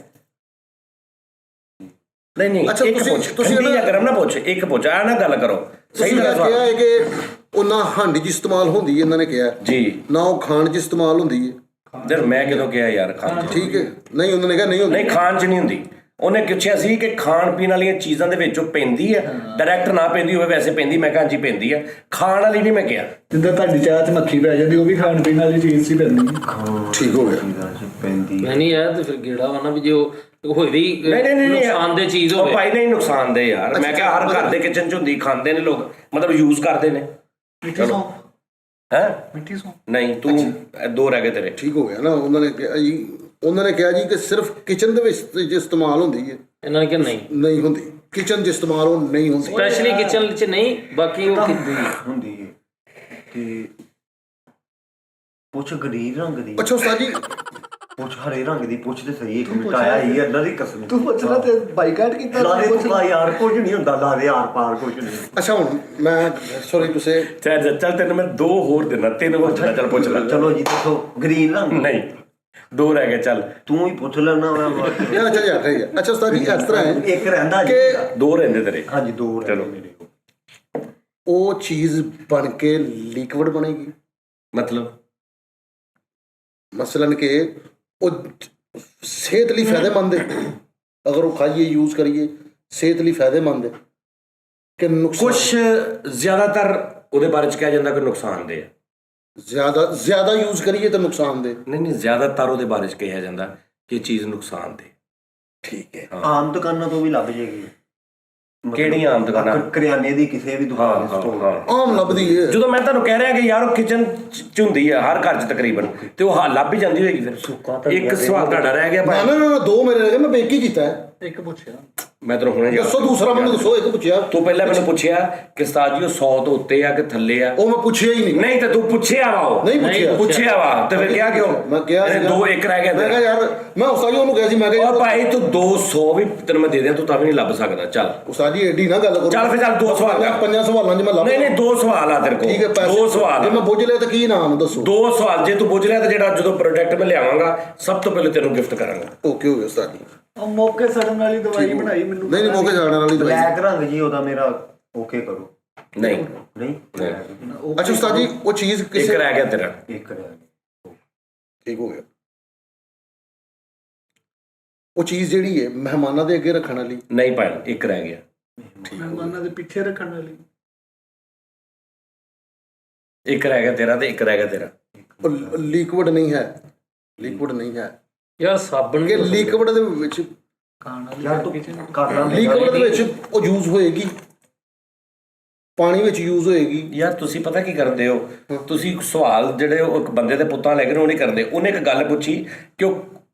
Speaker 1: ਨਹੀਂ
Speaker 2: ਅੱਛਾ,
Speaker 1: ਇੱਕ
Speaker 2: ਤੁਸੀਂ-
Speaker 1: ਪੁੱਛ
Speaker 2: ਤੁਸੀਂ
Speaker 1: ਠੰਡੀ ਜਾਂ
Speaker 2: ਨਾ-
Speaker 1: ਗਰਮ ਨਾ ਪੁੱਛ ਇੱਕ ਪੁੱਛ ਆ ਨਾ ਗੱਲ ਕਰੋ ਸਹੀ
Speaker 2: ਤੁਸੀਂ
Speaker 1: ਤਰ੍ਹਾਂ
Speaker 2: ਕਿਹਾ
Speaker 1: ਸਵਾਲ
Speaker 2: ਹੈ ਕਿ ਉਹਨਾਂ ਹੰਡ 'ਚ ਇਸਤੇਮਾਲ ਹੁੰਦੀ ਹੈ, ਇਹਨਾਂ ਨੇ ਕਿਹਾ
Speaker 1: ਜੀ
Speaker 2: ਨਾ ਉਹ ਖਾਣ 'ਚ ਇਸਤੇਮਾਲ ਹੁੰਦੀ ਹੈ।
Speaker 1: ਯਾਰ ਮੈਂ ਕਿਦੋਂ ਕਿਹਾ ਯਾਰ ਖਾਣ ਚ
Speaker 2: ਠੀਕ ਹੈ, ਨਹੀਂ ਉਹਨਾਂ ਨੇ ਕਿਹਾ ਨਹੀਂ ਹੁੰਦੀ।
Speaker 1: ਨਹੀਂ ਖਾਣ ਚ ਨਹੀਂ ਹੁੰਦੀ। ਉਹਨੇ ਪੁੱਛਿਆ ਸੀ ਕਿ ਖਾਣ ਪੀਣ ਵਾਲੀਆਂ ਚੀਜ਼ਾਂ ਦੇ ਵਿੱਚ ਉਹ ਪੈਂਦੀ ਹੈ ਡਾਇਰੈਕਟ ਨਾ ਪੈਂਦੀ ਹੋਵੇ ਵੈਸੇ ਪੈਂਦੀ ਮੈਂ ਕਿਹਾ ਹਾਂਜੀ ਪੈਂਦੀ ਹੈ ਖਾਣ ਵਾਲੀ ਨਹੀਂ ਮੈਂ ਕਿਹਾ।
Speaker 4: ਜਿੱਦਾਂ ਤੁਹਾਡੀ ਚਾਹ 'ਚ ਮੱਖੀ ਪੈ ਜਾਂਦੀ ਉਹ ਵੀ ਖਾਣ ਪੀਣ ਵਾਲੀ ਚੀਜ਼ ਸੀ ਪੈਂਦੀ।
Speaker 2: ਠੀਕ ਹੋ ਗਿਆ।
Speaker 5: ਪੈਂਦੀ
Speaker 3: ਮੈਂ ਨਹੀਂ ਆਇਆ ਤੇ ਫਿਰ ਗੇੜਾ ਵਾ ਨਾ ਵੀ ਜੇ ਉਹ ਹੋਈ ਵੀ
Speaker 1: ਨਹੀਂ
Speaker 3: ਨੁਕਸਾਨਦੇਹ ਚੀਜ਼
Speaker 1: ਉਹ
Speaker 3: ਹੋਵੇ।
Speaker 1: ਭਾਈ ਨਹੀਂ ਨੁਕਸਾਨਦੇਹ ਯਾਰ ਮੈਂ ਕਿਹਾ ਹਰ ਘਰ ਦੇ ਕਿਚਨ ਚ ਹੁੰਦੀ ਖਾਂਦੇ ਨੇ ਲੋਕ ਮਤਲਬ ਯੂਜ਼ ਕਰਦੇ ਨੇ।
Speaker 4: ਮਿੱਠੀ ਸੌਂ
Speaker 1: ਹੈ
Speaker 4: ਮਿੱਠੀ ਸੌਂ
Speaker 1: ਨਹੀਂ ਤੂੰ ਦੋ ਰਹਿ ਗਏ ਤੇਰੇ।
Speaker 2: ਠੀਕ ਹੋ ਗਿਆ ਨਾ। ਉਹਨਾਂ ਨੇ ਕਿਹਾ ਜੀ ਕਿ ਸਿਰਫ ਕਿਚਨ ਦੇ ਵਿੱਚ ਜੇ ਇਸਤੇਮਾਲ ਹੁੰਦੀ ਹੈ,
Speaker 3: ਇਹਨਾਂ ਨੇ ਕਿਹਾ ਨਹੀਂ
Speaker 2: ਨਹੀਂ ਹੁੰਦੀ ਕਿਚਨ 'ਚ ਇਸਤੇਮਾਲ ਉਹ ਨਹੀਂ ਹੁੰਦੀ।
Speaker 3: ਸਪੈਸ਼ਲੀ ਕਿਚਨ 'ਚ ਨਹੀਂ ਬਾਕੀ ਉਹ ਕਿੱਦੀ
Speaker 5: ਹੁੰਦੀ ਹੈ। ਤੇ ਪੁੱਛ ਗਰੀਨ ਰੰਗ ਦੀ,
Speaker 2: ਅੱਛਾ ਉਸਤਾਦ ਜੀ
Speaker 5: ਪੁੱਛ ਹਰੇ ਰੰਗ ਦੀ, ਪੁੱਛ ਤੇ ਸਹੀ। ਇੱਕ ਮਿੰਟ ਆਇਆ ਹੀ ਅੱਲਾ ਦੀ ਕਸਮ।
Speaker 4: ਤੂੰ ਪੁੱਛਣਾ ਤੇ ਬਾਈਕਾਟ ਕੀਤਾ
Speaker 5: ਲਾ ਦੇ
Speaker 4: ਪੁੱਛ
Speaker 5: ਤੂੰ ਯਾਰ ਕੁਝ ਨਹੀਂ ਹੁੰਦਾ, ਲਾ ਦੇ ਆਰ ਪਾਰ ਕੁਝ ਨਹੀਂ।
Speaker 2: ਅੱਛਾ ਹੁਣ ਮੈਂ ਸੌਰੀ ਤੁਸੀਂ
Speaker 1: ਚੱਲ ਤੈਨੂੰ ਮੈਂ ਦੋ ਹੋਰ ਦੇਣਾ ਤਿੰਨ ਹੋਰ ਦੇਣਾ ਚੱਲ ਪੁੱਛ ਲੈ।
Speaker 5: ਚਲੋ ਜੀ ਦੱਸੋ ਗ੍ਰੀਨ ਰੰਗ।
Speaker 1: ਨਹੀਂ ਦੋ ਰਹਿ ਗਏ ਚੱਲ
Speaker 5: ਤੂੰ ਹੀ ਪੁੱਛ ਲੈਣਾ ਮੈਂ
Speaker 2: ਯਾਰ ਅੱਛਾ ਯਾਰ ਠੀਕ ਹੈ। ਅੱਛਾ ਉਸਤਾਦ ਜੀ ਇਸ ਤਰ੍ਹਾਂ ਹੈ
Speaker 5: ਇੱਕ ਰਹਿੰਦਾ ਜੀ।
Speaker 2: ਕਿ
Speaker 1: ਦੋ ਰਹਿੰਦੇ ਤੇਰੇ।
Speaker 5: ਹਾਂਜੀ ਦੋ
Speaker 1: ਚਲੋ।
Speaker 5: ਮੇਰੇ ਕੋਲ।
Speaker 2: ਉਹ ਚੀਜ਼ ਬਣ ਕੇ ਲਿਕਵਿਡ ਬਣੇਗੀ।
Speaker 1: ਮਤਲਬ
Speaker 2: ਮਸਲਨ ਕਿ ਉਹ ਸਿਹਤ ਲਈ ਫਾਇਦੇਮੰਦ ਹੈ, ਅਗਰ ਉਹ ਖਾਈਏ ਯੂਜ਼ ਕਰੀਏ ਸਿਹਤ ਲਈ ਫਾਇਦੇਮੰਦ ਹੈ ਕਿ ਨੁਕਸਾਨ?
Speaker 1: ਕੁਛ ਜ਼ਿਆਦਾਤਰ ਉਹਦੇ ਬਾਰੇ ਚ ਕਿਹਾ ਜਾਂਦਾ ਕਿ ਨੁਕਸਾਨਦੇਹ ਹੈ।
Speaker 2: ਜ਼ਿਆਦਾ ਯੂਜ਼ ਕਰੀਏ ਤਾਂ ਨੁਕਸਾਨਦੇਹ।
Speaker 1: ਨਹੀਂ ਜ਼ਿਆਦਾਤਰ ਉਹਦੇ ਬਾਰੇ ਚ ਕਿਹਾ ਜਾਂਦਾ ਕਿ ਇਹ ਚੀਜ਼ ਨੁਕਸਾਨਦੇਹ।
Speaker 2: ਠੀਕ ਹੈ।
Speaker 5: ਆਮ ਦੁਕਾਨਾਂ ਤੋਂ ਵੀ ਲੱਭ ਜੇਗੀ।
Speaker 1: ਕਿਹੜੀਆਂ ਆਮ ਦੁਕਾਨਾਂ?
Speaker 5: ਕਰਿਆਨੇ ਦੀ ਕਿਸੇ ਵੀ ਦੁਕਾਨ ਦੇ ਸਟੋਰ।
Speaker 2: ਆਮ ਲੱਭਦੀ ਹੈ।
Speaker 1: ਜਦੋਂ ਮੈਂ ਤੁਹਾਨੂੰ ਕਹਿ ਰਿਹਾ ਕਿ ਯਾਰ ਉਹ ਕਿਚਨ ਚ ਹੁੰਦੀ ਹੈ ਹਰ ਘਰ ਚ ਤਕਰੀਬਨ ਤੇ ਉਹ ਲੱਭ ਹੀ ਜਾਂਦੀ ਹੋਏਗੀ ਫਿਰ। ਇੱਕ ਸਵਾਲ ਤੁਹਾਡਾ ਰਹਿ ਗਿਆ
Speaker 2: ਨਾ
Speaker 1: ਭਾਈ।
Speaker 2: ਨਾ ਨਾ ਦੋ ਮੇਰੇ ਰਹਿ ਗਏ, ਮੈਂ ਬੇਕ ਹੀ ਕੀਤਾ ਹੈ।
Speaker 4: ਇੱਕ ਪੁੱਛਿਆ
Speaker 1: ਮੈਂ ਤੈਨੂੰ ਹੁਣੇ
Speaker 2: ਦੱਸੋ ਦੂਸਰਾ ਮੈਨੂੰ ਦੱਸੋ। ਇੱਕ ਪੁੱਛਿਆ
Speaker 1: ਤੂੰ ਪਹਿਲਾਂ ਮੈਨੂੰ ਪੁੱਛਿਆ ਕਿ ਉਸਤਾਦ ਜੀ ਉਹ 100 ਤੋਂ ਉੱਤੇ ਆ ਕਿ ਥੱਲੇ ਆ।
Speaker 2: ਉਹ ਮੈਂ ਪੁੱਛਿਆ ਹੀ ਨਹੀਂ।
Speaker 1: ਨਹੀਂ ਤੇ ਤੂੰ ਪੁੱਛਿਆ ਵਾ ਉਹ
Speaker 2: ਨਹੀਂ ਪੁੱਛਿਆ।
Speaker 1: ਪੁੱਛਿਆ ਵਾ ਤੇ ਫਿਰ ਕਿਹਾ ਕਿਉਂ?
Speaker 2: ਮੈਂ ਕਿਹਾ
Speaker 1: ਇਹਨੇ ਦੋ ਇੱਕ ਰਹਿ ਗਿਆ
Speaker 2: ਮੈਂ ਕਿਹਾ
Speaker 1: ਤੇਰਾ।
Speaker 2: ਯਾਰ ਮੈਂ ਉਸਤਾਦ ਜੀ ਉਹਨੂੰ ਕਿਹਾ ਸੀ ਮੈਂ ਕਿਹਾ
Speaker 1: ਉਹ ਭਾਈ ਤੂੰ 200 ਵੀ ਤੈਨੂੰ ਮੈਂ ਦੇ ਦਿਆਂ ਤੂੰ ਤਾਂ ਵੀ ਨਹੀਂ ਲੱਭ ਸਕਦਾ। ਚੱਲ
Speaker 2: ਉਸਤਾਦ ਜੀ ਐਡੀ ਨਾ ਗੱਲ ਕਰੋ।
Speaker 1: ਚੱਲ ਫਿਰ ਚੱਲ ਦੋ ਸਵਾਲ ਕਰ।
Speaker 2: ਪੰਜਾਂ ਸਵਾਲਾਂ 'ਚ ਮੈਂ ਲੱਭ
Speaker 1: ਨਹੀਂ ਦੋ ਸਵਾਲ ਆ ਤੇਰੇ ਕੋਲ।
Speaker 2: ਠੀਕ ਹੈ ਪੈਸੇ
Speaker 1: ਦੋ ਸਵਾਲ
Speaker 2: ਜੇ ਮੈਂ ਬੁੱਝ ਲਿਆ ਤਾਂ ਕੀ ਨਾਮ ਦੱਸੋ।
Speaker 1: ਦੋ ਸਵਾਲ ਜੇ ਤੂੰ ਬੁੱਝ ਲਿਆ ਤਾਂ ਜਿਹੜਾ ਜਦੋਂ ਪ੍ਰੋਡਕਟ ਮੈਂ ਲਿਆਵਾਂਗਾ ਸਭ ਤੋਂ ਪਹਿਲੇ ਤੈਨੂੰ ਗਿਫਟ ਕਰਾਂਗਾ।
Speaker 2: ਓਕੇ ਹੋ ਗਿਆ ਉਸਤਾਦ ਜੀ।
Speaker 4: ਉਹ ਮੌਕੇ ਸੜਨ ਵਾਲੀ ਦਵਾਈ ਬਣਾਈ ਮੈਨੂੰ
Speaker 2: ਨਹੀਂ ਮੌਕੇ ਜਾਣ ਵਾਲੀ ਦਵਾਈ।
Speaker 5: ਬਲੈਕ ਰੰਗ ਜੀ ਉਹਦਾ ਮੇਰਾ ਓਕੇ ਕਰੋ।
Speaker 1: ਨਹੀਂ
Speaker 5: ਨਹੀਂ
Speaker 2: ਅੱਛਾ ਉਸਤਾਦ ਜੀ ਉਹ ਚੀਜ਼
Speaker 1: ਇੱਕ
Speaker 2: ਕਿਸੇ
Speaker 1: ਰਹਿ ਗਿਆ ਤੇਰਾ।
Speaker 5: ਇੱਕ ਰਹਿ ਗਿਆ।
Speaker 2: ਠੀਕ ਹੋ ਗਿਆ। ਉਹ ਚੀਜ਼ ਜਿਹੜੀ ਹੈ ਮਹਿਮਾਨਾਂ ਦੇ ਅੱਗੇ ਰੱਖਣ ਵਾਲੀ।
Speaker 1: ਨਹੀਂ ਭਾਈ ਇੱਕ ਰਹਿ ਗਿਆ।
Speaker 4: ਮਹਿਮਾਨਾਂ ਦੇ ਪਿੱਛੇ ਰੱਖਣ ਵਾਲੀ।
Speaker 1: ਇੱਕ ਰਹਿ ਗਿਆ ਤੇਰਾ ਤੇ ਇੱਕ ਰਹਿ ਗਿਆ ਤੇਰਾ।
Speaker 2: ਉਹ ਲਿਕਵਿਡ ਨਹੀਂ ਹੈ। ਲਿਕਵਿਡ ਨਹੀਂ ਹੈ
Speaker 3: ਯਾਰ ਸਾਬਣ
Speaker 2: ਕਿ ਲਿਕਵਿਡ ਦੇ ਵਿੱਚ
Speaker 4: ਖਾਣ ਵਾਲੀ
Speaker 5: ਯਾਰ ਤੂੰ ਕਰ ਲਾਂ
Speaker 2: ਲਿਕਵਿਡ ਦੇ ਵਿੱਚ ਉਹ ਯੂਜ਼ ਹੋਏਗੀ, ਪਾਣੀ ਵਿੱਚ ਯੂਜ਼ ਹੋਏਗੀ।
Speaker 1: ਯਾਰ ਤੁਸੀਂ ਪਤਾ ਕੀ ਕਰਦੇ ਹੋ ਤੁਸੀਂ ਸਵਾਲ ਜਿਹੜੇ ਉਹ ਇੱਕ ਬੰਦੇ ਦੇ ਪੁੱਤਾਂ ਲੈ ਕੇ ਉਹ ਨਹੀਂ ਕਰਦੇ। ਉਹਨੇ ਇੱਕ ਗੱਲ ਪੁੱਛੀ ਕਿ ਉਹ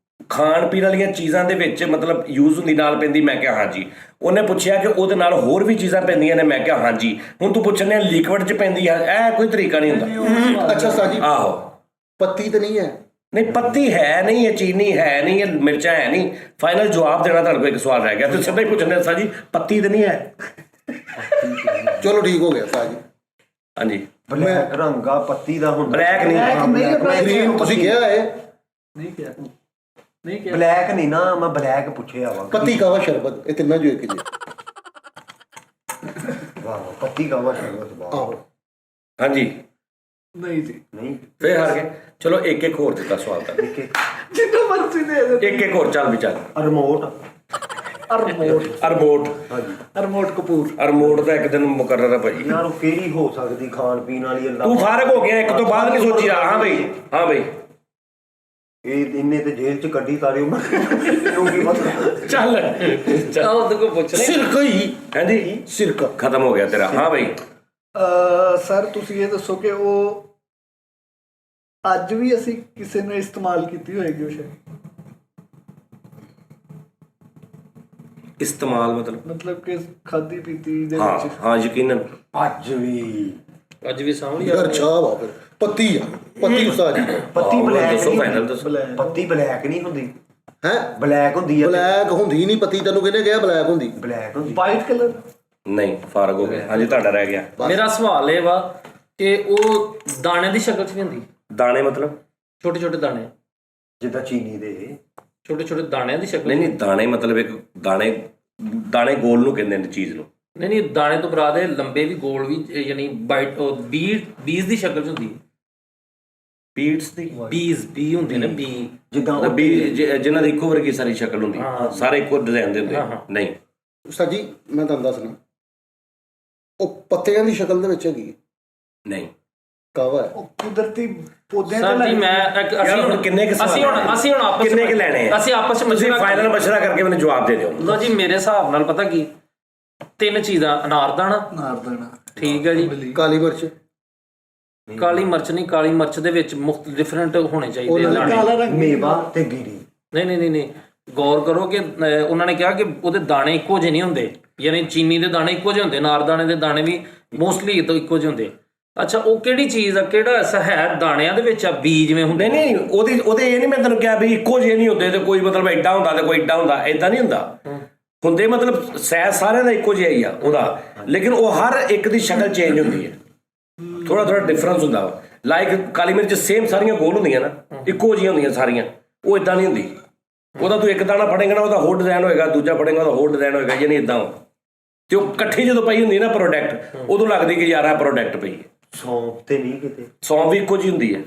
Speaker 1: ਖਾਣ ਪੀਣ ਵਾਲੀਆਂ ਚੀਜ਼ਾਂ ਦੇ ਵਿੱਚ ਮਤਲਬ ਯੂਜ਼ ਹੁੰਦੀ ਨਾਲ ਪੈਂਦੀ ਮੈਂ ਕਿਹਾ ਹਾਂਜੀ। ਉਹਨੇ ਪੁੱਛਿਆ ਕਿ ਉਹਦੇ ਨਾਲ ਹੋਰ ਵੀ ਚੀਜ਼ਾਂ ਪੈਂਦੀਆਂ ਨੇ ਮੈਂ ਕਿਹਾ ਹਾਂਜੀ। ਹੁਣ ਤੂੰ ਪੁੱਛਣੇ ਲਿਕਵਿਡ 'ਚ ਪੈਂਦੀ ਹੈ ਇਹ ਕੋਈ ਤਰੀਕਾ ਨਹੀਂ ਹੁੰਦਾ।
Speaker 2: ਅੱਛਾ ਉਸਤਾਦ ਜੀ
Speaker 1: ਆਹੋ
Speaker 2: ਪੱਤੀ ਤਾਂ ਨਹੀਂ ਹੈ।
Speaker 1: ਨਹੀਂ ਪੱਤੀ ਹੈ ਨਹੀਂ ਇਹ ਚੀਨੀ ਹੈ ਨਹੀਂ ਇਹ ਮਿਰਚਾਂ ਹੈ ਨਹੀਂ। ਫਾਈਨਲ ਜਵਾਬ ਦੇਣਾ ਤੁਹਾਡੇ ਕੋਲ ਇੱਕ ਸਵਾਲ ਰਹਿ ਗਿਆ ਤੁਸੀਂ ਸਿੱਧਾ ਹੀ ਪੁੱਛਣੇ ਸਰ ਜੀ ਪੱਤੀ ਤਾਂ ਨਹੀਂ ਹੈ।
Speaker 2: ਚਲੋ ਠੀਕ ਹੋ ਗਿਆ ਉਸਤਾਦ ਜੀ।
Speaker 1: ਹਾਂਜੀ
Speaker 5: ਬਲੈਕ ਰੰਗ ਆ ਪੱਤੀ ਦਾ ਹੁੰਦਾ।
Speaker 1: ਬਲੈਕ ਨਹੀਂ
Speaker 2: ਗ੍ਰੀਨ ਤੁਸੀਂ ਕਿਹਾ ਹੈ।
Speaker 4: ਨਹੀਂ ਕਿਹਾ ਨਹੀਂ ਕਿਹਾ।
Speaker 5: ਬਲੈਕ ਨਹੀਂ ਨਾ ਮੈਂ ਬਲੈਕ ਪੁੱਛਿਆ ਵਾ।
Speaker 2: ਪੱਤੀ ਕਾਵਾ ਸ਼ਰਬਤ ਇਹ ਤਿੰਨਾਂ ਜੋ ਇੱਕ ਜੀ।
Speaker 5: ਵਾਹ ਪੱਤੀ ਕਾਵਾ ਸ਼ਰਬਤ ਵਾਹ।
Speaker 2: ਆਹੋ
Speaker 1: ਹਾਂਜੀ
Speaker 4: ਨਹੀਂ ਜੀ
Speaker 5: ਨਹੀਂ
Speaker 1: ਫੇਰ ਹਾਰ ਗਏ। ਚਲੋ ਇੱਕ ਇੱਕ ਹੋਰ ਦਿੱਤਾ ਸਵਾਲ ਤਾਂ
Speaker 5: ਇੱਕ
Speaker 4: ਜਿੰਨਾ ਮਰਜ਼ੀ ਦੇ ਦੇ।
Speaker 1: ਇੱਕ ਹੋਰ ਚੱਲ ਵੀ ਚੱਲ।
Speaker 5: Remote.
Speaker 1: Remote
Speaker 4: remote Kapoor.
Speaker 1: Remote ਦਾ ਇੱਕ ਦਿਨ ਮੁਕਰਰ ਹੈ ਭਾਜੀ।
Speaker 5: ਯਾਰ ਉਹ ਕਿਹੜੀ ਹੋ ਸਕਦੀ ਖਾਣ ਪੀਣ ਵਾਲੀ ਅੱਲਾ।
Speaker 1: ਤੂੰ ਫਾਰਗ ਹੋ ਗਿਆ ਇੱਕ ਤੋਂ ਬਾਅਦ ਨਹੀਂ ਸੋਚਿਆ। ਹਾਂ ਬਈ
Speaker 5: ਇਹ ਇੰਨੇ ਤੇ ਜੇਲ੍ਹ ਚ ਕੱਢੀ ਤਾਰੇ ਉਹਨੂੰ ਕੀ ਪਤਾ।
Speaker 1: ਚੱਲ
Speaker 3: ਆਹ ਉਹਦੇ ਕੋਲ ਪੁੱਛ ਲੈ।
Speaker 2: ਸਿਰਕਾ ਹੀ
Speaker 1: ਹਾਂਜੀ
Speaker 2: ਸਿਰਕਾ
Speaker 1: ਖਤਮ ਹੋ ਗਿਆ ਤੇਰਾ। ਹਾਂ ਬਈ
Speaker 4: ਸਰ ਤੁਸੀਂ ਇਹ ਦੱਸੋ ਕਿ ਉਹ ਅੱਜ ਵੀ ਅਸੀਂ ਕਿਸੇ ਨੇ ਇਸਤੇਮਾਲ ਕੀਤੀ ਹੋਏਗੀ ਉਹ ਸ਼ਾਇਦ,
Speaker 1: ਇਸਤੇਮਾਲ ਮਤਲਬ
Speaker 4: ਕਿ ਖਾਦੀ ਪੀਤੀ ਦੇ
Speaker 1: ਹਾਂ
Speaker 4: ਵਿੱਚ।
Speaker 1: ਹਾਂ ਯਕੀਨਨ
Speaker 5: ਅੱਜ ਵੀ
Speaker 3: ਸਾਹਮਣੇ
Speaker 2: ਯਾਰ ਛਾਪ ਆ ਫਿਰ ਪੱਤੀ ਆ ਪੱਤੀ ਉਸਤਾਦ ਜੀ
Speaker 5: ਪੱਤੀ ਬਲੈਕ
Speaker 1: ਦੱਸੋ
Speaker 5: ਨਹੀਂ
Speaker 1: ਫਾਈਨਲ ਦੱਸੋ।
Speaker 5: ਪੱਤੀ ਬਲੈਕ ਨਹੀਂ ਹੁੰਦੀ,
Speaker 2: ਹੈ
Speaker 5: ਬਲੈਕ ਹੁੰਦੀ ਆ।
Speaker 2: ਬਲੈਕ ਹੁੰਦੀ ਨਹੀਂ ਪੱਤੀ, ਤੈਨੂੰ ਕਿਹਨੇ ਕਿਹਾ ਬਲੈਕ ਹੁੰਦੀ?
Speaker 5: ਬਲੈਕ ਹੁੰਦੀ।
Speaker 4: White colour.
Speaker 1: ਨਹੀਂ ਫਾਰਗ ਹੋ ਗਿਆ। ਹਾਂਜੀ ਤੁਹਾਡਾ ਰਹਿ ਗਿਆ।
Speaker 3: ਮੇਰਾ ਸਵਾਲ ਇਹ ਵਾ ਕਿ ਉਹ ਦਾਣੇ ਦੀ ਸ਼ਕਲ 'ਚ ਨਹੀਂ ਹੁੰਦੀ,
Speaker 1: ਦਾਣੇ ਮਤਲਬ
Speaker 3: ਛੋਟੇ ਛੋਟੇ ਦਾਣੇ,
Speaker 5: ਜਿੱਦਾਂ ਚੀਨੀ ਦੇ
Speaker 3: ਛੋਟੇ ਛੋਟੇ ਦਾਣਿਆਂ ਦੀ ਸ਼ਕਲ।
Speaker 1: ਨਹੀਂ ਦਾਣੇ ਮਤਲਬ ਇੱਕ ਦਾਣੇ ਗੋਲ ਨੂੰ ਕਹਿੰਦੇ ਨੇ ਚੀਜ਼ ਨੂੰ।
Speaker 3: ਨਹੀਂ ਦਾਣੇ ਤੋਂ ਬਰਾਦ ਇਹ ਲੰਬੇ ਵੀ ਗੋਲ ਵੀ, ਯਾਨੀ ਬਾਈਟ ਉਹ ਬੀਜ ਦੀ ਸ਼ਕਲ 'ਚ ਹੁੰਦੀ।
Speaker 1: ਬੀਟਸ ਦੀ
Speaker 3: ਬੀ ਹੁੰਦੇ ਨੇ ਬੀ,
Speaker 5: ਜਿੱਦਾਂ
Speaker 1: ਬੀ ਜਿਨ੍ਹਾਂ ਦੀ ਇੱਕੋ ਵਰਗੀ ਸਾਰੀ ਸ਼ਕਲ ਹੁੰਦੀ, ਸਾਰੇ ਇੱਕੋ ਡਿਜ਼ਾਈਨ ਦੇ ਹੁੰਦੇ। ਨਹੀਂ
Speaker 2: ਉਸਤਾਦ ਜੀ ਮੈਂ ਤੁਹਾਨੂੰ ਦੱਸਣਾ, ਉਹ ਪੱਤਿਆਂ ਦੀ ਸ਼ਕਲ ਦੇ ਵਿੱਚ ਹੈਗੀ,
Speaker 1: ਨਹੀਂ
Speaker 2: ਕਾਵਾ ਹੈ।
Speaker 4: ਉਹ ਕੁਦਰਤੀ ਪੌਦਿਆਂ
Speaker 3: ਸਰ ਜੀ ਮੈਂ
Speaker 1: ਯਾਰ ਹੁਣ ਕਿੰਨੇ ਕੁ ਸਵਾਲ
Speaker 3: ਅਸੀਂ ਹੁਣ ਆਪਸ
Speaker 1: ਕਿੰਨੇ ਕੁ ਲੈਣੇ ਆ?
Speaker 3: ਅਸੀਂ ਆਪਸ ਵਿੱਚ
Speaker 1: ਤੁਸੀਂ ਫਾਈਨਲ ਮਸ਼ਵਰਾ ਕਰਕੇ ਮੈਨੂੰ ਜਵਾਬ ਦੇ ਦਿਓ।
Speaker 3: ਲੋ ਜੀ ਮੇਰੇ ਹਿਸਾਬ ਨਾਲ ਪਤਾ ਕੀ, 3 ਚੀਜ਼ਾਂ, ਅਨਾਰਦਾਣਾ,
Speaker 4: ਨਾਰਦਾਣਾ,
Speaker 3: ਠੀਕ ਹੈ ਜੀ,
Speaker 2: ਕਾਲੀ ਮਿਰਚ,
Speaker 3: ਕਾਲੀ ਮਿਰਚ ਨਹੀਂ, ਕਾਲੀ ਮਿਰਚ ਦੇ ਵਿੱਚ ਮੁਖਤ ਡਿਫਰੈਂਟ ਹੋਣੇ ਚਾਹੀਦੇ
Speaker 2: ਉਹਨਾਂ
Speaker 3: ਦਾਣੇ।
Speaker 4: ਕਾਲਾ ਰੰਗ
Speaker 5: ਮੇਵਾ ਤੇ ਗਿਰੀ।
Speaker 3: ਨਹੀਂ ਗੌਰ ਕਰੋ ਕਿ ਉਹਨਾਂ ਨੇ ਕਿਹਾ ਕਿ ਉਹਦੇ ਦਾਣੇ ਇੱਕੋ ਜਿਹੇ ਨਹੀਂ ਹੁੰਦੇ, ਯਾਨੀ ਚੀਨੀ ਦੇ ਦਾਣੇ ਇੱਕੋ ਜਿਹੇ ਹੁੰਦੇ, ਨਾਰਦਾਣੇ ਦੇ ਦਾਣੇ ਵੀ ਮੋਸਟਲੀ ਇੱਕੋ ਜਿਹੇ ਹੁੰਦੇ। ਅੱਛਾ ਉਹ ਕਿਹੜੀ ਚੀਜ਼ ਆ, ਕਿਹੜਾ ਐਸਾ ਹੈ ਦਾਣਿਆਂ ਦੇ ਵਿੱਚ ਆ ਬੀ ਜਿਵੇਂ ਹੁੰਦੇ?
Speaker 1: ਨਹੀਂ ਉਹਦੇ ਇਹ ਨਹੀਂ ਮੈਂ ਤੈਨੂੰ ਕਿਹਾ ਵੀ ਇੱਕੋ ਜਿਹੇ ਨਹੀਂ ਹੁੰਦੇ ਤੇ ਕੋਈ ਮਤਲਬ ਐਡਾ ਹੁੰਦਾ ਤੇ ਕੋਈ ਐਡਾ ਹੁੰਦਾ, ਐਦਾਂ ਨਹੀਂ ਹੁੰਦਾ। ਹੁੰਦੇ ਮਤਲਬ ਸਾਇਜ਼ ਸਾਰਿਆਂ ਦਾ ਇੱਕੋ ਜਿਹਾ ਹੀ ਆ ਉਹਦਾ, ਲੇਕਿਨ ਉਹ ਹਰ ਇੱਕ ਦੀ ਸ਼ਕਲ ਚੇਂਜ ਹੁੰਦੀ ਹੈ, ਥੋੜਾ ਡਿਫਰੈਂਸ ਹੁੰਦਾ ਵਾ। ਲਾਈਕ ਕਾਲੀ ਮਿਰਚ ਸੇਮ ਸਾਰੀਆਂ ਗੋਲ ਹੁੰਦੀਆਂ ਨਾ, ਇੱਕੋ ਜਿਹੀਆਂ ਹੁੰਦੀਆਂ ਸਾਰੀਆਂ, ਉਹ ਇਦਾਂ ਨਹੀਂ ਹੁੰਦੀ। ਉਹਦਾ ਤੂੰ ਇੱਕ ਦਾਣਾ ਫੜੇਗਾ ਨਾ ਉਹਦਾ ਹੋਰ ਡਿਜ਼ਾਈਨ ਹੋਏਗਾ, ਦੂਜਾ ਫੜੇਗਾ ਉਹਦਾ ਹੋਰ ਡਿਜ਼ਾਈਨ ਹੋਏਗਾ, ਯਾਨੀ ਇਦਾਂ ਤੇ ਉਹ ਇਕੱਠੀ ਜਦੋਂ ਪਈ ਹੁੰਦੀ ਨਾ ਪ੍ਰੋਡਕਟ, ਉਦੋਂ ਲੱਗਦੀ ਕਿ ਯਾਰ ਆ ਪ੍ਰੋਡਕਟ ਪਈ ਹੈ।
Speaker 5: ਸੌਂਫ ਤੇ ਨਹੀਂ ਕਿਤੇ,
Speaker 1: ਸੌਂਫ ਵੀ ਇੱਕੋ ਜਿਹੀ ਹੁੰਦੀ ਹੈ।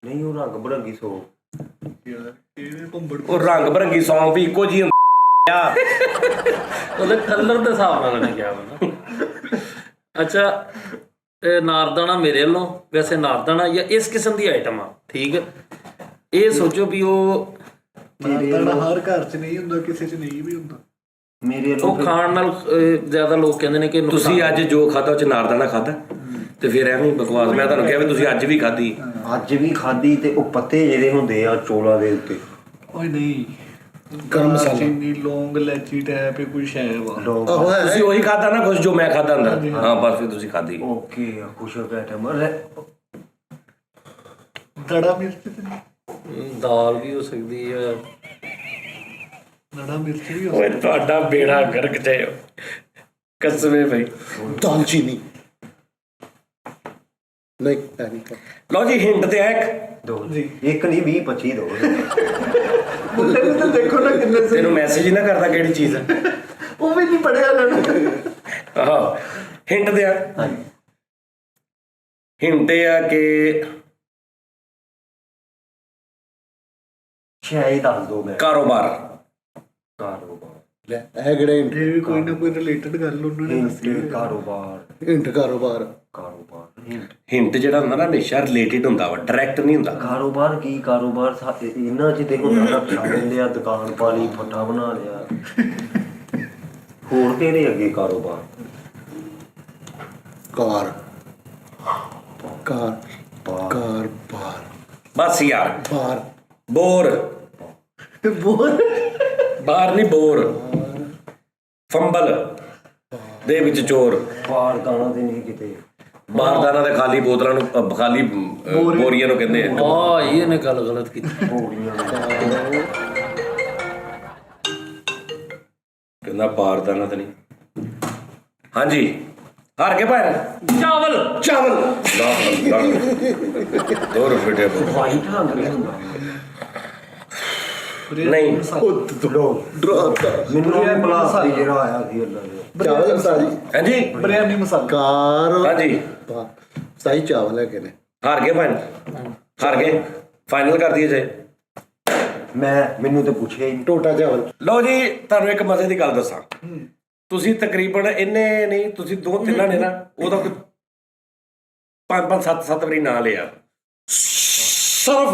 Speaker 5: ਨਹੀਂ ਉਹ ਰੰਗ ਬਰੰਗੀ ਸੌਂਫ।
Speaker 1: ਉਹ ਰੰਗ ਬਰੰਗੀ ਸੌਂਫ ਵੀ ਇੱਕੋ ਜਿਹੀ ਹੁੰਦੀ ਆ।
Speaker 3: ਉਹਦੇ ਕਲਰ ਦੇ ਹਿਸਾਬ ਨਾਲ ਉਹਨੇ ਕਿਹਾ ਵਾ। ਅੱਛਾ ਇਹ ਨਾਰਦਾਣਾ ਮੇਰੇ ਵੱਲੋਂ ਵੈਸੇ ਨਾਰਦਾਣਾ ਜਾਂ ਇਸ ਕਿਸਮ ਦੀ ਆਈਟਮ ਆ, ਠੀਕ ਹੈ। ਇਹ ਸੋਚੋ ਵੀ ਉਹ
Speaker 4: ਨਾਰਦਾਣਾ ਹਰ ਘਰ 'ਚ ਨਹੀਂ ਹੁੰਦਾ, ਕਿਸੇ 'ਚ ਨਹੀਂ ਵੀ ਹੁੰਦਾ।
Speaker 5: ਮੇਰੇ
Speaker 3: ਉਹ ਖਾਣ ਨਾਲ ਜ਼ਿਆਦਾ ਲੋਕ ਕਹਿੰਦੇ ਨੇ ਕਿ
Speaker 1: ਤੁਸੀਂ ਅੱਜ ਜੋ ਖਾਧਾ ਉਹ ਚ ਨਾਰਦਾਣਾ ਖਾਧਾ ਤੇ ਫਿਰ ਐਵੇਂ ਬਕਵਾਸ। ਮੈਂ ਤੁਹਾਨੂੰ ਕਿਹਾ ਵੀ ਤੁਸੀਂ ਅੱਜ ਵੀ ਖਾਧੀ।
Speaker 5: ਅੱਜ ਵੀ ਖਾਧੀ ਤੇ ਉਹ ਪੱਤੇ ਜਿਹੜੇ ਹੁੰਦੇ ਆ ਚੋਲਾਂ ਦੇ ਉੱਤੇ,
Speaker 4: ਓਏ ਨਹੀਂ,
Speaker 2: ਗਰਮ ਮਸਾਲਾ,
Speaker 4: ਚੀਨੀ, ਲੌਂਗ, ਇਲਾਚੀ ਟੈਪ ਇਹ ਕੋਈ ਸ਼ੈ ਵਾ।
Speaker 2: ਆਹੋ ਹੈ।
Speaker 1: ਤੁਸੀਂ ਉਹੀ ਖਾਧਾ ਨਾ ਕੁਝ ਜੋ ਮੈਂ ਖਾਧਾ ਅੰਦਰ। ਹਾਂ ਬਸ ਫਿਰ ਤੁਸੀਂ ਖਾਧੀ।
Speaker 5: ਓਕੇ ਖੁਸ਼ਕ ਆਈਟਮ।
Speaker 4: ਦੜਾ ਮਿਰਚ ਤੇ ਨਹੀਂ,
Speaker 3: ਦਾਲ ਵੀ ਹੋ ਸਕਦੀ ਹੈ।
Speaker 4: ਦੜਾ ਮਿਰਚ ਵੀ ਹੋ
Speaker 1: ਓਏ ਤੁਹਾਡਾ ਬੇੜਾ ਗਰਕ ਜਾਏ ਕਸਮੇ ਭਾਈ।
Speaker 2: ਦਾਲਚੀਨੀ ਨਹੀਂ ਹੈ ਨਹੀਂ।
Speaker 1: ਲਓ ਜੀ ਹਿੰਟ ਤੇ ਇੱਕ
Speaker 5: ਦੋ ਇੱਕ ਨਹੀਂ 20 25 ਦੋ।
Speaker 4: ਮੁੰਡੇ ਨੇ ਤਾਂ ਦੇਖੋ ਨਾ ਕਿੰਨੇ ਸਹੀ,
Speaker 1: ਤੈਨੂੰ ਮੈਸੇਜ ਹੀ ਨਾ ਕਰਦਾ ਕਿਹੜੀ ਚੀਜ਼ ਹੈ।
Speaker 4: ਉਹ ਵੀ ਨਹੀਂ ਪੜਿਆ ਲੈਣਾ।
Speaker 1: ਆਹੋ ਹਿੰਟ ਦੇ ਆ। ਹਿੰਟ ਇਹ ਆ ਕਿ
Speaker 5: ਸ਼ਾਇਦ ਦੱਸ ਦੋ ਮੈਂ।
Speaker 1: ਕਾਰੋਬਾਰ।
Speaker 2: ਲੈ ਇਹ ਕਿਹੜੇ
Speaker 4: ਇਹ ਵੀ ਕੋਈ ਨਾ ਕੋਈ ਰਿਲੇਟਡ ਗੱਲ ਉਹਨਾਂ ਨੇ ਦੱਸੀ ਹੋਈ।
Speaker 5: ਕਾਰੋਬਾਰ
Speaker 2: ਹਿੰਟ ਕਾਰੋਬਾਰ?
Speaker 1: ਹਿੰਟ ਜਿਹੜਾ ਹੁੰਦਾ ਨਾ ਹਮੇਸ਼ਾ ਰਿਲੇਟਡ ਹੁੰਦਾ ਵਾ, ਡਾਇਰੈਕਟ ਨਹੀਂ ਹੁੰਦਾ।
Speaker 5: ਕਾਰੋਬਾਰ ਕੀ ਕਾਰੋਬਾਰ ਇਹਨਾਂ ਚ ਤੇ ਹੁੰਦਾ ਰੱਖਿਆ ਲੈਂਦੇ ਆ, ਦੁਕਾਨ ਪਾ ਲਈ, ਫੱਟਾ ਬਣਾ ਲਿਆ। ਹੋਰ ਕਿਹੜੇ ਅੱਗੇ ਕਾਰੋਬਾਰ?
Speaker 2: ਕਾਰ ਕਾਰ ਕਾਰ ਬਾਰ
Speaker 1: ਬਸ ਯਾਰ
Speaker 2: ਬਾਰ
Speaker 1: ਬੋਰ।
Speaker 4: ਬੋਲ
Speaker 1: ਬਾਹਰ ਨਹੀਂ ਬੋਰ। ਫੰਬਲ ਦੇ ਵਿੱਚ ਚੋਰ।
Speaker 5: ਬਾਰ ਦਾਣਾ ਤੇ ਨਹੀਂ ਕਿਤੇ।
Speaker 1: ਬਾਰਦਾਨਾ ਦੇ ਖਾਲੀ ਬੋਤਲਾਂ ਨੂੰ ਖਾਲੀ ਬੋਰੀਆਂ ਨੂੰ ਕਹਿੰਦੇ ਆ।
Speaker 3: ਆ ਇਹਨੇ ਗੱਲ ਗਲਤ ਕੀਤੀ।
Speaker 5: ਬੋਰੀਆਂ
Speaker 1: ਕਹਿੰਦਾ ਬਾਰਦਾਨਾ ਤੇ ਨਹੀਂ। ਹਾਂਜੀ ਹਾਰ ਕੇ ਭਾਈ
Speaker 3: ਚਾਵਲ
Speaker 1: ਚਾਵਲ। ਦੋ ਰੁਪਏ
Speaker 5: ਵਾਈਟ ਰੰਗ ਨਹੀਂ ਹੁੰਦਾ।
Speaker 1: ਨਹੀਂ
Speaker 2: ਡਰਾਤਾ
Speaker 5: ਮੈਨੂੰ ਇਹ ਪਲਾਸਟਿਕ ਜਿਹੜਾ ਆਇਆ ਸੀ ਅੱਲਾ ਦੇ।
Speaker 2: ਚਾਵਲ ਸਾਜੀ
Speaker 1: ਹਾਂਜੀ
Speaker 4: ਬਿਰਿਆਨੀ ਮਸਾਲਾ।
Speaker 2: ਕਾਰ
Speaker 1: ਹਾਂਜੀ
Speaker 2: ਸਾਈ ਚਾਵਲ ਹੈ ਕਿਨੇ?
Speaker 1: ਹਾਰ ਗਏ ਭਾਈ ਹਾਰ ਗਏ। ਫਾਈਨਲ ਕਰ ਦਈਏ ਜੇ।
Speaker 5: ਮੈਨੂੰ ਤਾਂ ਪੁੱਛਿਆ ਹੀ ਨਹੀਂ।
Speaker 2: ਟੋਟਾ ਚਾਵਲ।
Speaker 1: ਲਓ ਜੀ ਤੁਹਾਨੂੰ ਇੱਕ ਮਜ਼ੇ ਦੀ ਗੱਲ ਦੱਸਾਂ। ਤੁਸੀਂ ਤਕਰੀਬਨ ਇੰਨੇ ਨਹੀਂ, ਤੁਸੀਂ 2-3 ਨੇ ਨਾ, ਉਹਦਾ ਕੋਈ 5-5 7-7 ਵਾਰੀ ਨਾਂ ਲਿਆ।
Speaker 2: ਸਰਫ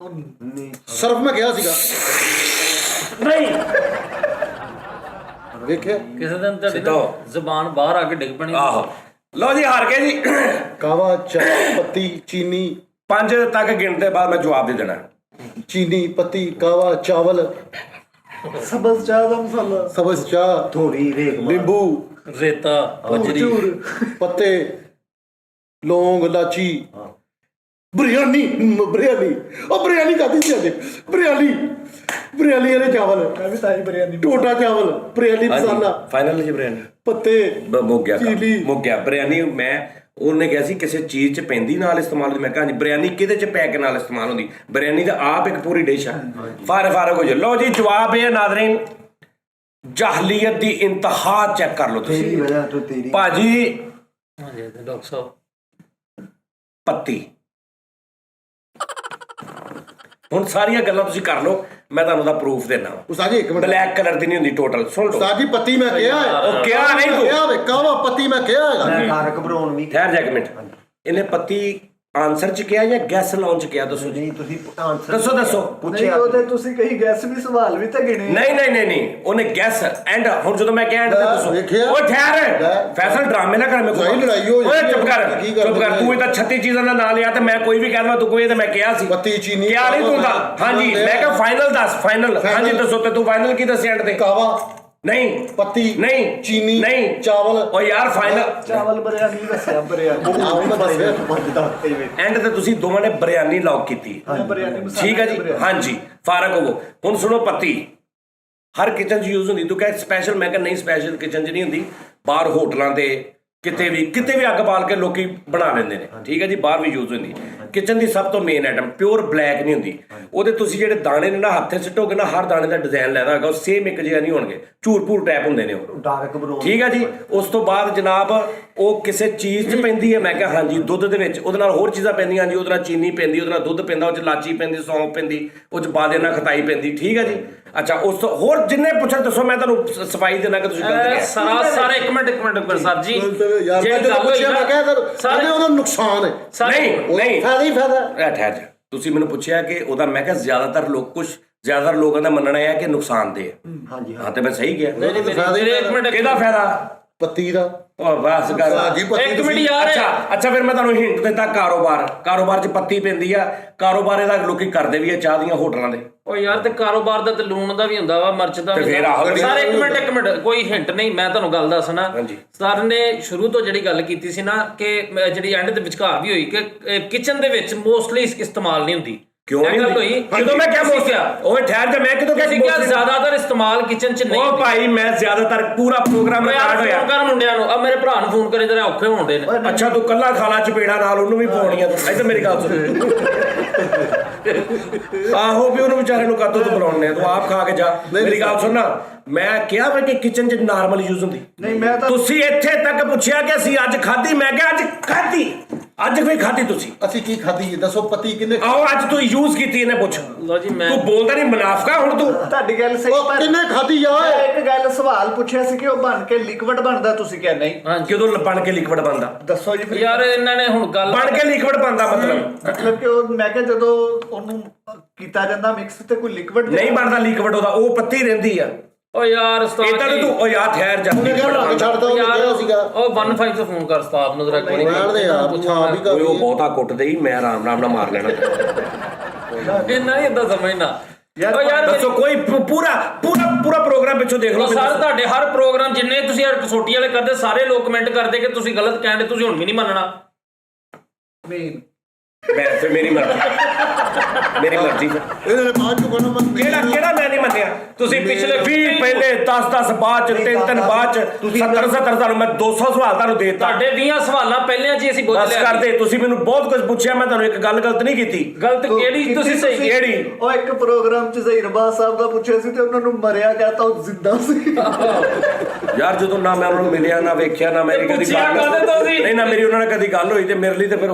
Speaker 2: ਸਰਫ ਮੈਂ ਕਿਹਾ ਸੀਗਾ
Speaker 3: ਨਹੀਂ
Speaker 2: ਵੇਖਿਆ
Speaker 3: ਕਿਸੇ ਦਿਨ ਤੁਹਾਡੀ
Speaker 1: ਸਿੱਧਾ ਹੋ।
Speaker 3: ਜ਼ਬਾਨ ਬਾਹਰ ਆ ਕੇ ਡਿੱਗ ਪਣੀ।
Speaker 1: ਆਹੋ ਲਓ ਜੀ ਹਾਰ ਗਏ ਜੀ
Speaker 2: ਕਾਵਾ ਚਾਹ ਪੱਤੀ ਚੀਨੀ
Speaker 1: 5 ਤੱਕ ਗਿਣਤੇ ਬਾਅਦ ਮੈਂ ਜਵਾਬ ਦੇ ਦੇਣਾ।
Speaker 2: ਚੀਨੀ ਪੱਤੀ ਕਾਵਾ ਚਾਵਲ
Speaker 4: ਸਬਜ਼ ਚਾਹ ਦਾ ਮਸਾਲਾ,
Speaker 2: ਸਬਜ਼ ਚਾਹ
Speaker 5: ਥੋੜੀ ਰੇਕ ਮਾਰ।
Speaker 2: ਨਿੰਬੂ
Speaker 3: ਰੇਤਾ ਬਜਰੀ
Speaker 4: ਚੂਰ,
Speaker 2: ਪੱਤੇ ਲੌਂਗ ਲਾਚੀ ਬਿਰਿਆਨੀ ਬਿਰਿਆਨੀ ਉਹ ਬਿਰਿਆਨੀ ਖਾਦੀ ਸੀ ਅੱਜ ਬਿਰਿਆਨੀ ਵਾਲੇ ਚਾਵਲ
Speaker 4: ਮੈਂ ਵੀ ਤਾਈ ਬਿਰਿਆਨੀ
Speaker 2: ਟੋਟਾ ਚਾਵਲ ਬਿਰਿਆਨੀ ਮਸਾਲਾ
Speaker 1: ਫਾਈਨਲ ਜੀ ਬਿਰਿਆਨੀ
Speaker 2: ਪੱਤੇ
Speaker 1: ਮੁੱਕ ਗਿਆ ਕੰਮ,
Speaker 2: ਚੀਲੀ।
Speaker 1: ਮੁੱਕ ਗਿਆ ਬਿਰਿਆਨੀ। ਮੈਂ ਉਹਨੇ ਕਿਹਾ ਸੀ ਕਿਸੇ ਚੀਜ਼ 'ਚ ਪੈਂਦੀ ਨਾਲ ਇਸਤੇਮਾਲ ਹੁੰਦੀ, ਮੈਂ ਕਿਹਾ ਜੀ ਬਿਰਿਆਨੀ ਕਿਹਦੇ 'ਚ ਪੈ ਕੇ ਨਾਲ ਇਸਤੇਮਾਲ ਹੁੰਦੀ? ਬਿਰਿਆਨੀ ਤਾਂ ਆਪ ਇੱਕ ਪੂਰੀ ਡਿਸ਼ ਆ। ਫਾਰਕ ਹੋ ਜਾ। ਲਓ ਜੀ ਜਵਾਬ ਇਹ ਹੈ ਨਾਜ਼ਰੀਨ, ਜਾਹਲੀਅਤ ਦੀ ਇੰਤਹਾ ਚੈੱਕ ਕਰ ਲਓ
Speaker 5: ਤੇਰੀ
Speaker 1: ਤੁਸੀਂ
Speaker 5: ਵਜ੍ਹਾ ਤੋਂ ਤੇਰੀ
Speaker 1: ਭਾਜੀ।
Speaker 3: ਹਾਂਜੀ ਡਾਕਟਰ ਸਾਹਿਬ
Speaker 1: ਪੱਤੀ। ਹੁਣ ਸਾਰੀਆਂ ਗੱਲਾਂ ਤੁਸੀਂ ਕਰ ਲਓ, ਮੈਂ ਤੁਹਾਨੂੰ ਦਾ ਪ੍ਰੂਫ ਦੇਣਾ।
Speaker 2: ਉਸਤਾਦ ਜੀ ਇੱਕ ਮਿੰਟ
Speaker 1: ਬਲੈਕ ਕਲਰ ਦੀ ਨਹੀਂ ਹੁੰਦੀ ਟੋਟਲ, ਸੁਣ ਲਓ।
Speaker 2: ਉਸਤਾਦ ਜੀ ਪੱਤੀ ਮੈਂ ਕਿਹਾ ਹੈ
Speaker 1: ਉਹ ਕਿਹਾ ਨਹੀਂ ਤੂੰ,
Speaker 2: ਕਿਹਾ ਵੇ ਕਾਵਾ ਪੱਤੀ ਮੈਂ ਕਿਹਾ ਹੈਗਾ
Speaker 5: ਮੈਂ ਕਾਰਕ ਬਣਾਉਣ ਵੀ
Speaker 1: ਠਹਿਰ ਜਾ ਇੱਕ ਮਿੰਟ। ਇਹਨੇ ਪੱਤੀ ਆਨਸਰ 'ਚ ਕਿਹਾ ਜਾਂ ਗੈਸ ਲਾਉਣ 'ਚ ਕਿਹਾ? ਦੱਸੋ ਜੀ,
Speaker 5: ਨਹੀਂ ਤੁਸੀਂ ਆਨਸਰ
Speaker 1: ਦੱਸੋ।
Speaker 4: ਨਹੀਂ,
Speaker 5: ਪੁੱਛਿਆ
Speaker 4: ਉਹਦੇ ਤੁਸੀਂ ਕਈ ਗੈਸ ਵੀ ਸਵਾਲ ਵੀ ਤਾਂ ਗਿਣੇ।
Speaker 1: ਨਹੀਂ ਉਹਨੇ ਗੈਸ ਐਂਡ ਹੁਣ ਜਦੋਂ ਮੈਂ ਕਿਹਾ ਐਂਡ ਤੇ ਦੱਸੋ।
Speaker 2: ਵੇਖਿਆ?
Speaker 1: ਓਏ ਠਹਿਰ, ਫੈਸਲ ਡਰਾਮੇ ਨਾ ਕਰ ਮੇਰੇ ਕੋਲ।
Speaker 2: ਸਾਰੀ ਲੜਾਈ ਹੋ
Speaker 1: ਓਏ
Speaker 2: ਜਾਂਦੀ
Speaker 1: ਚੁੱਪ ਕਰ,
Speaker 2: ਹੈ, ਕੀ ਕਰ
Speaker 1: ਚੁੱਪ ਕਰ।
Speaker 2: ਦਿੰਦੇ
Speaker 1: ਤੂੰ ਇਹ ਤਾਂ 36 ਚੀਜ਼ਾਂ ਦਾ ਨਾਂ ਲਿਆ ਤੇ ਮੈਂ ਕੋਈ ਵੀ ਕਹਿ ਦਵਾਂ ਤੂੰ ਕੋਈ ਤੇ ਮੈਂ ਕਿਹਾ ਸੀ
Speaker 2: ਪੱਤੀ ਚੀਨੀ
Speaker 1: ਕਿਹਾ ਨਹੀਂ ਤੂੰ ਤਾਂ। ਹਾਂਜੀ ਮੈਂ ਕਿਹਾ ਫਾਈਨਲ ਦੱਸ, ਫਾਈਨਲ। ਹਾਂਜੀ ਦੱਸੋ ਤੇ ਤੂੰ ਫਾਈਨਲ ਕੀ ਦੱਸਿਆ ਐਂਡ ਤੇ?
Speaker 2: ਕਾਵਾ
Speaker 1: ਨਹੀਂ
Speaker 2: ਪੱਤੀ
Speaker 1: ਨਹੀਂ
Speaker 2: ਚੀਨੀ
Speaker 1: ਨਹੀਂ
Speaker 2: ਚਾਵਲ
Speaker 1: ਓ ਯਾਰ ਫਾਈਨਲ
Speaker 4: ਚਾਵਲ ਬਿਰਿਆਨੀ ਦੱਸਿਆ ਬਿਰਿਆਨੀ
Speaker 1: ਐਂਡ ਤੇ ਤੁਸੀਂ ਦੋਵਾਂ ਨੇ ਬਿਰਿਆਨੀ ਲੌਕ ਕੀਤੀ।
Speaker 4: ਬਿਰਿਆਨੀ ਮਸਾਲਾ
Speaker 1: ਠੀਕ ਹੈ ਜੀ, ਹਾਂਜੀ ਫਾਰਕ ਹੋਵੋ। ਹੁਣ ਸੁਣੋ, ਪੱਤੀ ਹਰ ਕਿਚਨ 'ਚ ਯੂਜ਼ ਹੁੰਦੀ। ਤੂੰ ਕਹੇ ਸਪੈਸ਼ਲ, ਮੈਂ ਕਿਹਾ ਨਹੀਂ ਸਪੈਸ਼ਲ ਕਿਚਨ 'ਚ ਨਹੀਂ ਹੁੰਦੀ। ਬਾਹਰ ਹੋਟਲਾਂ ਤੇ ਕਿਤੇ ਵੀ ਅੱਗ ਬਾਲ ਕੇ ਲੋਕੀ ਬਣਾ ਲੈਂਦੇ ਨੇ। ਠੀਕ ਹੈ ਜੀ, ਬਾਹਰ ਵੀ ਯੂਜ਼ ਹੁੰਦੀ। ਕਿਚਨ ਦੀ ਸਭ ਤੋਂ ਮੇਨ ਆਈਟਮ ਪਿਓਰ ਬਲੈਕ ਨਹੀਂ ਹੁੰਦੀ। ਉਹਦੇ ਤੁਸੀਂ ਜਿਹੜੇ ਦਾਣੇ ਨੇ ਨਾ ਹੱਥੇ ਸਿੱਟੋਗੇ ਨਾ, ਹਰ ਦਾਣੇ ਦਾ ਡਿਜ਼ਾਈਨ ਲੈਦਾ ਹੋਗਾ, ਉਹ ਸੇਮ ਇੱਕ ਜਿਹਾ ਨਹੀਂ ਹੋਣਗੇ, ਝੂਰ ਟੈਪ ਹੁੰਦੇ ਨੇ ਉਹ।
Speaker 5: ਡਾਰਕ ਬਣਾਉਣ
Speaker 1: ਠੀਕ ਹੈ ਜੀ। ਉਸ ਤੋਂ ਬਾਅਦ ਜਨਾਬ ਉਹ ਕਿਸੇ ਚੀਜ਼ 'ਚ ਪੈਂਦੀ ਹੈ। ਮੈਂ ਕਿਹਾ ਹਾਂਜੀ ਦੁੱਧ ਦੇ ਵਿੱਚ ਉਹਦੇ ਨਾਲ ਹੋਰ ਚੀਜ਼ਾਂ ਪੈਂਦੀਆਂ ਜੀ, ਉਹਦੇ ਨਾਲ ਚੀਨੀ ਪੈਂਦੀ, ਉਹਦੇ ਨਾਲ ਦੁੱਧ ਪੈਂਦਾ, ਉਹ 'ਚ ਲਾਚੀ ਪੈਂਦੀ, ਸੌਂਫ ਪੈਂਦੀ, ਉਹ 'ਚ ਬਾਦੇ ਨਾਲ ਖਤਾਈ ਪੈਂਦੀ। ਠੀਕ ਹੈ ਜੀ। ਅੱਛਾ ਉਸ ਤੋਂ ਹੋਰ ਜਿੰਨੇ ਪੁੱਛਣ ਦੱਸੋ, ਮੈਂ ਤੁਹਾਨੂੰ ਸਫਾਈ ਦੇਣਾ ਕਿ ਤੁਸੀਂ ਗਲਤ ਕਿਹਾ।
Speaker 3: ਸਾਰੇ ਇੱਕ ਮਿੰਟ ਸਰ ਜੀ,
Speaker 2: ਯਾਰ ਮੈਂ ਜਦੋਂ ਪੁੱਛਿਆ ਮੈਂ ਕਿਹਾ
Speaker 3: ਸਾਰੇ
Speaker 2: ਉਹਦਾ ਨੁਕਸਾਨ ਹੈ
Speaker 1: ਨਹੀਂ
Speaker 2: ਫਾਇਦਾ ਹੀ ਫਾਇਦਾ
Speaker 1: ਠਹਿਰ ਜਾ। ਤੁਸੀਂ ਮੈਨੂੰ ਪੁੱਛਿਆ ਕਿ ਉਹਦਾ, ਮੈਂ ਕਿਹਾ ਜ਼ਿਆਦਾਤਰ ਲੋਕਾਂ ਦਾ ਮੰਨਣਾ ਹੈ ਕਿ ਨੁਕਸਾਨਦੇਹ ਹੈ।
Speaker 5: ਹਾਂਜੀ
Speaker 1: ਹਾਂ ਤੇ ਮੈਂ ਸਹੀ ਗਿਆ।
Speaker 3: ਇੱਕ ਮਿੰਟ
Speaker 1: ਕਿਹਦਾ ਫਾਇਦਾ?
Speaker 2: ਪੱਤੀ ਦਾ
Speaker 1: ਉਹ ਬਸ ਕਰ।
Speaker 2: ਜੀ ਪੱਤੀ
Speaker 3: ਇੱਕ ਮਿੰਟ ਯਾਰ।
Speaker 1: ਅੱਛਾ ਫਿਰ ਮੈਂ ਤੁਹਾਨੂੰ ਹਿੰਟ ਦਿੱਤਾ। ਕਾਰੋਬਾਰ 'ਚ ਪੱਤੀ ਪੈਂਦੀ ਆ। ਕਾਰੋਬਾਰ ਇਹਦਾ ਲੋਕੀ ਕਰਦੇ ਵੀ ਆ ਚਾਹ ਦੀਆਂ ਹੋਟਲਾਂ ਦੇ।
Speaker 3: ਓ ਯਾਰ ਤੇ ਕਾਰੋਬਾਰ ਦਾ ਤੇ ਲੂਣ ਦਾ ਵੀ ਹੁੰਦਾ ਵਾ, ਮਿਰਚ ਦਾ
Speaker 1: ਤੇ
Speaker 3: ਵੀ
Speaker 1: ਫਿਰ ਆਹੋ
Speaker 3: ਹੁੰਦਾ। ਸਾਰੇ ਇੱਕ ਮਿੰਟ ਕੋਈ ਹਿੰਟ ਨਹੀਂ, ਮੈਂ ਤੁਹਾਨੂੰ ਗੱਲ ਦੱਸਣਾ।
Speaker 1: ਹਾਂਜੀ।
Speaker 3: ਸਰ ਨੇ ਸ਼ੁਰੂ ਤੋਂ ਜਿਹੜੀ ਗੱਲ ਕੀਤੀ ਸੀ ਨਾ ਕਿ ਜਿਹੜੀ ਐਂਡ ਦੇ ਵਿਚਕਾਰ ਵੀ ਹੋਈ ਕਿ ਕਿਚਨ ਦੇ ਵਿੱਚ ਮੋਸਟਲੀ ਇਸਤੇਮਾਲ ਨਹੀਂ ਹੁੰਦੀ।
Speaker 1: ਕਿਉਂ ਨਹੀਂ
Speaker 3: ਗੱਲ ਹੋਈ
Speaker 1: ਜਦੋਂ ਮੈਂ ਕਿਹਾ ਓਏ ਠਹਿਰ ਜਾ, ਮੈਂ ਕਿਦੋਂ
Speaker 3: ਤੁਸੀਂ ਕਿਹਾ ਜ਼ਿਆਦਾਤਰ ਇਸਤੇਮਾਲ ਕਿਚਨ 'ਚ ਨਹੀਂ
Speaker 1: ਉਹ ਭਾਈ ਮੈਂ ਜ਼ਿਆਦਾਤਰ ਪੂਰਾ ਪ੍ਰੋਗਰਾਮ ਰਿਕਾਰਡ ਹੋਇਆ।
Speaker 3: ਫੋਨ ਕਰ ਮੁੰਡਿਆਂ ਨੂੰ, ਆ ਮੇਰੇ ਭਰਾ ਨੂੰ ਫੋਨ ਕਰੇ, ਜਰਾ ਔਖੇ ਹੋਣਦੇ ਨੇ।
Speaker 1: ਅੱਛਾ ਤੂੰ ਕੱਲਾ ਖਾਲਾ ਚਪੇੜਾ ਨਾਲ ਉਹਨੂੰ ਵੀ ਪਾਉਣੀਆਂ ਤੂੰ। ਇੱਧਰ ਮੇਰੀ ਗੱਲ ਸੁਣ। ਆਹੋ ਵੀ ਉਹਨੂੰ ਵਿਚਾਰੇ ਨੂੰ ਕਾਤੋਂ ਤੂੰ ਬੁਲਾਉਣੇ ਆ, ਤੂੰ ਆਪ ਖਾ ਕੇ ਜਾ। ਮੇਰੀ ਗੱਲ ਸੁਣ ਨਾ, ਮੈਂ ਕਿਹਾ ਵਾ ਕਿ ਕਿਚਨ 'ਚ ਨਾਰਮਲ ਯੂਜ਼ ਹੁੰਦੀ।
Speaker 4: ਨਹੀਂ ਮੈਂ ਤਾਂ
Speaker 1: ਤੁਸੀਂ ਇੱਥੇ ਤੱਕ ਪੁੱਛਿਆ ਕਿ ਅਸੀਂ ਅੱਜ ਖਾਧੀ, ਮੈਂ ਕਿਹਾ ਅੱਜ ਖਾਧੀ। ਅੱਜ ਕੋਈ ਖਾਧੀ ਤੁਸੀਂ?
Speaker 2: ਅਸੀਂ ਕੀ ਖਾਧੀ ਦੱਸੋ? ਪੱਤੀ ਕਿੰਨੇ
Speaker 1: ਆਓ ਅੱਜ ਤੂੰ ਯੂਜ਼ ਕੀਤੀ ਇਹਨੇ ਪੁੱਛ।
Speaker 3: ਲੋ ਜੀ ਮੈਂ
Speaker 1: ਤੂੰ ਬੋਲਦਾ ਨਹੀਂ, ਮੁਨਾਫਕਾ ਹੁਣ ਤੂੰ।
Speaker 4: ਤੁਹਾਡੀ ਗੱਲ ਸਹੀ,
Speaker 2: ਉਹ ਕਿੰਨੇ ਖਾਧੀ
Speaker 4: ਮੈਂ
Speaker 2: ਆ?
Speaker 4: ਇੱਕ ਗੱਲ ਸਵਾਲ ਪੁੱਛਿਆ ਸੀ ਕਿ ਉਹ ਬਣ ਕੇ ਲਿਕਵਿਡ ਬਣਦਾ, ਤੁਸੀਂ ਕਿਹਾ ਨਹੀਂ।
Speaker 1: ਕਿਦੋਂ ਬਣ ਕੇ ਲਿਕਵਿਡ ਬਣਦਾ?
Speaker 4: ਦੱਸੋ ਜੀ ਫਿਰ।
Speaker 3: ਯਾਰ ਇਹਨਾਂ ਨੇ ਹੁਣ ਗੱਲ
Speaker 1: ਬਣ ਕੇ ਲਿਕਵਿਡ ਬਣਦਾ
Speaker 4: ਮਤਲਬ ਕਿ ਉਹ ਮੈਂ ਕਿਹਾ ਜਦੋਂ ਉਹਨੂੰ ਕੀਤਾ ਜਾਂਦਾ ਮਿਕਸ ਤੇ ਕੋਈ ਲਿਕਵਿਡ
Speaker 1: ਨਹੀਂ ਬਣਦਾ ਲਿਕਵਿਡ ਉਹਦਾ, ਉਹ ਪੱਤੀ ਰਹਿੰਦੀ ਆ।
Speaker 3: ਓ ਯਾਰ ਉਸਤਾਦ
Speaker 1: ਇਦਾਂ
Speaker 3: ਜੀ,
Speaker 1: ਤੂੰ ਓ ਯਾਰ ਠਹਿਰ ਜਾ।
Speaker 2: ਉਹਨੇ ਕਿਹਾ ਬਣਾ ਕੇ ਛੱਡਦਾ, ਉਹਨੇ ਕਿਹਾ ਸੀਗਾ
Speaker 3: ਉਹ 15 ਤੋਂ ਫੋਨ ਕਰ ਉਸਤਾਦ ਨੂੰ, ਜਰਾ ਇੱਕ ਵਾਰੀ
Speaker 2: ਰਹਿਣ ਦੇ ਯਾਰ, ਤੂੰ ਆਪ ਹੀ ਕਰ।
Speaker 1: ਓਏ ਉਹ ਬਹੁਤਾ ਕੁੱਟਦੇ ਹੀ, ਮੈਂ ਆਰਾਮ ਨਾਲ ਮਾਰ ਲੈਣਾ।
Speaker 3: ਇਹਨਾਂ ਨਹੀਂ ਏਦਾਂ ਸਮਝਣਾ। ਓ ਯਾਰ
Speaker 1: ਦੱਸੋ ਕੋਈ ਪੂਰਾ ਪ੍ਰੋਗਰਾਮ ਪਿੱਛੋਂ ਦੇਖ ਲਓ।
Speaker 3: ਸਰ ਤੁਹਾਡੇ ਹਰ ਪ੍ਰੋਗਰਾਮ ਜਿੰਨੇ ਤੁਸੀਂ ਯਾਰ ਕਸੋਟੀ ਵਾਲੇ ਕਰਦੇ, ਸਾਰੇ ਲੋਕ ਕਮੈਂਟ ਕਰਦੇ ਕਿ ਤੁਸੀਂ ਗਲਤ ਕਹਿੰਦੇ, ਤੁਸੀਂ ਹੁਣ ਵੀ ਨਹੀਂ ਮੰਨਣਾ।
Speaker 4: ਨਹੀਂ
Speaker 1: ਮੈਂ ਫਿਰ ਮੇਰੀ ਮਰਜ਼ੀ
Speaker 2: ਇਹਨਾਂ ਨੇ ਬਾਅਦ ਚੋਂ ਕਹਿਣਾ ਮੈਂ
Speaker 1: ਕਿਹੜਾ ਮੈਂ ਨਹੀਂ ਮੰਨਿਆ? ਤੁਸੀਂ ਪਿਛਲੇ 20 ਪਹਿਲੇ 10 ਬਾਅਦ ਚ 3 ਬਾਅਦ ਚ 70 ਤੁਹਾਨੂੰ ਮੈਂ 200 ਸਵਾਲ ਤੁਹਾਨੂੰ ਦੇ ਦਿੱਤਾ।
Speaker 3: ਤੁਹਾਡੇ 20 ਸਵਾਲਾਂ ਪਹਿਲਾਂ ਜੀ ਅਸੀਂ ਬੋਲ
Speaker 1: ਬਸ
Speaker 3: ਲਿਆ।
Speaker 1: ਕਰਦੇ, ਤੁਸੀਂ ਮੈਨੂੰ ਬਹੁਤ ਕੁਝ ਪੁੱਛਿਆ, ਮੈਂ ਤੁਹਾਨੂੰ ਇੱਕ ਗੱਲ ਗਲਤ ਨਹੀਂ ਕੀਤੀ।
Speaker 3: ਗਲਤ ਕਿਹੜੀ ਤੁਸੀਂ ਸਹੀ
Speaker 1: ਕਿਹੜੀ?
Speaker 4: ਉਹ ਇੱਕ ਪ੍ਰੋਗਰਾਮ 'ਚ ਜ਼ਹੀਰਬਾਜ਼ ਸਾਹਿਬ ਦਾ ਪੁੱਛਿਆ ਸੀ ਤੇ ਉਹਨਾਂ ਨੂੰ ਮਰਿਆ ਕਹਤਾ, ਉਹ ਜ਼ਿੰਦਾ ਸੀ।
Speaker 1: ਯਾਰ ਜਦੋਂ ਨਾ ਮੈਂ ਉਹਨਾਂ ਨੂੰ ਮਿਲਿਆ, ਨਾ ਵੇਖਿਆ, ਨਾ ਮੇਰੀ ਕਦੀ
Speaker 3: ਪੁੱਛਿਆ ਕਾਹਦੇ ਤੋਂ ਸੀ?
Speaker 1: ਨਹੀਂ ਨਾ ਮੇਰੀ ਉਹਨਾਂ ਨਾਲ ਕਦੀ ਗੱਲ ਹੋਈ ਤੇ ਮੇਰੇ ਲਈ ਤੇ ਫਿਰ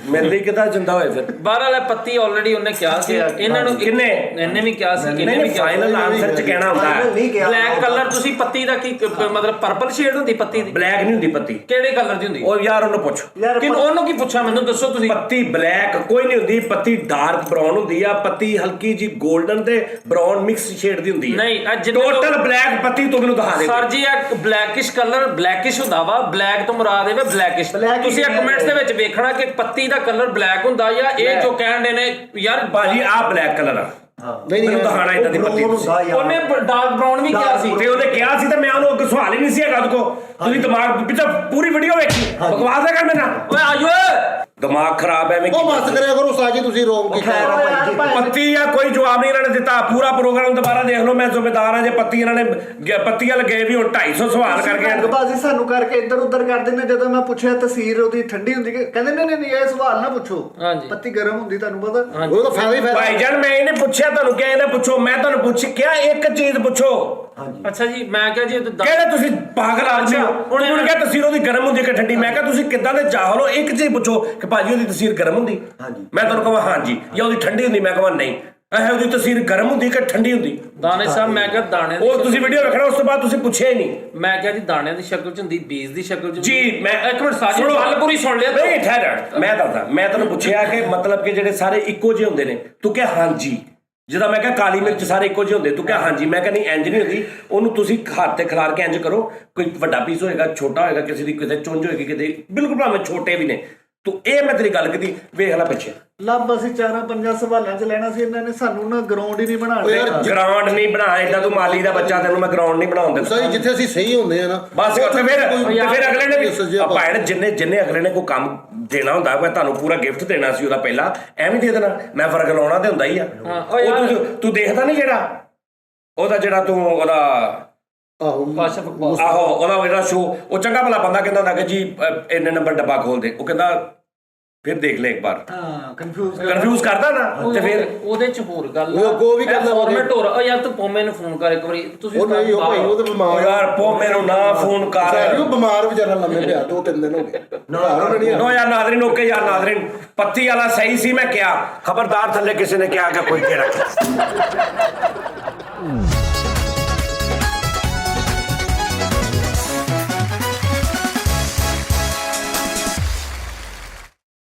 Speaker 1: ਮੇਰੇ ਲਈ ਕਿਦਾਂ ਦਿੰਦਾ ਹੋਏ ਫਿਰ
Speaker 3: ਬਾਹਰ ਵਾਲਾ ਪੱਤੀ ਆਲਰੇਡੀ ਉਹਨੇ ਕਿਹਾ ਸੀ ਇਹਨਾਂ ਨੂੰ
Speaker 1: ਕਿੰਨੇ?
Speaker 3: ਇਹਨੇ ਵੀ ਕਿਹਾ ਸੀ ਇਹਨੇ ਵੀ
Speaker 1: ਨਹੀਂ
Speaker 3: ਕਿਹਾ
Speaker 1: ਫਾਈਨਲ ਆਨਸਰ ਚ ਕਹਿਣਾ ਹੁੰਦਾ ਹੈ
Speaker 5: ਨਹੀਂ ਕਿਹਾ
Speaker 3: ਬਲੈਕ ਕਲਰ ਤੁਸੀਂ ਪੱਤੀ ਦਾ ਕੀ ਮਤਲਬ ਪਰਪਲ ਸ਼ੇਡ ਹੁੰਦੀ ਪੱਤੀ ਦੀ
Speaker 1: ਬਲੈਕ ਨਹੀਂ ਹੁੰਦੀ ਪੱਤੀ
Speaker 3: ਕਿਹੜੇ ਕਲਰ ਦੀ ਹੁੰਦੀ
Speaker 1: ਉਹ ਯਾਰ ਉਹਨੂੰ ਪੁੱਛ
Speaker 3: ਕਿ ਉਹਨੂੰ ਕੀ ਪੁੱਛਾਂ ਮੈਨੂੰ ਦੱਸੋ ਤੁਸੀਂ
Speaker 1: ਪੱਤੀ ਬਲੈਕ ਕੋਈ ਨਹੀਂ ਹੁੰਦੀ ਪੱਤੀ ਡਾਰਕ ਬ੍ਰਾਊਨ ਹੁੰਦੀ ਆ ਪੱਤੀ ਹਲਕੀ ਜੀ 골ਡਨ ਤੇ ਬ੍ਰਾਊਨ ਮਿਕਸ ਸ਼ੇਡ ਦੀ ਹੁੰਦੀ ਹੈ
Speaker 3: ਨਹੀਂ ਇਹ ਜਿੰਨੇ
Speaker 1: ਟੋਟਲ ਬਲੈਕ ਪੱਤੀ ਤੂੰ ਮੈਨੂੰ ਦਿਖਾ ਦੇ
Speaker 3: ਸਰ ਜੀ ਇਹ ਬਲੈਕਿਸ਼ ਕਲਰ ਬਲੈਕਿਸ਼ ਹੁੰਦਾ ਵਾ ਬਲੈਕ ਤੋਂ ਮੁਰਾਦ ਹੈ ਬਲੈਕਿਸ਼ ਤੁਸੀਂ ਇਹ ਕਮੈਂਟਸ ਦੇ ਵਿੱਚ ਵੇਖਣਾ ਕਿ ਪੱਤੀ ਦਾ ਕਲਰ ਬਲੈਕ ਹੁੰਦਾ ਜਾਂ ਇਹ ਜੋ ਕਹਿੰਦੇ ਨੇ ਯਾਰ
Speaker 1: ਬਾਜੀ ਆ ਬਲੈਕ ਕਲਰ ਆ
Speaker 2: ਨਹੀਂ
Speaker 1: ਮੈਨੂੰ ਦਿਖਾਣਾ ਇਦਾਂ ਦੀ ਪੱਤੀ ਤੁਸੀਂ।
Speaker 3: ਉਹਨੇ ਡਾਰਕ ਬ੍ਰਾਊਨ ਵੀ ਕਿਹਾ ਸੀ
Speaker 1: ਤੇ ਉਹਨੇ ਕਿਹਾ ਸੀ ਤੇ ਮੈਂ ਉਹਨੂੰ ਅੱਗੇ ਸਵਾਲ ਹੀ ਨਹੀਂ ਸੀ ਹੈਗਾ ਉਹਦੇ ਕੋ ਤੁਸੀਂ ਦਿਮਾਗ ਪਿੱਛੇ ਪੂਰੀ ਵੀਡੀਓ ਵੇਖੀ ਬਕਵਾਸ ਨਾ ਕਰ ਮੇਰੇ ਨਾਲ
Speaker 3: ਓਏ ਆਜੋ
Speaker 1: ਦਿਮਾਗ ਖਰਾਬ ਐਵੇਂ
Speaker 2: ਉਹ ਬਸ ਕਰਿਆ ਕਰੋ ਸਾਜੀ ਤੁਸੀਂ ਰੋਂਗ ਕੀਤਾ
Speaker 1: ਪੱਤੀ ਜਾਂ ਕੋਈ ਜਵਾਬ ਨਹੀਂ ਇਹਨਾਂ ਨੇ ਦਿੱਤਾ ਪੂਰਾ ਪ੍ਰੋਗਰਾਮ ਦੁਬਾਰਾ ਦੇਖ ਲਓ ਮੈਂ ਜ਼ਿੰਮੇਦਾਰ ਹਾਂ ਜੇ ਪੱਤੀ ਇਹਨਾਂ ਨੇ ਪੱਤੀ ਵਾਲ ਗਏ ਵੀ ਹੁਣ 250 ਸਵਾਲ ਕਰਕੇ
Speaker 4: ਬਾਜੀ ਸਾਨੂੰ ਕਰਕੇ ਇੱਧਰ ਉੱਧਰ ਕਰਦੇ ਨੇ ਜਦੋਂ ਮੈਂ ਪੁੱਛਿਆ ਤਸਵੀਰ ਉਹਦੀ ਠੰਡੀ ਹੁੰਦੀ ਕਹਿੰਦੇ ਨਹੀਂ ਇਹ ਸਵਾਲ ਨਾ ਪੁੱਛੋ
Speaker 3: ਹਾਂਜੀ
Speaker 4: ਪੱਤੀ ਗਰਮ ਹੁੰਦੀ ਤੁਹਾਨੂੰ ਪਤਾ
Speaker 2: ਉਹ ਤਾਂ ਫਾਇਦਾ ਹੀ ਫਾਇਦਾ
Speaker 1: ਭਾਈਜਾਨ ਮੈਂ ਇਹਨੇ ਪੁੱਛਿਆ ਤੁਹਾਨੂੰ ਕਿਹਾ ਇਹਨੇ ਪੁੱਛੋ ਮੈਂ ਤੁਹਾਨੂੰ ਪੁੱਛ ਕਿਹਾ ਇੱਕ ਚੀਜ਼ ਪੁੱਛੋ
Speaker 3: ਅੱਛਾ ਜੀ ਮੈਂ ਕਿਹਾ ਜੀ ਇਹ ਤਾਂ
Speaker 1: ਕਿਹੜੇ ਤੁਸੀਂ ਪਾਗਲ ਆਦਮੀ ਹੋ ਉਹਨੇ ਕਿਹਾ ਤਸਵੀਰ ਉਹਦੀ ਗਰਮ ਹੁੰਦੀ ਕਿ ਠੰਡੀ ਮੈਂ ਕਿਹਾ ਤੁਸੀਂ ਕਿੱਦਾਂ ਦੇ ਚਾਹੋ ਇੱਕ ਚੀਜ਼ ਪੁੱਛੋ ਕਿ ਭਾਜੀ ਉਹਦੀ ਤਸਵੀਰ ਗਰਮ ਹੁੰਦੀ ਮੈਂ ਤੁਹਾਨੂੰ ਕਹਾਂ ਹਾਂਜੀ ਜਾਂ ਉਹਦੀ ਠੰਡੀ ਹੁੰਦੀ ਮੈਂ ਕਹਾਂ ਨਹੀਂ ਇਹ ਉਹਦੀ ਤਸਵੀਰ ਗਰਮ ਹੁੰਦੀ ਕਿ ਠੰਡੀ ਹੁੰਦੀ
Speaker 3: ਦਾਣੇ ਸਾਹਿਬ ਮੈਂ ਕਿਹਾ ਦਾਣੇ ਦੀ
Speaker 1: ਉਹ ਤੁਸੀਂ ਵੀਡੀਓ ਵੇਖਣਾ ਉਸ ਤੋਂ ਬਾਅਦ ਤੁਸੀਂ ਪੁੱਛਿਆ ਹੀ ਨਹੀਂ
Speaker 3: ਮੈਂ ਕਿਹਾ ਜੀ ਦਾਣਿਆਂ ਦੀ ਸ਼ਕਲ ਚ ਹੁੰਦੀ ਬੀਜ ਦੀ ਸ਼ਕਲ ਚ
Speaker 1: ਜੀ ਮੈਂ
Speaker 3: ਇੱਕ ਮਿੰਟ ਸਾਜੀ ਗੱਲ ਪੂਰੀ ਸੁਣ ਲਿਆ ਤੂੰ।
Speaker 1: ਨਹੀਂ ਠਹਿਰ ਮੈਂ ਦੱਸਦਾ ਮੈਂ ਤੁਹਾਨੂੰ ਪੁੱਛਿਆ ਕਿ ਮਤਲਬ ਕਿ ਜਿਹੜੇ ਸਾਰੇ ਇੱਕੋ ਜਿਹੇ ਹੁੰਦੇ ਨੇ ਤੂੰ ਕਿਹਾ ਹਾਂਜੀ ਜਿੱਦਾਂ ਮੈਂ ਕਿਹਾ ਕਾਲੀ ਮਿਰਚ ਸਾਰੇ ਇੱਕੋ ਜਿਹੇ ਹੁੰਦੇ ਤੂੰ ਕਿਹਾ ਹਾਂਜੀ ਮੈਂ ਕਿਹਾ ਨਹੀਂ ਇੰਜ ਨਹੀਂ ਹੁੰਦੀ ਉਹਨੂੰ ਤੁਸੀਂ ਹੱਥ ਤੇ ਖਿਲਾਰ ਕੇ ਇੰਜ ਕਰੋ ਕੋਈ ਵੱਡਾ ਪੀਸ ਹੋਏਗਾ ਛੋਟਾ ਹੋਏਗਾ ਕਿਸੇ ਦੀ ਕਿਤੇ ਚੁੰਝ ਹੋਏਗੀ ਕਿਤੇ ਬਿਲਕੁਲ ਭਾਵੇਂ ਛੋਟੇ ਵੀ ਨੇ ਤੂੰ ਇਹ ਮੈਂ ਤੇਰੀ ਗੱਲ ਕੀਤੀ ਵੇਖ ਲੈ ਪਿੱਛੇ
Speaker 4: ਲੱਭ ਅਸੀਂ 4-5 ਸਵਾਲਾਂ 'ਚ ਲੈਣਾ ਸੀ ਇਹਨਾਂ ਨੇ ਸਾਨੂੰ ਨਾ ਗਰਾਊਂਡ ਹੀ ਨਹੀਂ ਬਣਾਉਣ ਦਿੱਤਾ
Speaker 1: ਗਰਾਊਂਡ ਨਹੀਂ ਬਣਾ ਏਦਾਂ ਤੂੰ ਮਾਲੀ ਦਾ ਬੱਚਾ ਤੈਨੂੰ ਮੈਂ ਗਰਾਊਂਡ ਨਹੀਂ ਬਣਾਉਣ ਦਿੰਦਾ
Speaker 2: ਸਾਜੀ ਜਿੱਥੇ ਅਸੀਂ ਸਹੀ ਹੁੰਦੇ ਆ ਨਾ
Speaker 1: ਬਸ ਉੱਥੇ ਫਿਰ ਅਗਲੇ ਨੇ ਵੀ
Speaker 2: ਸੱਜਿਆ
Speaker 1: ਭਾਵੇਂ ਜਿੰਨੇ ਅਗਲੇ ਨੇ ਕੋਈ ਕੰਮ ਦੇਣਾ ਹੁੰਦਾ ਮੈਂ ਤੁਹਾਨੂੰ ਪੂਰਾ ਗਿਫਟ ਦੇਣਾ ਸੀ ਉਹਦਾ ਪਹਿਲਾਂ ਐਵੇਂ ਦੇ ਦੇਣਾ ਮੈਂ ਫਰਕ ਲਾਉਣਾ ਤੇ ਹੁੰਦਾ ਹੀ ਆ ਤੂੰ ਦੇਖਦਾ ਨਹੀਂ ਜਿਹੜਾ ਉਹਦਾ ਜਿਹੜਾ ਤੂੰ ਉਹਦਾ ਆਹੋ ਉਹਦਾ ਜਿਹੜਾ ਸ਼ੋ ਉਹ ਚੰਗਾ ਭਲਾ ਬੰਦਾ ਕਹਿੰਦਾ ਹੁੰਦਾ ਕਿ ਜੀ ਇੰਨੇ ਨੰਬਰ ਡੱਬਾ ਖੋਲ ਦੇ ਉਹ ਕਹਿੰਦਾ ਫਿਰ ਦੇਖ ਲੈ ਇੱਕ ਵਾਰ
Speaker 4: ਹਾਂ
Speaker 1: ਕਨਫਿਊਜ਼ ਕਰਦਾ ਨਾ ਤੇ ਫਿਰ
Speaker 3: ਉਹਦੇ ਚ ਹੋਰ ਗੱਲ
Speaker 2: ਉਹ ਵੀ ਕਹਿੰਦਾ
Speaker 3: ਫਾਰਮੈਟ ਹੋਰ ਉਹ ਯਾਰ ਤੂੰ ਪੋਮੇ ਨੂੰ ਫੋਨ ਕਰ ਇੱਕ ਵਾਰੀ ਤੁਸੀਂ
Speaker 2: ਉਹ ਨਹੀਂ ਉਹ ਭਾਈ ਉਹ ਤਾਂ
Speaker 1: ਉਹ
Speaker 2: ਬਿਮਾਰ
Speaker 1: ਯਾਰ ਪੋਮੇ ਨੂੰ ਨਾ ਫੋਨ ਕਰ
Speaker 2: ਉਹ ਬਿਮਾਰ ਵਿਚਾਰਾ ਲੰਮੇ ਪਿਆ 2-3 ਦਿਨ ਹੋ ਗਏ
Speaker 1: ਨੋ ਯਾਰ ਨਾਜ਼ਰੀਨ ਓਕੇ ਯਾਰ ਨਾਜ਼ਰੀਨ ਪੱਤੀ ਵਾਲਾ ਸਹੀ ਸੀ ਮੈਂ ਕਿਹਾ ਖਬਰਦਾਰ ਥੱਲੇ ਕਿਸੇ ਨੇ ਕਿਹਾ ਕਿ ਕੋਈ ਕਿਹੜਾ